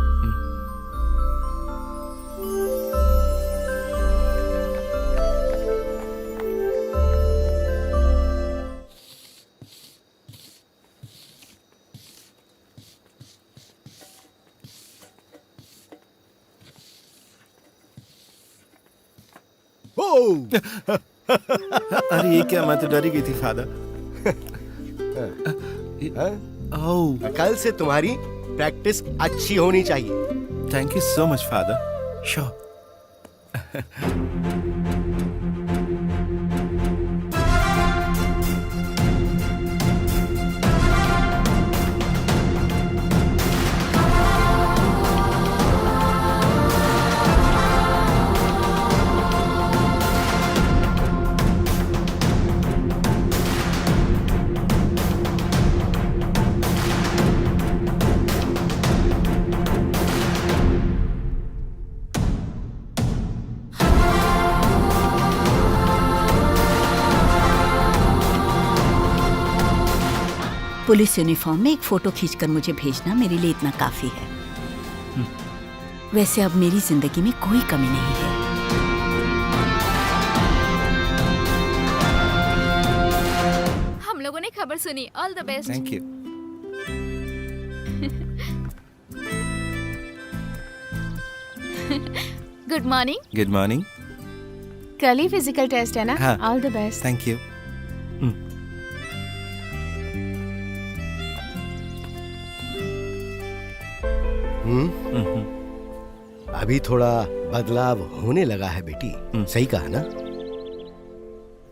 अरे ये क्या, मैं तो डरी गई थी फादर। कल से तुम्हारी प्रैक्टिस अच्छी होनी चाहिए। Thank you so much father. Sure. Police uniform में एक फोटो खींचकर मुझे भेजना मेरे लिए इतना काफी है। वैसे अब मेरी जिंदगी में कोई कमी नहीं है। हम लोगों ने खबर सुनी। All the best. Thank you. Good morning. Good morning. कल ही फिजिकल टेस्ट है ना? हाँ। All the best. Thank you. अभी थोड़ा बदलाव होने लगा है बेटी, सही कहा ना?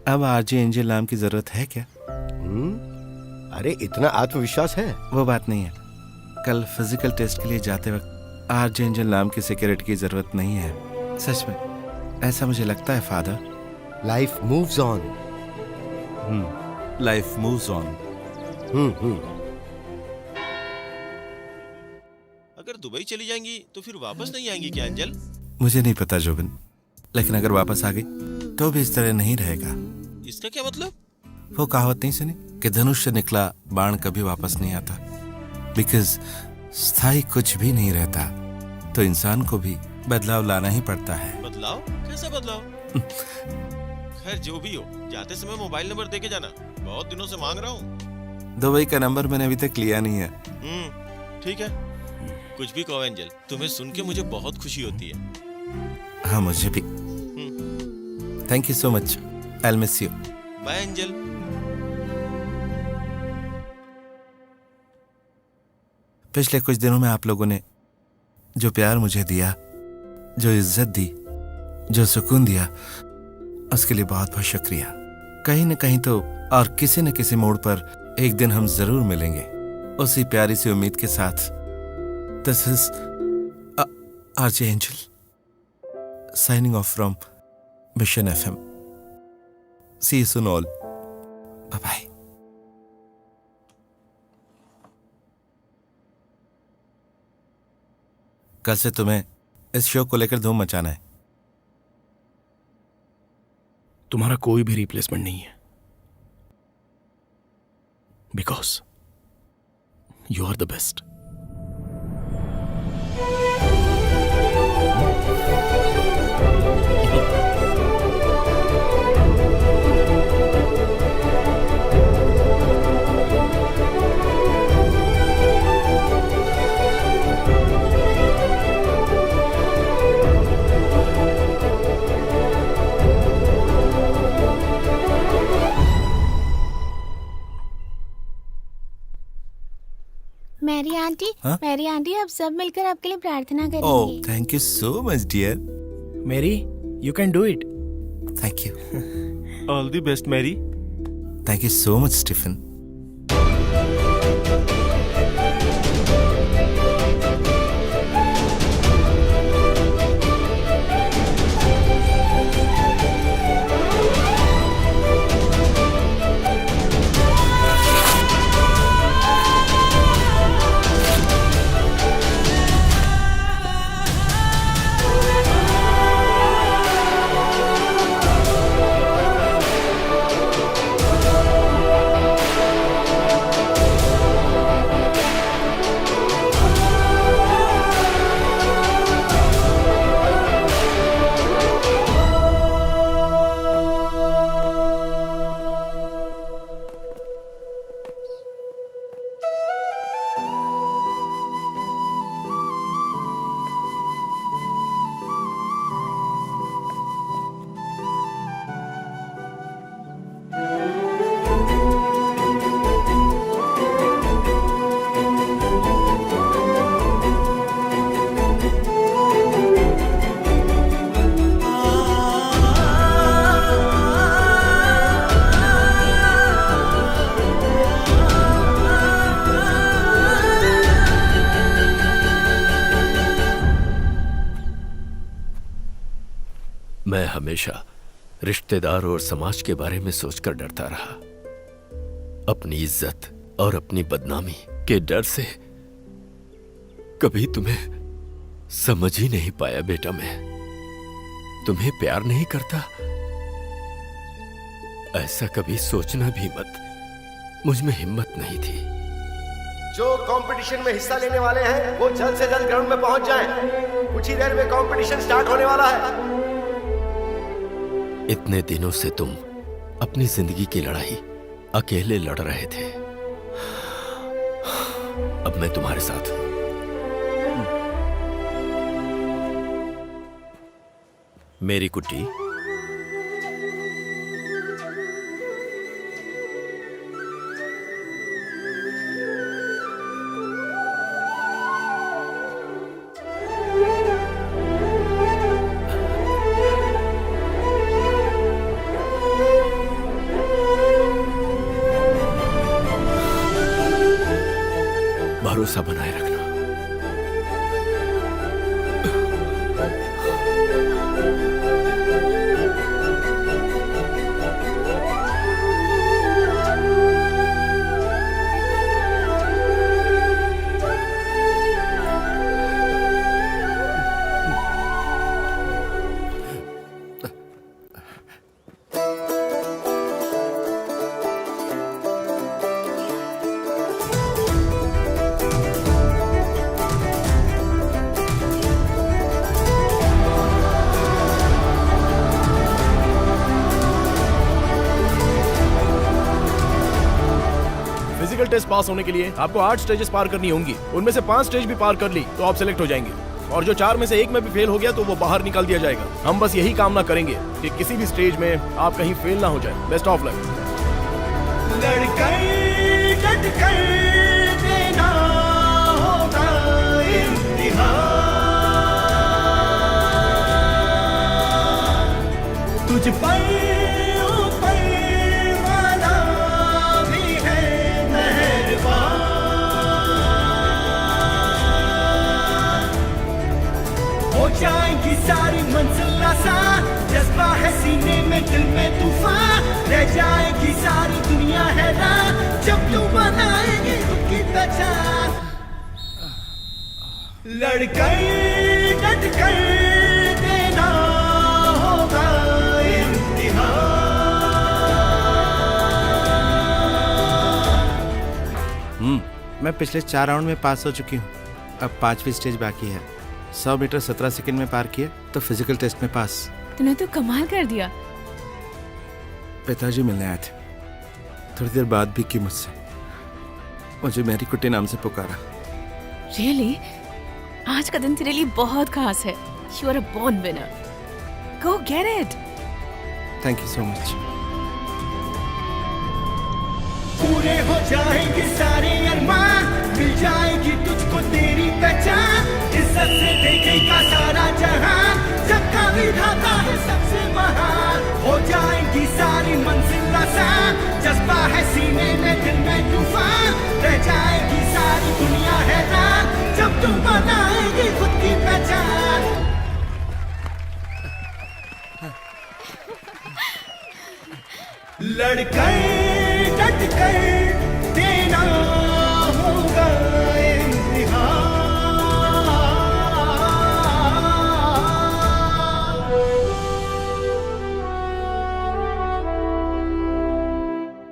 अब आरजे एंजल नाम की जरूरत है क्या? अरे इतना आत्मविश्वास है? वो बात नहीं है। कल फिजिकल टेस्ट के लिए जाते वक्त आरजे एंजल नाम की सिक्योरिटी की जरूरत नहीं है। सच में ऐसा मुझे लगता है father. Life moves on. Life moves on. अगर दुबई चली जाएंगी तो फिर वापस नहीं आएंगी क्या एंजल? मुझे नहीं पता जोबिन, लेकिन अगर वापस आ गई तो भी इस तरह नहीं रहेगा। इसका क्या मतलब? वो कहावत नहीं सुनी कि धनुष से निकला बाण कभी वापस नहीं आता। बिकॉज स्थायी कुछ भी नहीं रहता, तो इंसान को भी बदलाव लाना ही पड़ता है। बदलाव? कैसा बदलाव? खैर जो भी हो, जाते समय मोबाइल नंबर देके जाना, बहुत दिनों से मांग रहा हूँ। दुबई का नंबर मैंने अभी तक लिया नहीं है। ठीक है, कुछ भी कहो एंजल, तुम्हें सुन के मुझे बहुत खुशी होती है। हाँ मुझे भी। Thank you so much. I will miss you. Bye Angel. पिछले कुछ दिनों में आप लोगों ने जो प्यार मुझे दिया, जो इज्जत दी, जो सुकून दिया, उसके लिए बहुत बहुत शुक्रिया। कहीं न कहीं तो और किसी न किसी मोड़ पर एक दिन हम जरूर मिलेंगे, उसी प्यारी सी उम्मीद के साथ। This is RJ Angel signing off from mission FM. See you soon all. Bye bye. कल से तुम्हें इस शो को लेकर धूम मचाना है। तुम्हारा कोई भी रिप्लेसमेंट नहीं है, because you are the best. मेरी आंटी, हाँ? मेरी आंटी अब सब मिलकर आपके लिए प्रार्थना ओह करेंगी। Thank you so much dear. Mary, you can do it. Thank you. All the best Mary. Thank you so much Stephen. मैं हमेशा रिश्तेदार और समाज के बारे में सोचकर डरता रहा। अपनी इज्जत और अपनी बदनामी के डर से कभी तुम्हें समझ ही नहीं पाया बेटा। मैं तुम्हें प्यार नहीं करता, ऐसा कभी सोचना भी मत। मुझ में हिम्मत नहीं थी। जो कंपटीशन में हिस्सा लेने वाले हैं वो जल्द से जल्द ग्राउंड में पहुंच जाएं। कुछ ही देर में कंपटीशन स्टार्ट होने वाला है। इतने दिनों से तुम अपनी जिंदगी की लड़ाई अकेले लड़ रहे थे, अब मैं तुम्हारे साथ हूं। मेरी कुट्टी, भरोसा बनाए रखना। फिजिकल टेस्ट पास होने के लिए आपको 8 स्टेजेस पार करनी होंगी। उनमें से 5 स्टेज भी पार कर ली तो आप सिलेक्ट हो जाएंगे, और जो 4 में से 1 में भी फेल हो गया तो वो बाहर निकाल दिया जाएगा। हम बस यही कामना करेंगे कि किसी भी स्टेज में आप कहीं फेल ना हो जाए। Best of luck. तुझ पर जाएंगी सारी मंजिल आसान, जज्बा है सीने में दिल में तूफान, रह जाएगी सारी दुनिया हैरान जब तू बनाएगी खुद की पहचान। लड़कर डट कर देना होगा इम्तिहान। मैं पिछले 4 राउंड में पास हो चुकी हूँ। अब 5वीं स्टेज बाकी है। 100 मीटर 17 सेकंड में पार किया तो फिजिकल टेस्ट में पास। तूने तो कमाल कर दिया। पिताजी मिलने आए थे, थोड़ी देर बात भी की मुझसे। मुझे मेरी कुट्टी नाम से पुकारा। रियली? आज का दिन तेरे लिए बहुत खास है। You are a born winner. Go get it. Thank you so much. पूरे हो जाएंगे सारे अरमान, मिल जाएगी तुझको तेरी पहचान, इज्जत से देखेगा सारा जहान, जग का विधाता है सबसे महान। हो जाएंगी सारी मंजिल आसान, जज्बा है सीने में दिल में तूफान, रह जाएगी सारी दुनिया हैरान जब तू बनाएगी खुद की पहचान। लड़कर डट कर देना होगा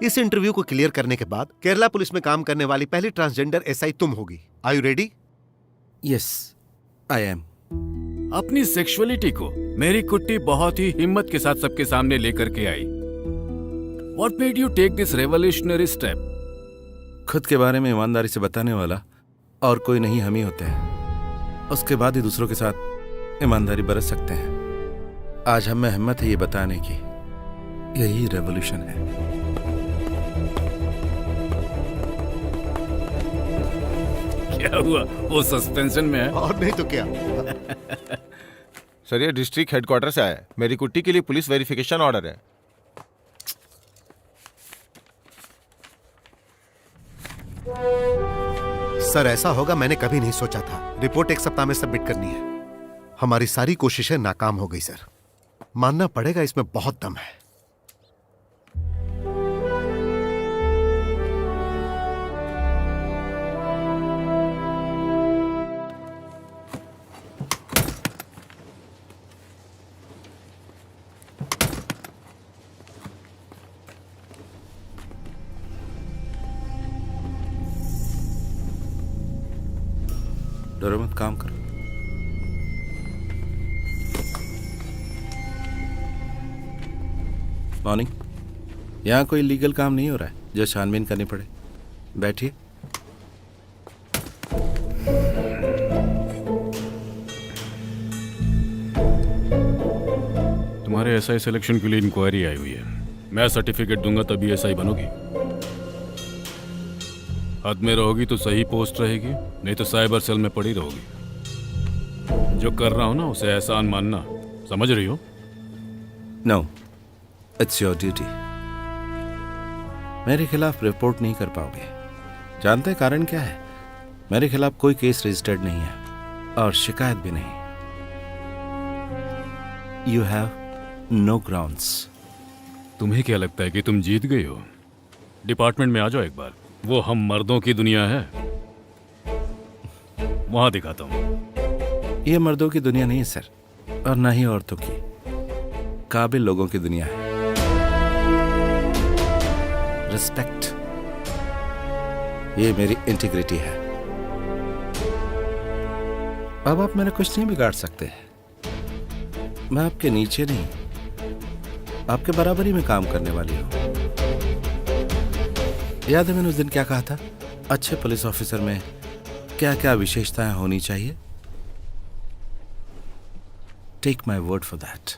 इस इंटरव्यू को क्लियर करने के बाद केरला पुलिस में काम करने वाली पहली ट्रांसजेंडर एसआई तुम होगी। Are you ready? Yes I am. अपनी सेक्सुअलिटी को मेरी कुट्टी बहुत ही हिम्मत के साथ सबके सामने लेकर के आई। What made you take this revolutionary step? खुद के बारे में ईमानदारी से बताने वाला और कोई नहीं हम ही होते हैं। उसके बाद ही दूसरों के साथ ईमानदारी बरत सकते हैं। आज हम में हिम्मत है ये बताने की। यही रेवोल्यूशन है। क्या हुआ? वो सस्पेंशन में है। और नहीं तो क्या। सर ये डिस्ट्रिक्ट हेडक्वार्टर से आया है। मेरी कुट्टी के लिए पुलिस वेरिफिकेशन ऑर्डर है। सर ऐसा होगा मैंने कभी नहीं सोचा था। रिपोर्ट 1 सप्ताह में सबमिट करनी है। हमारी सारी कोशिशें नाकाम हो गई सर। मानना पड़ेगा इसमें बहुत दम है। डरो मत, काम करो। मॉर्निंग। यहाँ कोई लीगल काम नहीं हो रहा है जो छानबीन करनी पड़े। बैठिए। तुम्हारे एसआई सिलेक्शन के लिए इंक्वायरी आई हुई है। मैं सर्टिफिकेट दूंगा तभी एसआई बनोगी। हद में रहोगी तो सही पोस्ट रहेगी, नहीं तो साइबर सेल में पड़ी रहोगी। जो कर रहा हूं ना उसे एहसान मानना, समझ रही हो? No, it's your duty. मेरे खिलाफ रिपोर्ट नहीं कर पाओगे। जानते कारण क्या है? मेरे खिलाफ कोई केस रजिस्टर्ड नहीं है और शिकायत भी नहीं। You have no grounds. तुम्हें क्या लगता है कि तुम जीत गई हो? डिपार्टमेंट में आ जाओ एक बार, वो हम मर्दों की दुनिया है, वहां दिखाता हूं। ये मर्दों की दुनिया नहीं है सर, और ना ही औरतों की, काबिल लोगों की दुनिया है। रिस्पेक्ट, ये मेरी इंटीग्रिटी है। अब आप मेरा कुछ नहीं बिगाड़ सकते। मैं आपके नीचे नहीं, आपके बराबरी में काम करने वाली हूं। याद है मैंने उस दिन क्या कहा था? अच्छे पुलिस ऑफिसर में क्या क्या विशेषताएं होनी चाहिए? Take my word for that.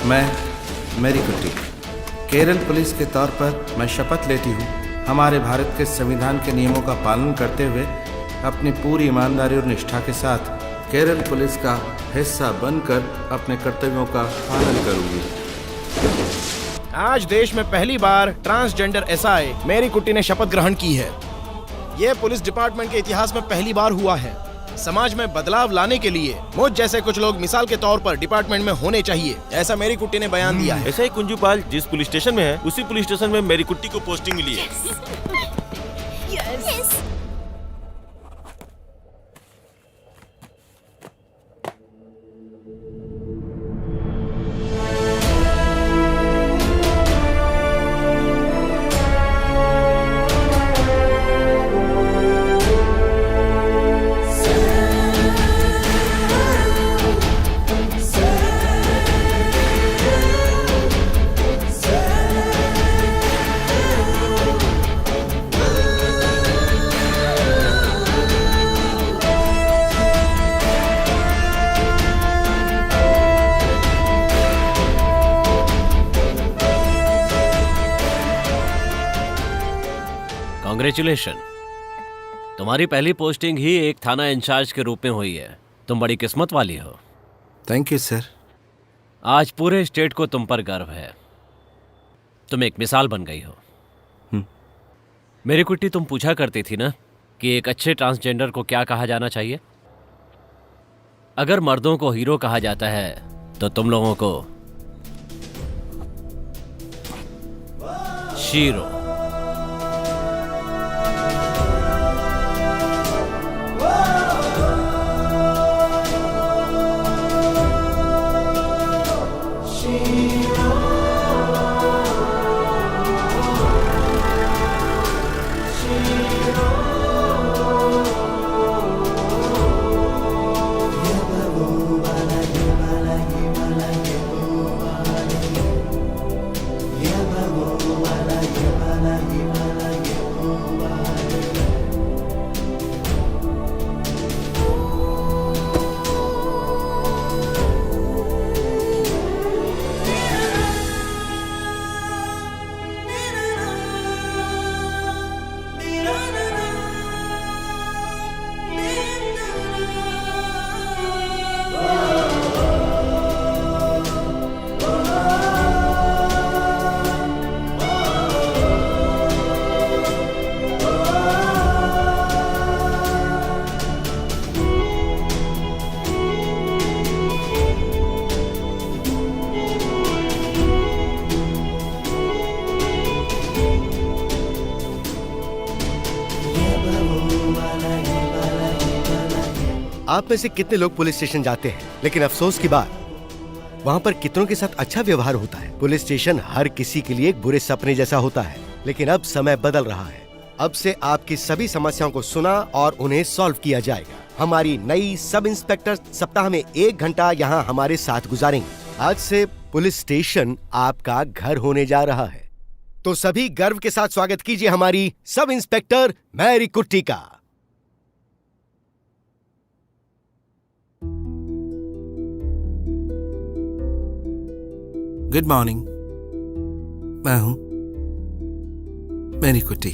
मैं मेरी कुट्टी, केरल पुलिस के तौर पर मैं शपथ लेती हूँ हमारे भारत के संविधान के नियमों का पालन करते हुए अपनी पूरी ईमानदारी और निष्ठा के साथ केरल पुलिस का हिस्सा बनकर अपने कर्तव्यों का पालन करूँगी। आज देश में पहली बार ट्रांसजेंडर एसआई मेरी कुट्टी ने शपथ ग्रहण की है। यह पुलिस डिपार्टमेंट के इतिहास में पहली बार हुआ है। समाज में बदलाव लाने के लिए मुझ जैसे कुछ लोग मिसाल के तौर पर डिपार्टमेंट में होने चाहिए, ऐसा मेरी कुट्टी ने बयान दिया है। ऐसा ही कुंजूपाल जिस पुलिस स्टेशन में है उसी पुलिस स्टेशन में मेरी कुट्टी को पोस्टिंग मिली है। कांग्रेचुलेशन, तुम्हारी पहली पोस्टिंग ही एक थाना इंचार्ज के रूप में हुई है। तुम बड़ी किस्मत वाली हो। Thank you sir. आज पूरे स्टेट को तुम पर गर्व है। तुम एक मिसाल बन गई हो। मेरी कुट्टी, तुम पूछा करती थी ना कि एक अच्छे ट्रांसजेंडर को क्या कहा जाना चाहिए। अगर मर्दों को हीरो कहा जाता है तो तुम लोगों को शीरो। आप में से कितने लोग पुलिस स्टेशन जाते हैं, लेकिन अफसोस की बात, वहाँ पर कितनों के साथ अच्छा व्यवहार होता है। पुलिस स्टेशन हर किसी के लिए एक बुरे सपने जैसा होता है, लेकिन अब समय बदल रहा है। अब से आपकी सभी समस्याओं को सुना और उन्हें सॉल्व किया जाएगा। हमारी नई सब इंस्पेक्टर सप्ताह में 1 घंटा यहाँ हमारे साथ गुजारेंगे। आज से पुलिस स्टेशन आपका घर होने जा रहा है, तो सभी गर्व के साथ स्वागत कीजिए हमारी सब इंस्पेक्टर मैरी कुट्टी का। Good morning. मैं हूं मेरी कुटी।